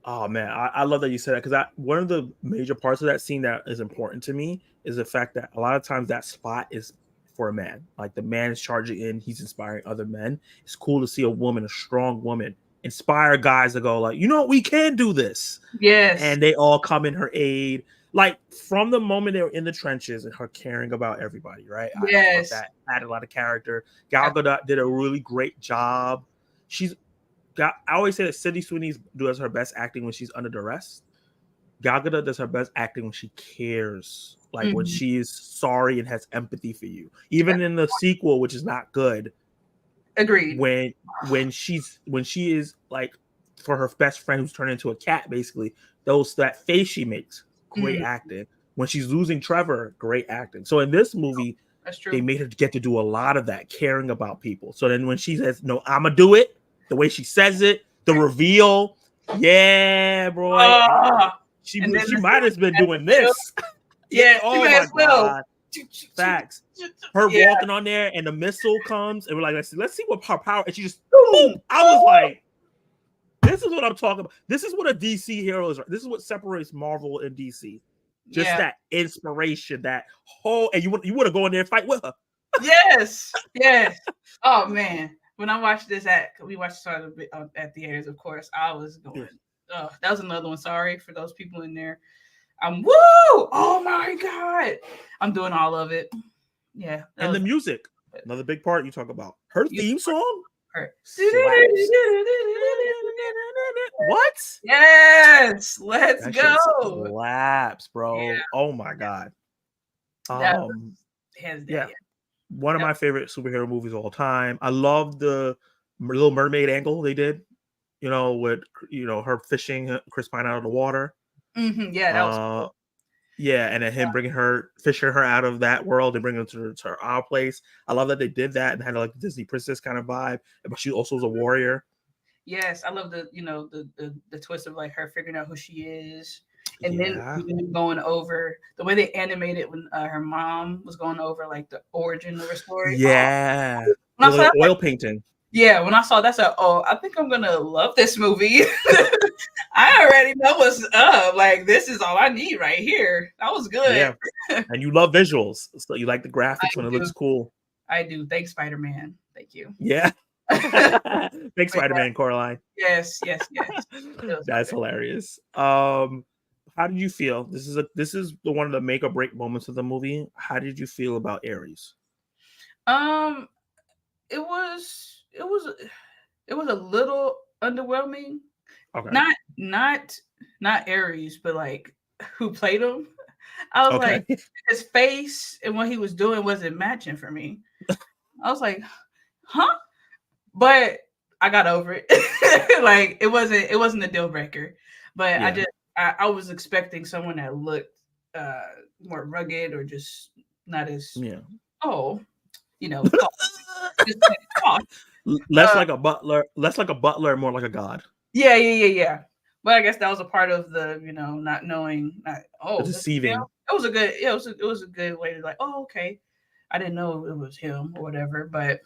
Oh man, I love that you said that because one of the major parts of that scene that is important to me is the fact that a lot of times that spot is for a man. Like the man is charging in, he's inspiring other men. It's cool to see a woman, a strong woman, inspire guys to go like, we can do this. Yes. And they all come in her aid. Like from the moment they were in the trenches and her caring about everybody, right? Yes. I thought that added a lot of character. Gal Gadot did a really great job. I always say that Sydney Sweeney does her best acting when she's under duress. Gal Gadot does her best acting when she cares, like when she is sorry and has empathy for you. Even in the sequel, which is not good. Agreed. When she is like for her best friend who's turned into a cat, basically that face she makes, great acting. When she's losing Trevor, great acting. So in this movie, that's true. They made her get to do a lot of that, caring about people. So then when she says, "No, I'm gonna do it," the way she says it, the reveal, yeah, bro. She might have been doing this. Yeah. Oh my god. Facts. Her walking on there and the missile comes and we're like, let's see what her power. And she just boom. I was like, this is what I'm talking about. This is what a DC hero is. This is what separates Marvel and DC. Just that inspiration, that whole, and you want to go in there and fight with her. Yes. Oh man. When I watched this we watched it at theaters, of course, I was going, that was another one. Sorry for those people in there. I'm woo! Oh my god! I'm doing all of it. Yeah. And the music, another big part you talk about. Her theme song. What? Yes, let's go. Slaps, bro. Yeah. Oh my god. One of my favorite superhero movies of all time. I love the Little Mermaid angle they did. With her fishing Chris Pine out of the water. Yeah, that was cool. Yeah, and then him fishing her out of that world and bringing her to our place. I love that they did that and had like a Disney princess kind of vibe, but she also was a warrior. Yes, I love the twist of like her figuring out who she is, and then going over the way they animated when her mom was going over like the origin of her story. Yeah, the oil painting. Yeah, when I saw that, I said, I think I'm gonna love this movie. I already know what's up. Like, this is all I need right here. That was good. Yeah, and you love visuals, so you like the graphics when it looks cool. I do. Thanks, Spiderman. Thank you. Yeah. Thanks, Spider-Man, Coraline. Yes. That's hilarious. How did you feel? This is one of the make or break moments of the movie. How did you feel about Ares? It was it was a little underwhelming. Okay. Not Aries, but like who played him. I was like, Okay. his face and what he was doing wasn't matching for me. I was like, huh? But I got over it. Like it wasn't a deal breaker. But Yeah. I was expecting someone that looked more rugged or just not as Yeah. oh, soft. Just soft. Less Uh, like a butler, more like a god. yeah. But I guess that was a part of the, not knowing. The Oh, this is him. deceiving. It was a good. Yeah, it was a good way to like. Oh, okay. I didn't know it was him or whatever. But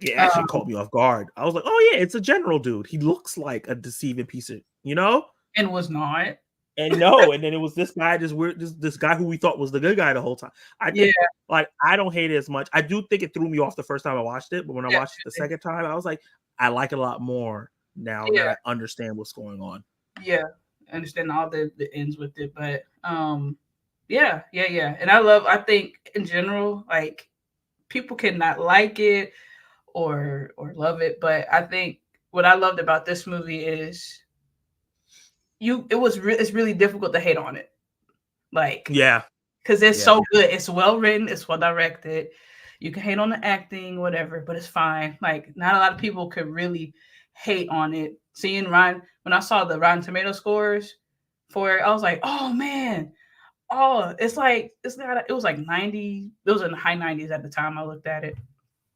It actually um, caught me off guard. I was like, oh yeah, it's a general dude. He looks like a deceiving piece of, and was not. And no, and then it was this guy, this guy who we thought was the good guy the whole time. I Yeah, think, like, I don't hate it as much. I do think it threw me off the first time I watched it, but when I watched it the definitely. second time, I was like, I like it a lot more now that Yeah, I understand what's going on. yeah. I understand all the ends with it, but yeah. And I think in general, like people cannot like it or love it, but I think what I loved about this movie is it's really difficult to hate on it. Like Yeah, because it's yeah, so good. It's well written, it's well directed. You can hate on the acting, whatever, but it's fine. Like not a lot of people could really hate on it. Seeing Ryan when I saw the Rotten Tomato scores for it, I was like, oh man. Oh, it's not it was like 90. It was in the high 90s at the time I looked at it.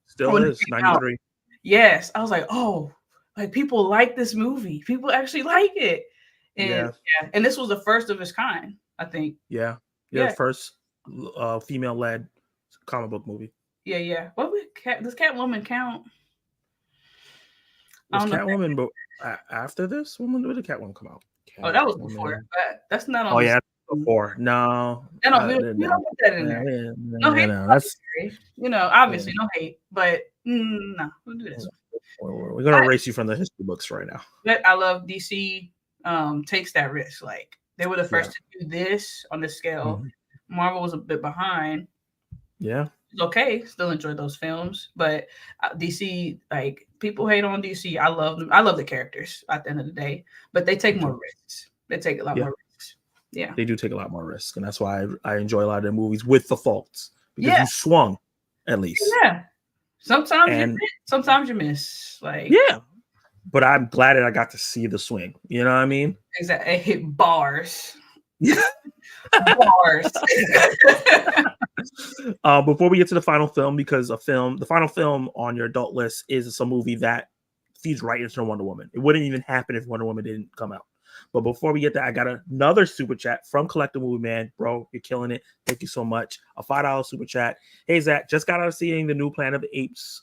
still When it is came out. 93. Yes. I was like, oh, like people like this movie. People actually like it. And Yeah, yeah, and this was the first of its kind, I think. yeah, yeah. Yeah. First female-led comic book movie. Yeah. What would does Catwoman count? I Was don't know. Catwoman, but after this, when did Catwoman come out? Oh, that was before. Catwoman. But that's not on Oh this. yeah, before. No, No, we no, don't put that in there. no, No hate. no. That's Obviously no hate, but no, we'll do this one. we're gonna erase you from the history books right now. But I love DC takes that risk. Like they were the first to do this on this scale. Mhm. Marvel was a bit behind. Yeah, It's okay, still enjoy those films, but DC, like people hate on DC. I love them. I love the characters at the end of the day, but they take more risks. They take a lot more risks. Yeah, they do take a lot more risk, and that's why I enjoy a lot of their movies with the faults because yeah, you swung at least. yeah. Sometimes you And miss, sometimes you miss. Like yeah, but I'm glad that I got to see the swing. You know what I mean? exactly, it hit bars. Bars. Before we get to the final film, because the final film on your adult list is a movie that feeds right into Wonder Woman. It wouldn't even happen if Wonder Woman didn't come out. But before we get that, I got another super chat from Collective Movie Man. Bro, you're killing it. Thank you so much. A $5 super chat. Hey, Zach, just got out of seeing the new Planet of the Apes.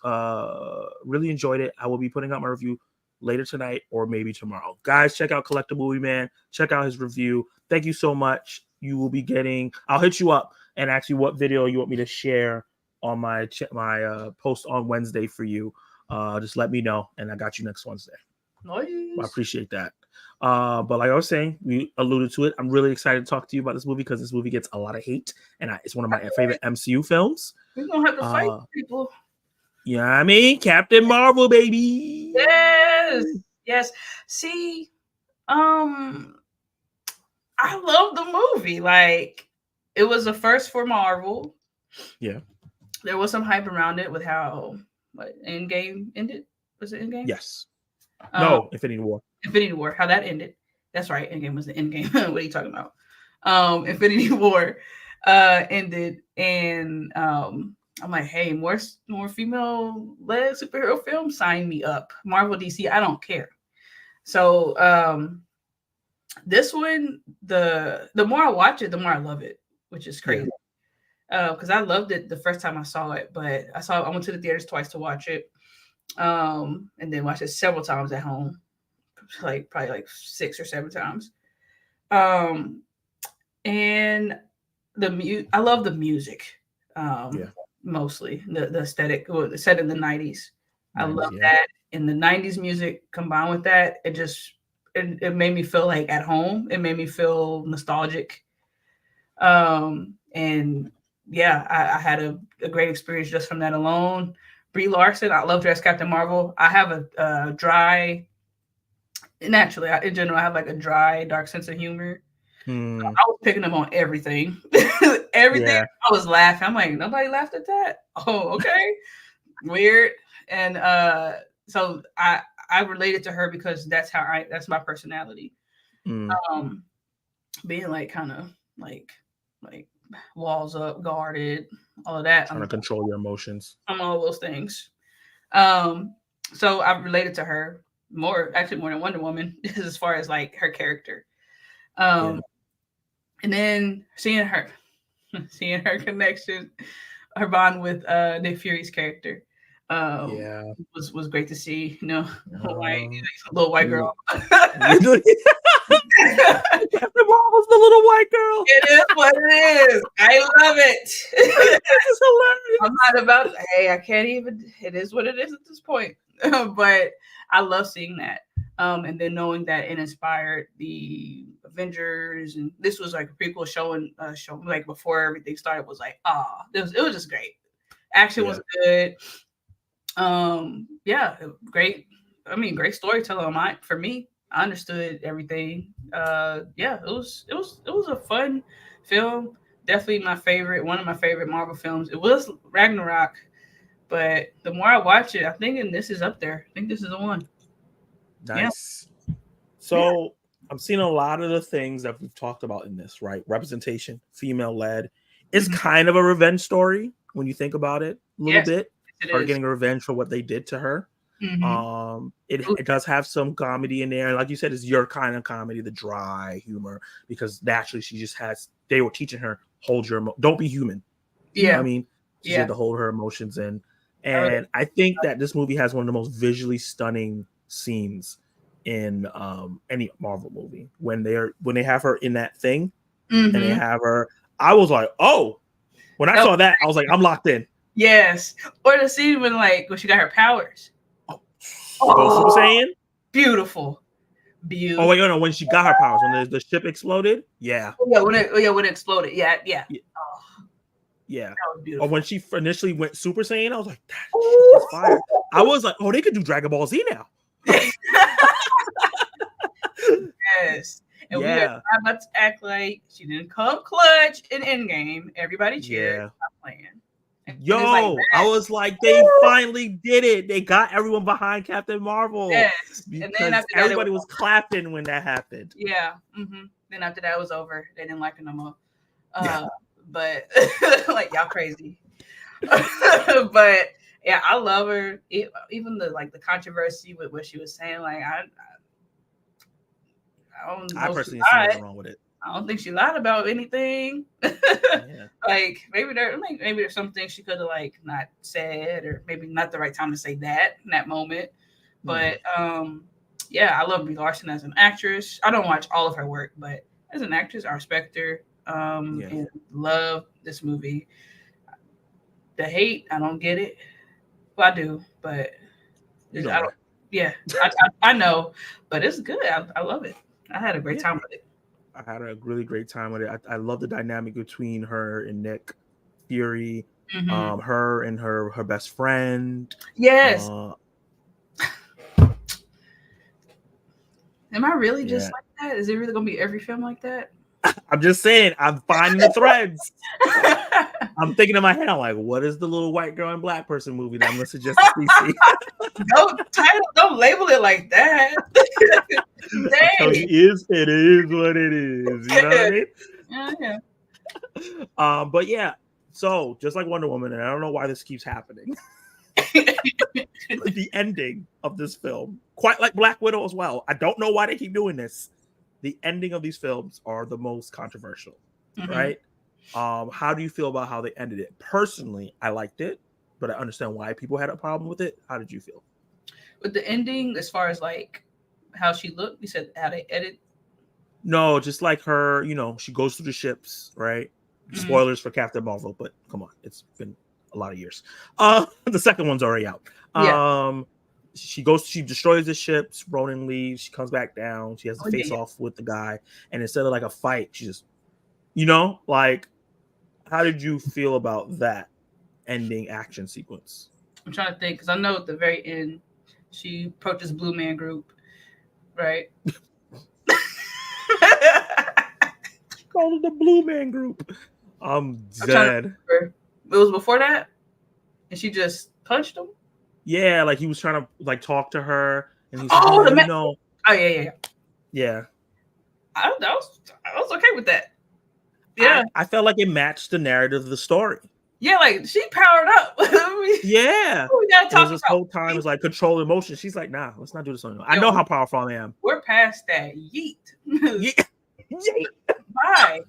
Really enjoyed it. I will be putting out my review later tonight or maybe tomorrow. Guys, check out Collective Movie Man. Check out his review. Thank you so much. You will be getting, I'll hit you up and ask you what video you want me to share on my post on Wednesday for you. Just let me know, and I got you next Wednesday. Nice. I appreciate that. But like I was saying, we alluded to it. I'm really excited to talk to you about this movie because this movie gets a lot of hate, and it's one of my favorite MCU films. We're gonna have to fight people. Yeah, I mean Captain Marvel, baby. Yes. See, I love the movie. Like, it was a first for Marvel. Yeah. There was some hype around it with how Endgame ended. Was it Endgame? Yes. No, Infinity War. Infinity War. How that ended. That's right. Endgame was the Endgame. What are you talking about? Infinity War ended, and I'm like, hey, more female-led superhero films, sign me up. Marvel, DC, I don't care. So this one, the more I watch it, the more I love it, which is crazy. Because I loved it the first time I saw it, but I went to the theaters twice to watch it, and then watched it several times at home, probably like 6 or 7 times. And I love the music, mostly the aesthetic, set in the 90s. I love that. And the 90s music combined with that, it made me feel like at home. It made me feel nostalgic. And yeah, I had a great experience just from that alone. Brie Larson, I loved her as Captain Marvel. I have a dry, naturally, in general, I have like a dry, dark sense of humor. I was picking up on everything. Everything. Yeah. I was laughing. I'm like, nobody laughed at that. Oh, okay. Weird. And so I related to her because that's my personality. Being like kind of like walls up, guarded, all of that. Trying to control your emotions. I'm all those things. So I related to her more than Wonder Woman, as far as like her character. And then seeing her connection, her bond with Nick Fury's character, was great to see. You know, little white girl. Captain Marvel's the little white girl. It is what it is. I love it. This is hilarious. I'm not about. Hey, I can't even. It is what it is at this point. But I love seeing that. And then knowing that it inspired the Avengers, and this was like a prequel showing like before everything started, was like, it was just great. Action was good. Great. I mean, great storytelling for me. I understood everything. It was a fun film. Definitely one of my favorite Marvel films. It was Ragnarok, but the more I watch it, I'm thinking this is up there. I think this is the one. Nice. Yeah. So I'm seeing a lot of the things that we've talked about in this, right? Representation, female led. It's kind of a revenge story when you think about it a little bit. Her getting revenge for what they did to her. It does have some comedy in there. Like you said, it's your kind of comedy, the dry humor, because naturally they were teaching her, don't be human. You know what I mean? She had to hold her emotions in. And I think that this movie has one of the most visually stunning scenes in any Marvel movie when they have her in that thing and they have her. I was like, oh, when I saw that, I was like, I'm locked in. Yes. Or the scene when she got her powers. Super Saiyan? Beautiful. Oh wait, no, when she got her powers, when the ship exploded? Yeah. When it exploded. Yeah. Yeah. That was beautiful. Or when she initially went Super Saiyan, I was like, that's fire. I was like, oh, they could do Dragon Ball Z now. Yes. And we are not about to act like she didn't come clutch in Endgame. Everybody cheered. I'm playing. Yo, I was like, they finally did it. They got everyone behind Captain Marvel. Yes. Because and then after everybody was clapping when that happened. Yeah. Then after that was over, they didn't like it no more. But like, y'all crazy. But yeah, I love her. Even the controversy with what she was saying, like I personally see nothing wrong with it. I don't think she lied about anything. Like maybe there's some things she could have not said, or maybe not the right time to say that in that moment. But I love Brie Larson as an actress. I don't watch all of her work, but as an actress, I respect her. And love this movie. The hate, I don't get it. Well, I do, but I don't. Yeah, I know, but it's good. I love it. I had a great time with it. I had a really great time with it. I love the dynamic between her and Nick Fury, her and her best friend. Yes. Am I really just like that? Is it really gonna be every film like that? I'm just saying. I'm finding the threads. I'm thinking in my head, I'm like, what is the little white girl and black person movie that I'm gonna suggest to CeCe? Don't label it like that. It is what it is. You know what I mean? Yeah. But yeah, so just like Wonder Woman, and I don't know why this keeps happening. The ending of this film, quite like Black Widow as well. I don't know why they keep doing this. The ending of these films are the most controversial, right? How do you feel about how they ended it? Personally, I liked it, but I understand why people had a problem with it. How did you feel? With the ending, as far as how she looked, you said how they edit? No, just like her, she goes through the ships, right? Spoilers for Captain Marvel, but come on, it's been a lot of years. The second one's already out. She destroys the ships, Ronan leaves, she comes back down, she has to face off with the guy, and instead of a fight, she just, how did you feel about that ending action sequence? I'm trying to think because I know at the very end she approaches Blue Man Group, right? Called the Blue Man Group. I'm I'm trying to dead. remember. It was before that, and she just punched him. Yeah, like he was trying to like talk to her, and he's like, Oh, "Yeah, the you man. know, Oh yeah. yeah." I was okay with that. Yeah, I felt like it matched the narrative of the story. yeah. Like she powered up. Yeah, We gotta it was talk this about. whole time was like control emotion. She's like, "Nah, let's not do this anymore. I Yo, know how powerful I am." we're past that. Yeet. Yeah, Bye.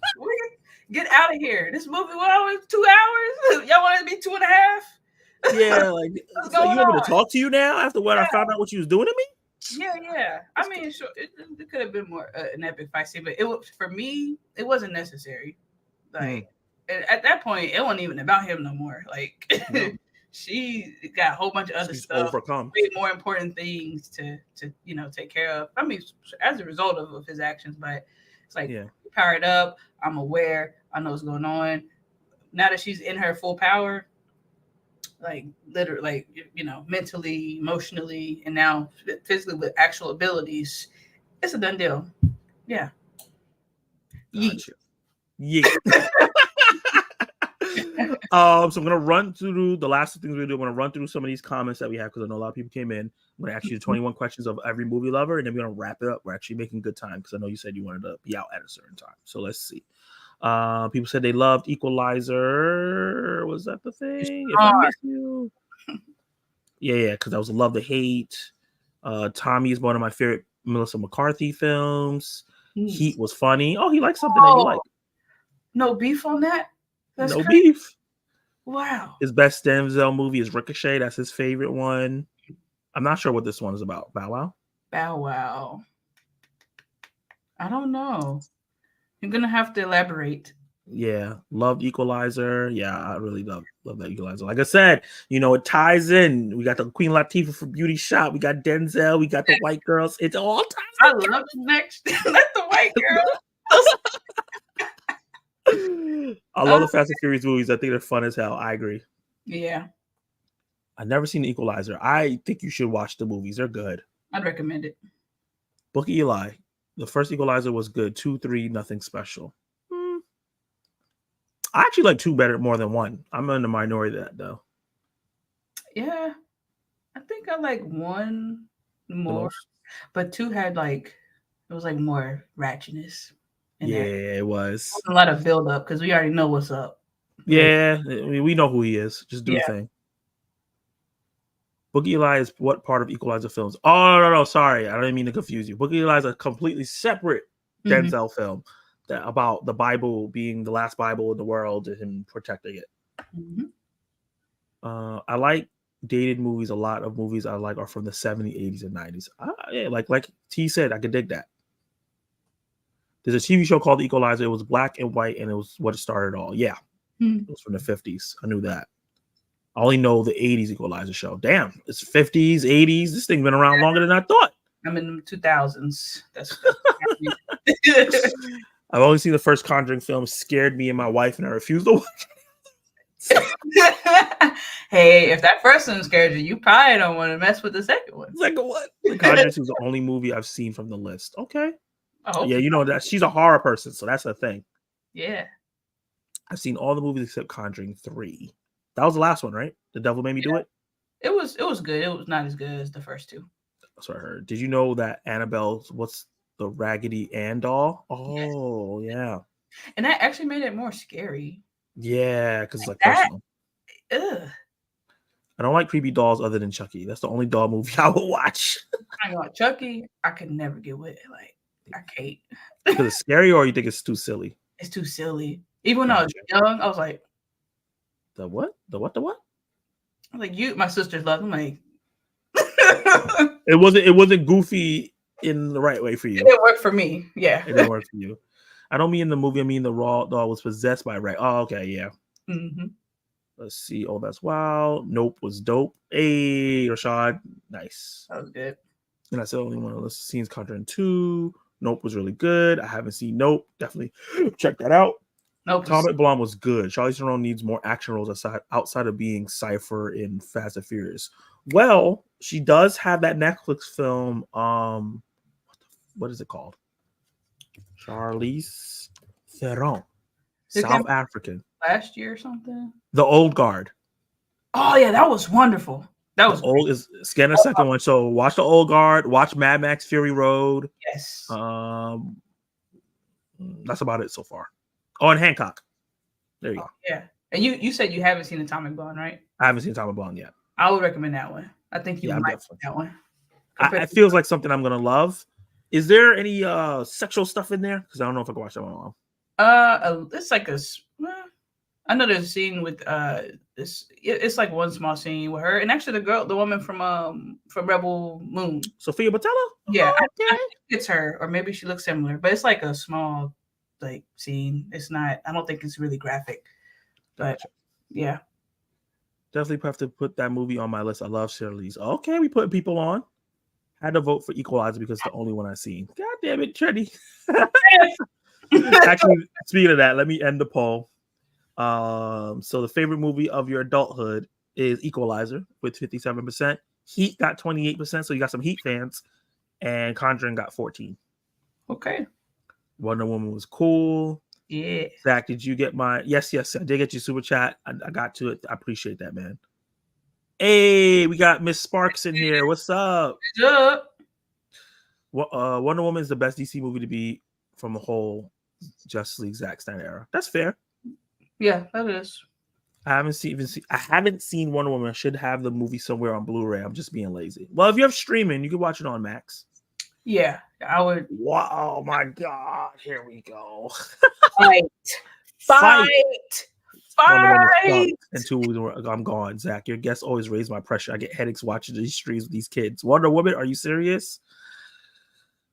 Get out of here. This movie, what was 2 hours? Y'all want it to be 2.5? yeah. Like, What's so you going want me to on? talk to you now after what I found out what you was doing to me? Yeah. I mean, sure, it could have been more an epic fight scene, but it was for me. It wasn't necessary. Like at that point, it wasn't even about him no more. Like No. she got a whole bunch of other She's stuff, overcome. way more important things to take care of. I mean, as a result of his actions, but it's like powered up. I'm aware. I know what's going on. Now that she's in her full power, like literally, like mentally, emotionally, and now physically with actual abilities, it's a done deal. Yeah. Gotcha. Yeah. So I'm gonna run through the last things we do. I'm gonna run through some of these comments that we have because I know a lot of people came in. I'm gonna ask you the 21 questions of every movie lover, and then we're gonna wrap it up. We're actually making good time because I know you said you wanted to be out at a certain time. So let's see. People said they loved Equalizer. Was that the thing? If I miss you, yeah, because that was Love to Hate. Tommy is one of my favorite Melissa McCarthy films. Heat was funny. Oh, he likes something that you like. No beef on that. That's no crazy. Beef. Wow. His best Denzel movie is Ricochet. That's his favorite one. I'm not sure what this one is about. Bow Wow? Bow Wow. I don't know. You're going to have to elaborate. Yeah. Loved Equalizer. Yeah, I really love that Equalizer. Like I said, it ties in. We got the Queen Latifah for Beauty Shop. We got Denzel. We got the white girls. It's all ties. I love the next. Let the white girls. I love the Fast and Furious movies. I think they're fun as hell. I agree. Yeah. I've never seen Equalizer. I think you should watch the movies. They're good. I'd recommend it. Book of Eli. The first Equalizer was good. 2, 3, nothing special. I actually like 2 better more than 1. I'm in the minority of that though. Yeah. I think I like 1 more. But 2 had it was like more ratchetness. Yeah, it was. A lot of build up because we already know what's up. Yeah, we know who he is. Just do the thing. Book of Eli is what part of Equalizer films? Oh, no, sorry. I don't mean to confuse you. Book of Eli is a completely separate Denzel film about the Bible being the last Bible in the world and him protecting it. I like dated movies. A lot of movies I like are from the 70s, 80s, and 90s. Yeah, like T said, I could dig that. There's a TV show called Equalizer. It was black and white, and it was what started all. Yeah. It was from the 50s. I knew that. I only know the 80s Equalizer show. Damn, it's 50s, 80s. This thing's been around longer than I thought. I'm in the 2000s. That's I've only seen the first Conjuring film. Scared me and my wife, and I refused to watch it. Hey, if that first one scared you, you probably don't want to mess with the second one. Second one? The Conjuring was the only movie I've seen from the list. Okay. Yeah, you know that she's a horror person, so that's the thing. Yeah. I've seen all the movies except Conjuring 3. That was the last one, right? The Devil Made Me Do It? It was good. It was not as good as the first 2. That's what I heard. Did you know that Annabelle's what's the Raggedy Ann doll? Oh, yeah. And that actually made it more scary. Yeah, because it's like personal. Ugh. I don't like creepy dolls other than Chucky. That's the only doll movie I will watch. I know Chucky, I could never get with it. Like, I can't. Because it's scary, or you think it's too silly? It's too silly. Even when I was young, I was like, the what? The what? The what? I'm like, my sisters love them. Like, it wasn't goofy in the right way for you. It didn't work for me. Yeah. It didn't work for you. I don't mean the movie. I mean the raw doll was possessed by Ray. Oh, okay, yeah. Mm-hmm. Let's see. Oh, that's wild. Nope was dope. Hey, Rashad, nice. That was good. And that's the only one of the scenes. Conjuring 2. Nope was really good. I haven't seen Nope. Definitely check that out. Nope. Atomic Blonde was good. Charlize Theron needs more action roles outside of being Cypher in Fast and Furious. Well, she does have that Netflix film. What is it called? Charlize Theron, South African. Last year or something. The Old Guard. Oh yeah, that was wonderful. That was old is scan a second one. So watch The Old Guard. Watch Mad Max Fury Road. Yes. That's about it so far. Oh, and Hancock. There you go. Yeah. And you said you haven't seen Atomic Blonde, right? I haven't seen Atomic Blonde yet. I would recommend that one. I think you might like that one. It feels like something I'm gonna love. Is there any sexual stuff in there? Because I don't know if I can watch that one alone. It's like I know there's a scene with it's like one small scene with her and actually the woman from Rebel Moon. Sophia Boutella? Yeah, I think it's her, or maybe she looks similar, but it's like a small like scene. It's not. I don't think it's really graphic, but yeah. Definitely have to put that movie on my list. I love Charlize. Okay, we putting people on. Had to vote for Equalizer because it's the only one I've seen. God damn it, Treddy. Actually, speaking of that, let me end the poll. So the favorite movie of your adulthood is Equalizer with 57%. Heat got 28%, so you got some Heat fans. And Conjuring got 14%. Okay. Wonder Woman was cool. Yeah. Zach, did you get my... Yes, I did get your super chat. I got to it. I appreciate that, man. Hey, we got Miss Sparks in here. What's up? What's up? Wonder Woman is the best DC movie to be from the whole Justice League Zack Snyder era. That's fair. Yeah, that is. I haven't seen Wonder Woman. I should have the movie somewhere on Blu-ray. I'm just being lazy. Well, if you have streaming, you can watch it on Max. Yeah, I would. Wow, my God. Here we go. Fight. And 2 weeks, I'm gone. Zach, your guests always raise my pressure. I get headaches watching these streams with these kids. Wonder Woman, are you serious?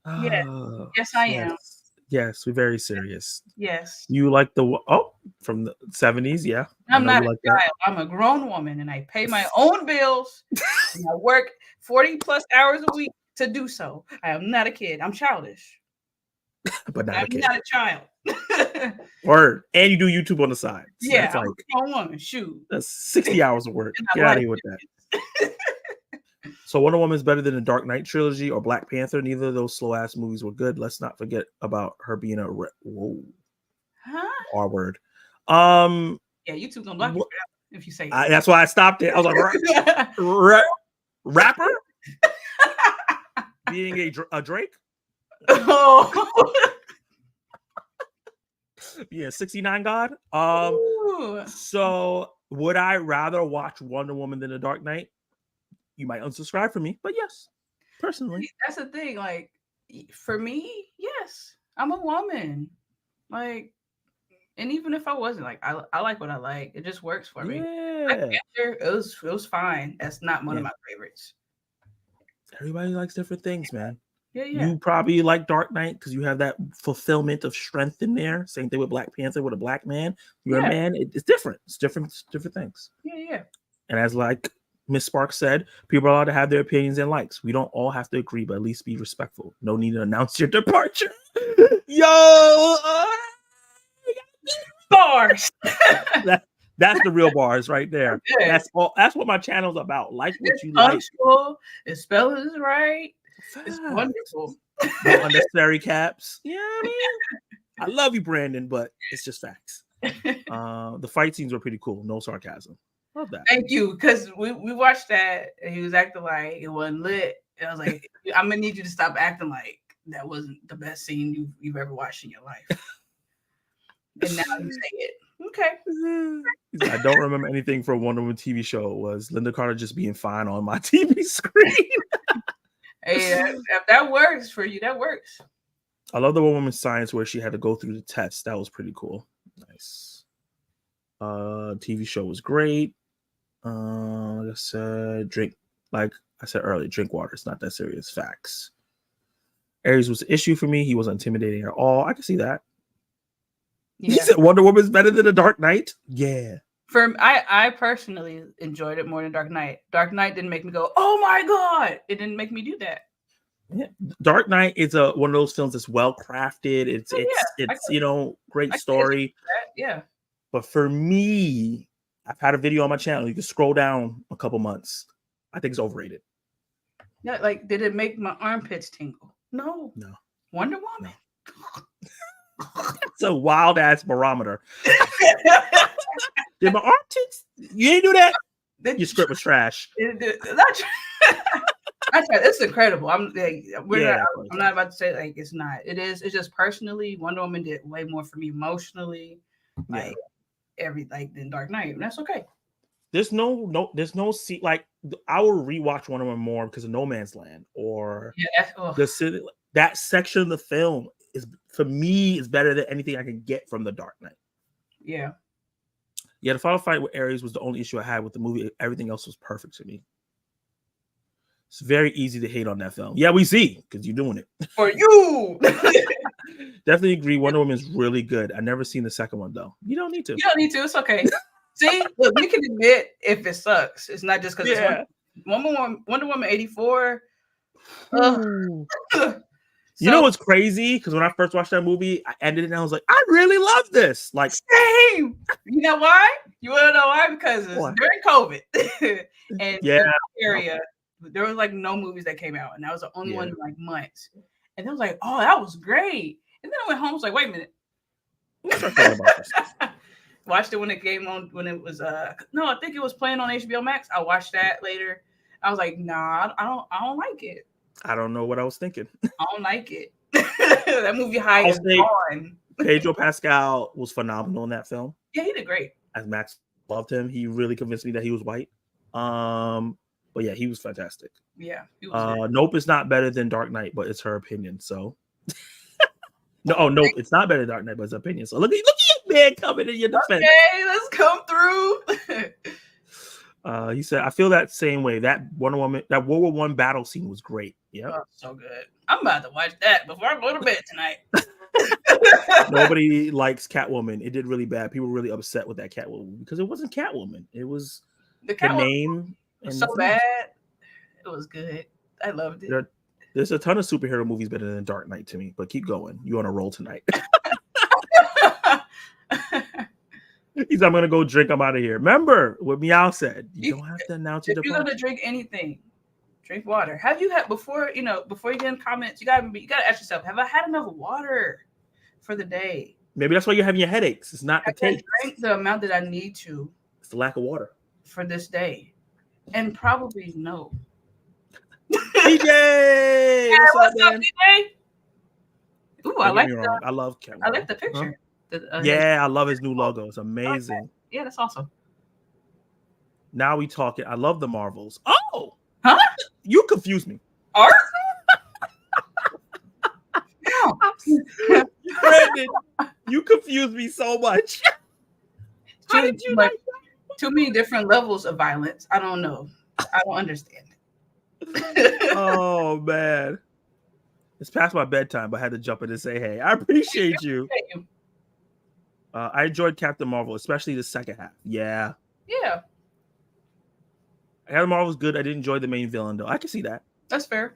Yeah. Yes, I am. Yes, we're very serious. Yes. You like from the 70s? Yeah. I'm not a child. I'm a grown woman and I pay my own bills and I work 40 plus hours a week to do so. I am not a kid. I'm childish. But not I'm a kid. not a child. Word. And you do YouTube on the side. So yeah, I'm a grown woman. Shoot. That's 60 hours of work. Get out of here with that. So Wonder Woman is better than the Dark Knight trilogy or Black Panther. Neither of those slow ass movies were good. Let's not forget about her being a R word. Yeah, YouTube gonna block you if you say it. That's why I stopped it. I was like, rapper being a Drake. Oh. Yeah, 69 God. So would I rather watch Wonder Woman than The Dark Knight? You might unsubscribe from me, but yes, personally. That's the thing. Like, for me, yes, I'm a woman. Like, and even if I wasn't, like, I like what I like. It just works for me. Yeah. It was fine. That's not one of my favorites. Everybody likes different things, man. Yeah. You probably like Dark Knight because you have that fulfillment of strength in there. Same thing with Black Panther with a black man. You're a man. It's different. It's different things. Yeah. And as like Miss Sparks said, people are allowed to have their opinions and likes. We don't all have to agree, but at least be respectful. No need to announce your departure. Yo, bars. That's the real bars right there. Yeah. That's what my channel's about. Like what you like. It spells is right. It's wonderful. No unnecessary caps. Yeah, I love you, Brandon, but it's just facts. The fight scenes were pretty cool. No sarcasm. Love that. Thank you, because we watched that and he was acting like it wasn't lit. And I was like, I'm gonna need you to stop acting like that wasn't the best scene you've ever watched in your life. And now you say it. Okay. I don't remember anything from Wonder Woman TV show. It was Linda Carter just being fine on my TV screen. Hey, if that works for you, that works. I love the Woman Science where she had to go through the test. That was pretty cool. Nice. TV show was great. Like I said, drink water. It's not that serious. Facts. Ares was an issue for me. He wasn't intimidating at all. I can see that. Yeah. He said Wonder Woman's better than The Dark Knight. Yeah. I personally enjoyed it more than Dark Knight. Dark Knight didn't make me go, oh my God. It didn't make me do that. Yeah. Dark Knight is one of those films that's well crafted. Yeah, It's great I can get story. that. Yeah. But for me, I've had a video on my channel. You can scroll down a couple months. I think it's overrated. Yeah, like, did it make my armpits tingle? No. No. Wonder Woman. It's a wild ass barometer. Did my armpits? You ain't do that? Your script was trash. It's incredible. I'm Yeah, I'm not about to say like it's not. It is. It's just personally, Wonder Woman did way more for me emotionally, like than Dark Knight, and that's okay. There's no seat like I will rewatch Wonder Woman more because of No Man's Land or that section of the film is for me is better than anything I can get from the Dark Knight. Yeah. Yeah, the final fight with Ares was the only issue I had with the movie. Everything else was perfect to me. It's very easy to hate on that film. Yeah, we see because you're doing it for you. Definitely agree. Wonder Woman's really good. I never seen the second one though. You don't need to. You don't need to. It's okay. See, look, we can admit if it sucks. It's not just because it's Wonder Woman 84. You know what's crazy? Because when I first watched that movie, I ended it and I was like, I really love this. Like, same. You know why? You want to know why? Because it's during COVID. And in that area, there was like no movies that came out. And that was the only one in like months. And I was like, oh, that was great. And then I went home, I was like, wait a minute. Watched it when it came on, when it was no, I think it was playing on HBO Max. I watched that later. I was like, nah, I don't like it. I don't know what I was thinking. I don't like it. That movie high is gone. Pedro Pascal was phenomenal in that film. Yeah, he did great. As Max loved him, he really convinced me that he was white. But yeah, he was fantastic. Yeah, he was Nope, it's not better than Dark Knight, but it's her opinion. So nope, it's not better than Dark Knight, but it's her opinion. So look at you, man, coming in your defense. Okay, let's come through. He said, I feel that same way. That Wonder Woman, that World War I battle scene was great. Yeah. Oh, so good. I'm about to watch that before I go to bed tonight. Nobody likes Catwoman. It did really bad. People were really upset with that Catwoman because it wasn't Catwoman. It was the name. Was so bad. It was good. I loved it. There's a ton of superhero movies better than Dark Knight to me, but keep going. You're on a roll tonight. I'm gonna go drink. I'm out of here. Remember what Meow said. You don't have to announce it. If you're gonna drink anything, drink water. Have you had before you get in comments? You gotta ask yourself: have I had enough water for the day? Maybe that's why you're having your headaches. It's not the taste. Drink the amount that I need to. It's the lack of water for this day, and probably no. DJ, yeah, what's up, DJ? Ooh, I love Catwoman. I like the picture. Huh? I love his new logo. It's amazing. Okay. Yeah, that's awesome. Now we talking. I love the Marvels. Oh, huh? You confused me. Art? Brandon, you confused me so much. How did you like that? Too many different levels of violence. I don't know. I don't understand. Oh man, it's past my bedtime, but I had to jump in and say, "Hey, I appreciate you." I enjoyed Captain Marvel, especially the second half. Yeah. Captain Marvel was good. I didn't enjoy the main villain though. I can see that. That's fair.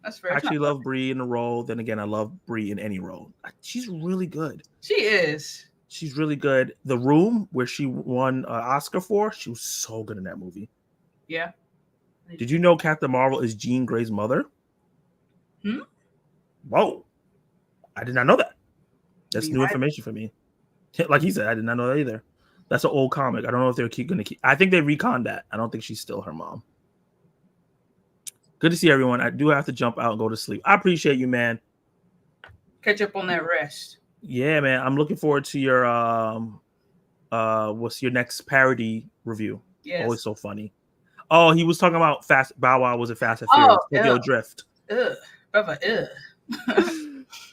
I actually love Brie in the role. Then again, I love Brie in any role. She's really good. She is. She's really good. The Room, where she won an Oscar for, she was so good in that movie. Yeah. Did you know Captain Marvel is Jean Grey's mother? Whoa. I did not know that. That's new information for me. Like he said, I did not know that either. That's an old comic. I don't know if they're going to keep. I think they reconned that. I don't think she's still her mom. Good to see everyone. I do have to jump out and go to sleep. I appreciate you, man. Catch up on that rest. Yeah, man. I'm looking forward to your what's your next parody review? Yes. Always so funny. Oh, he was talking about Bow Wow was a Fast and Furious. Tokyo Drift. Brother,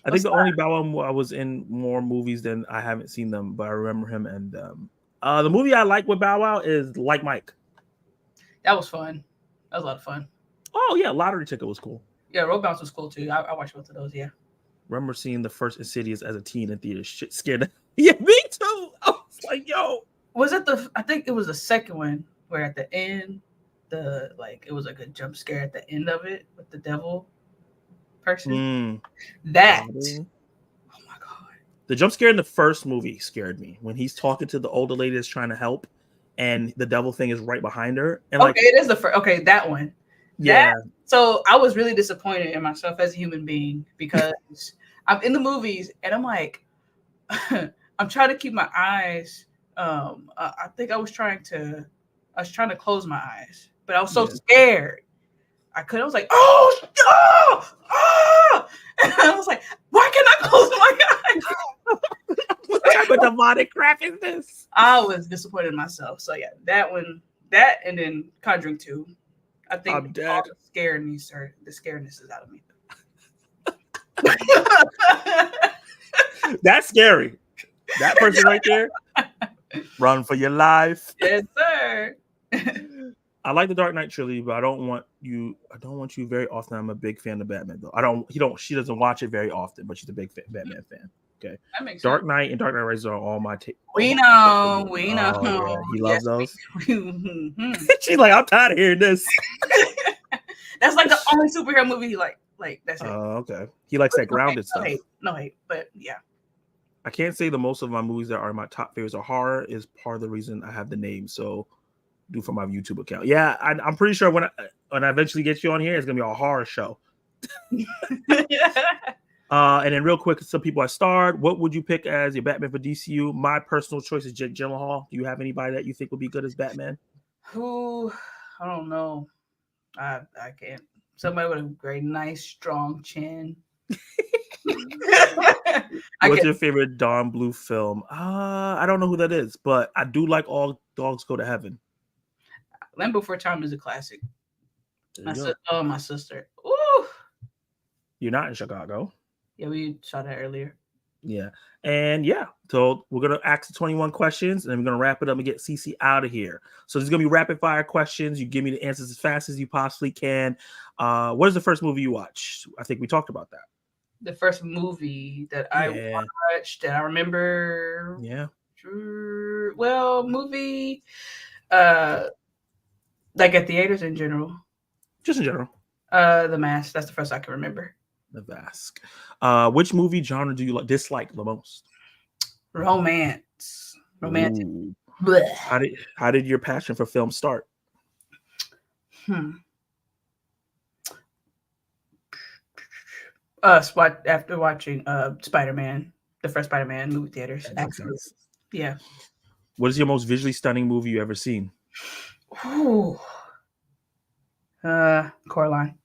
I think the only Bow Wow was in more movies than I haven't seen them, but I remember him and the movie I like with Bow Wow is Like Mike. That was fun. That was a lot of fun. Oh yeah, Lottery Ticket was cool. Yeah, Road Bounce was cool too. I watched both of those. Yeah. Remember seeing the first Insidious as a teen in theaters. Shit scared. Yeah, me too. I was like, yo. Was it I think it was the second one where at the end, it was like a jump scare at the end of it with the devil. person. That. Robin. Oh my god. The jump scare in the first movie scared me when he's talking to the older lady that's trying to help, and the devil thing is right behind her. And okay, it is the first. Okay, that one. Yeah. So I was really disappointed in myself as a human being because I'm in the movies and I'm like, I'm trying to keep my eyes. I think I was trying to close my eyes, but I was so scared. I couldn't. I was like, oh, and I was like, why can't I close my eyes? What type of demonic crap is this? I was disappointed in myself. So yeah, that one, and then Conjuring 2. I think I'm dead. The scaredness is out of me. That's scary. That person right there. Run for your life. Yes, sir. I like the Dark Knight trilogy, but I don't want you very often. I'm a big fan of Batman, though. She doesn't watch it very often, but she's a big Batman fan. Okay. That makes Dark sense. Knight and Dark Knight Rises are all my take. We know. Oh, yeah. He loves those. Mm-hmm. She's like, I'm tired of hearing this. That's like the only superhero movie he like that's it. Oh, okay. He likes that grounded stuff. No hate, but yeah. I can't say the most of my movies that are my top favorites are horror is part of the reason I have the name. So do for my YouTube account. Yeah, I'm pretty sure when I eventually get you on here, it's gonna be a horror show. And then real quick, some people I starred. What would you pick as your Batman for DCU? My personal choice is Jake Gyllenhaal. Do you have anybody that you think would be good as Batman? Who? I don't know. I can't. Somebody with a great, nice, strong chin. What's your favorite Don Bluth film? I don't know who that is, but I do like All Dogs Go to Heaven. Land Before Time is a classic. My sister. Ooh. You're not in Chicago. Yeah, we saw that earlier. Yeah. And yeah, so we're going to ask the 21 questions and then we're going to wrap it up and get CeCe out of here. So there's going to be rapid fire questions. You give me the answers as fast as you possibly can. What is the first movie you watched? I think we talked about that. The first movie that I watched that I remember. Yeah. Well, movie, like at theaters in general. Just in general. The Mask. That's the first I can remember. The Mask. Which movie genre do you dislike the most? Romance. Romantic. How did your passion for film start? After watching Spiderman, the first Spiderman movie theaters. Yeah. What is your most visually stunning movie you ever seen? Ooh. Coraline.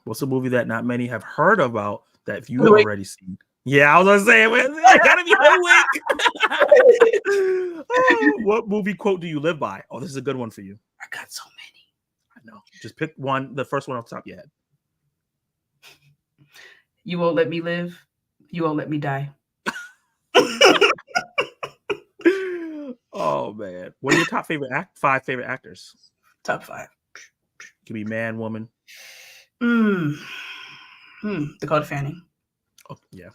What's a movie that not many have heard about that you've already seen? Yeah, I was gonna say it gotta be Hoodwinked. What movie quote do you live by? Oh, this is a good one for you. I got so many. I know. Just pick one, the first one off the top of your head. You won't let me live. You won't let me die. Oh man. What are your top five favorite actors? Top 5. Could be man, woman. Dakota Fanning. Oh, yeah.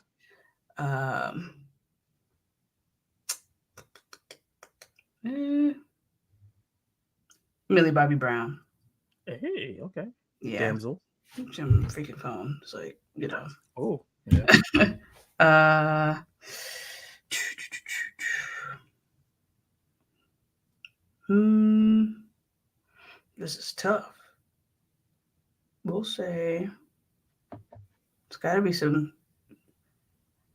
Millie Bobby Brown. Hey, okay. Yeah. Damsel. Jim freaking phone. It's like, you know. Oh, yeah. This is tough. We'll say it's got to be some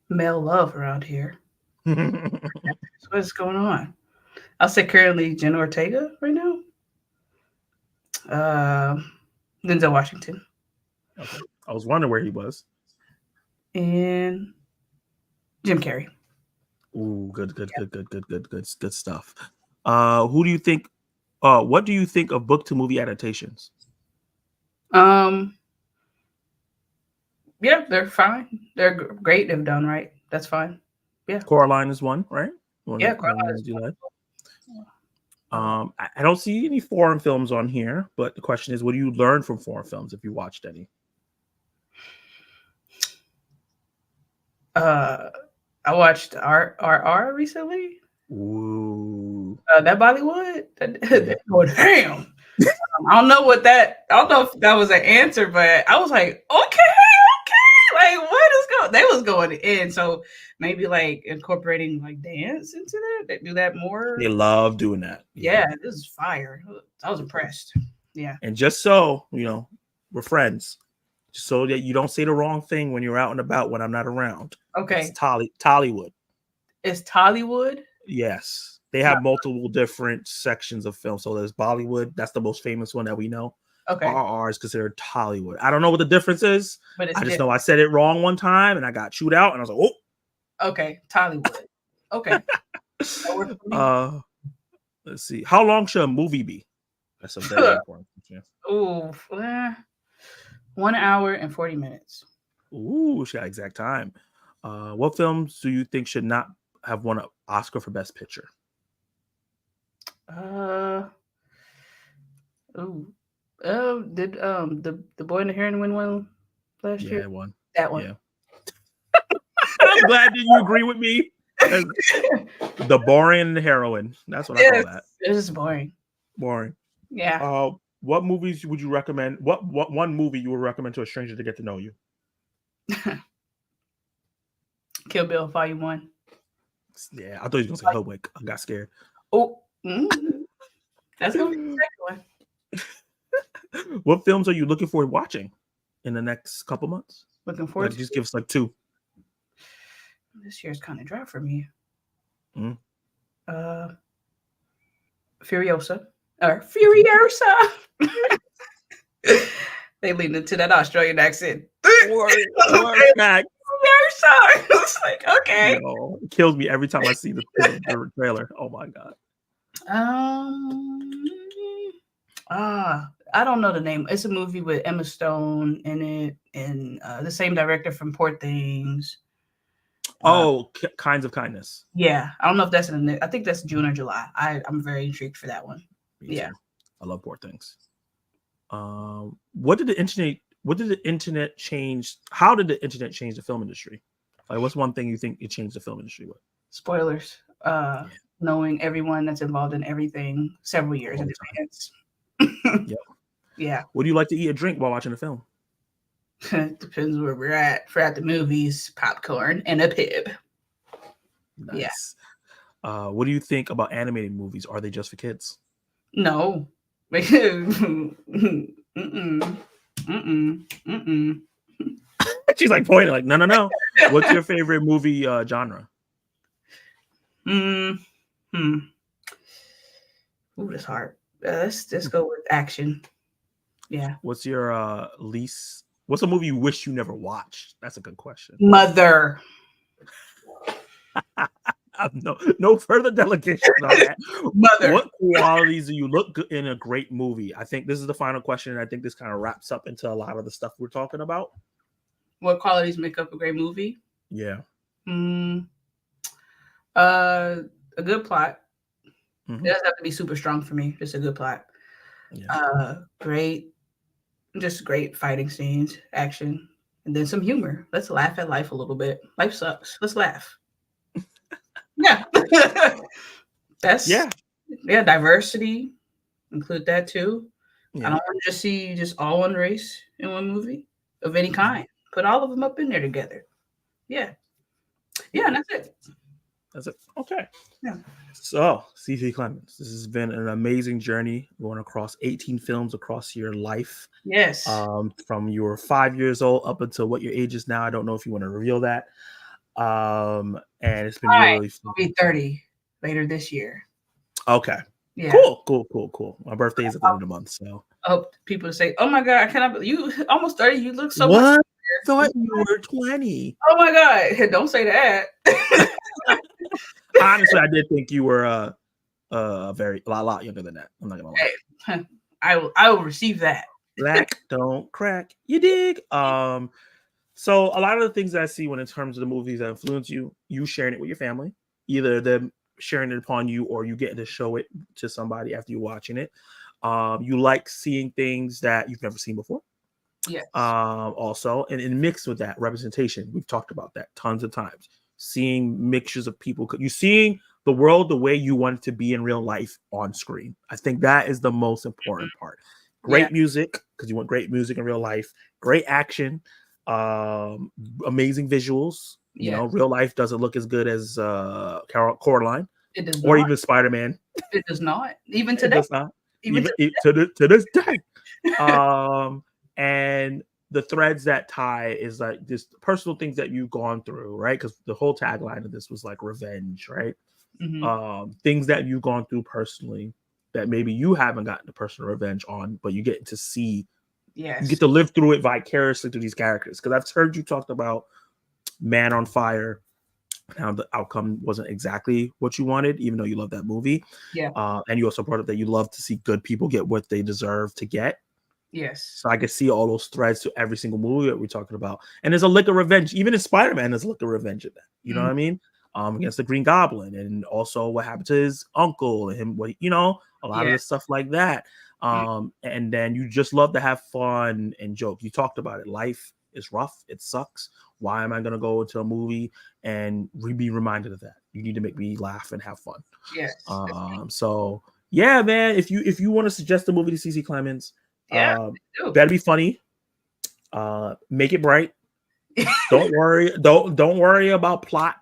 male love around here. What's going on? I'll say currently Jenna Ortega right now. Denzel Washington. Okay. I was wondering where he was. And Jim Carrey. Ooh, good stuff. Who do you think? What do you think of book to movie adaptations? Yeah, they're fine. They're great if done right. That's fine. Yeah. Coraline is one, right? Coraline is one. I don't see any foreign films on here, but the question is, what do you learn from foreign films if you watched any? I watched RRR recently. Ooh. That Bollywood. Oh, damn. I don't know if that was an answer, but I was like, okay, they was going in. So maybe like incorporating like dance into that. They do that more. They love doing that. Yeah, this is fire. I was impressed. Yeah. And just so you know, we're friends. Just so that you don't say the wrong thing when you're out and about when I'm not around. Okay. It's Tollywood. It's Tollywood. Yes. They have multiple different sections of film. So there's Bollywood. That's the most famous one that we know. Okay. RRR is considered Tollywood. I don't know what the difference is. But I just know I said it wrong one time and I got chewed out and I was like, oh. Okay. Tollywood. Okay. Let's see. How long should a movie be? That's a very important question. Ooh, 1 hour and 40 minutes. Ooh, she got exact time. What films do you think should not have won an Oscar for Best Picture? Did the Boy and the Heron win one last year? Yeah, one. That one. Yeah. I'm glad that you agree with me. The Boring and the Heroine. That's what I call that. It's just boring. Boring. Yeah. What movies would you recommend? What one movie you would recommend to a stranger to get to know you? Kill Bill Volume 1. Yeah, I thought you were gonna say Hoodwinked. I got scared. Oh, that's gonna be the second one. What films are you looking forward to watching in the next couple months? Looking forward to just give us like 2. This year's kind of dry for me. Mm-hmm. Furiosa. They leaned into that Australian accent. It's like, okay. No, it kills me every time I see the trailer. Oh my god. I don't know the name. It's a movie with Emma Stone in it, and the same director from Poor Things. Kinds of Kindness. Yeah, I don't know if that's I think that's June or July. I'm very intrigued for that one. Me yeah, too. I love Poor Things. What did the internet change? How did the internet change the film industry? Like, what's one thing you think it changed the film industry with? Spoilers. Knowing everyone that's involved in everything several years in advance. Yep. Yeah. What do you like to eat or drink while watching a film? Depends where we're at. For at the movies, popcorn and a pib. Nice. Yeah. What do you think about animated movies? Are they just for kids? No. She's like pointing, like, no. What's your favorite movie genre? Ooh, that's hard. Let's go with action. Yeah. What's your least? What's a movie you wish you never watched? That's a good question. Mother. No further delegation on that. Mother. What qualities do you look good in a great movie? I think this is the final question, and I think this kind of wraps up into a lot of the stuff we're talking about. What qualities make up a great movie? Yeah. A good plot. Mm-hmm. It doesn't have to be super strong for me. Just a good plot. Yeah. Great fighting scenes, action, and then some humor. Let's laugh at life a little bit. Life sucks. Let's laugh. Yeah. Diversity. Include that too. Yeah. I don't want to just see all one race in one movie of any kind. Put all of them up in there together. Yeah. Yeah, and that's it. That's it. Okay. Yeah. So, CeCe Clemons, this has been an amazing journey going across 18 films across your life. Yes. From your 5 years old up until what your age is now. I don't know if you want to reveal that. And it's been really fun. I'll be 30 later this year. Okay. Yeah. Cool. My birthday is at the end of the month, so I hope people say, "Oh my god, I cannot believe you almost 30. You look so what? much." I thought you were 20. Oh my god! Don't say that. Honestly, I did think you were a lot younger than that. I'm not gonna lie. Hey, I will receive that. Black don't crack. You dig? So a lot of the things that I see when in terms of the movies that influence you sharing it with your family, either them sharing it upon you or you getting to show it to somebody after you're watching it. You like seeing things that you've never seen before. Yes. Also, and mixed with that representation, we've talked about that tons of times. Seeing mixtures of people, you seeing the world the way you want it to be in real life on screen. I think that is the most important part. Great music, because you want great music in real life. Great action. Amazing visuals. You know, real life doesn't look as good as Coraline It does or not. even Spider-Man. It does not. Even It today. does not. Even to this day. And the threads that tie is like just personal things that you've gone through, right? Because the whole tagline of this was like revenge, right? Things that you've gone through personally that maybe you haven't gotten the personal revenge on, but you get to see, you get to live through it vicariously through these characters. Because I've heard you talked about Man on Fire, how the outcome wasn't exactly what you wanted, even though you love that movie. And you also brought up that you love to see good people get what they deserve to get. So I can see all those threads to every single movie that we're talking about. And there's a lick of revenge. Even in Spider-Man, there's a lick of revenge in that. You know what I mean? Against the Green Goblin, and also what happened to his uncle and him, a lot of the stuff like that. And then you just love to have fun and joke. You talked about it. Life is rough. It sucks. Why am I going to go into a movie and be reminded of that? You need to make me laugh and have fun. So yeah, man, if you want to suggest a movie to CeCe Clemons, better be funny. Make it bright. Don't worry about plot.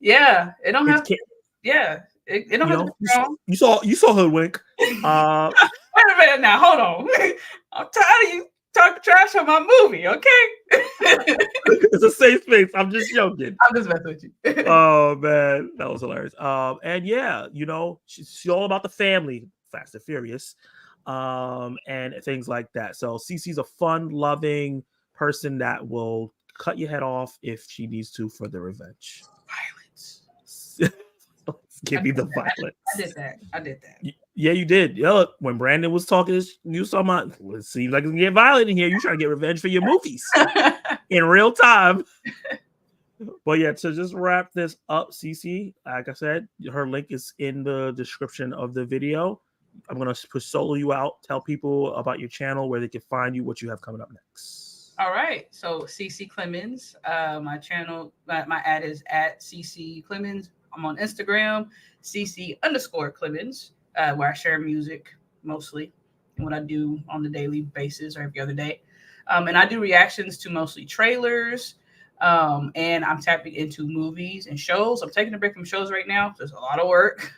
It don't have to. It don't have to be wrong. You saw Hoodwinked. Wait a minute now. Hold on. I'm tired of you talking trash on my movie, okay? It's a safe space. I'm just joking. I'm just messing with you. Oh man, that was hilarious. And yeah, she's all about the family, Fast and Furious, and things like that. So CeCe's a fun, loving person that will cut your head off if she needs to for the revenge. Violence. Give me the violence. I did that. Yeah, you did. Yeah, look, when Brandon was talking, you saw it seems like it's gonna get violent in here. You trying to get revenge for your movies in real time. But yeah, to just wrap this up, CeCe, like I said, her link is in the description of the video. I'm gonna solo you out. Tell people about your channel, where they can find you, what you have coming up next. All right. So CeCe Clemons, my channel, my ad is at CeCe Clemons. I'm on Instagram, CeCe_Clemons, where I share music mostly and what I do on the daily basis or every other day. And I do reactions to mostly trailers. And I'm tapping into movies and shows. I'm taking a break from shows right now. There's a lot of work.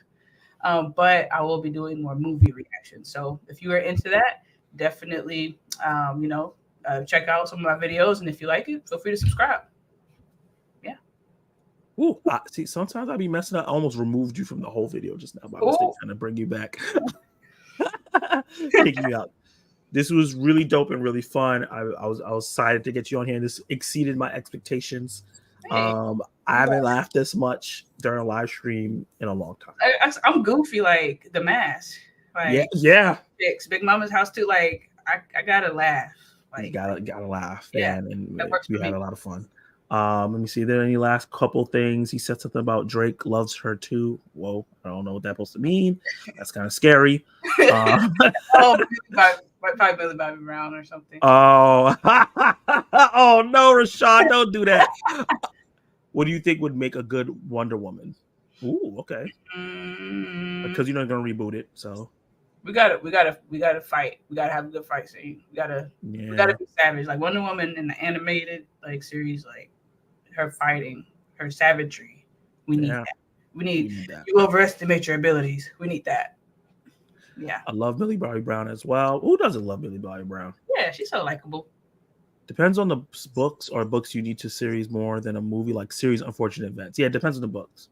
But I will be doing more movie reactions. So if you are into that, definitely, check out some of my videos. And if you like it, feel free to subscribe. Yeah. Ooh, see, sometimes I be messing up. I almost removed you from the whole video just now by mistake, trying to bring you back. Take you out. This was really dope and really fun. I was excited to get you on here. This exceeded my expectations. Hey. I haven't laughed this much during a live stream in a long time. I'm goofy like The Mask. Like, yeah. Big Mommas House too. Like I gotta laugh. Like, you gotta laugh. Yeah, and we had a lot of fun. Let me see. Are there any last couple things? He said something about Drake loves her too. Whoa, I don't know what that's supposed to mean. That's kind of scary. Probably Billy Bobby Brown or something. Oh, oh no, Rashad, don't do that. What do you think would make a good Wonder Woman? Ooh, okay. Because you're not gonna reboot it, so we gotta fight. We gotta have a good fight scene. We gotta be savage. Like Wonder Woman in the animated series, like her fighting, her savagery. We need that. We need that. You overestimate your abilities. We need that. Yeah. I love Millie Bobby Brown as well. Who doesn't love Millie Bobby Brown? Yeah, she's so likable. Depends on the books, or books you need to series more than a movie, like series Unfortunate Events. Yeah, it depends on the books.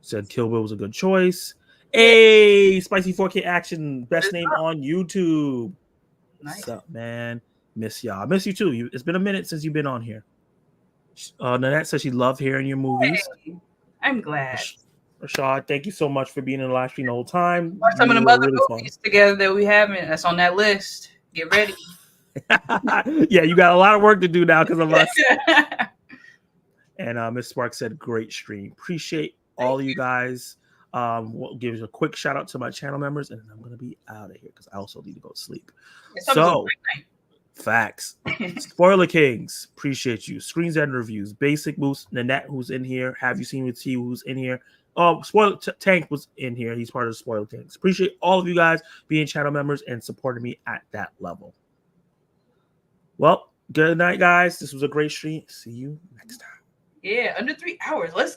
Said Kill Bill was a good choice. Hey, Spicy 4K Action, best name on YouTube. Nice. What's up, man? Miss y'all. I miss you too. It's been a minute since you've been on here. Nanette says she loved hearing your movies. Hey, I'm glad. Rashad, thank you so much for being in the live stream the whole time. Watch some of the other movies together that we haven't. That's on that list. Get ready. Yeah, you got a lot of work to do now because of us. And Miss Sparks said, great stream. Appreciate all of you guys. We'll give you a quick shout out to my channel members, and then I'm going to be out of here because I also need to go to sleep. So, facts. Spoiler Kings, appreciate you. Screens and Reviews, Basic Moose, Nanette, who's in here. Have You Seen With T, who's in here. Oh, Spoiler Tank was in here. He's part of the Spoiler Kings. Appreciate all of you guys being channel members and supporting me at that level. Well, Good night, guys. This was a great stream. See you next time. Yeah, under 3 hours. Let's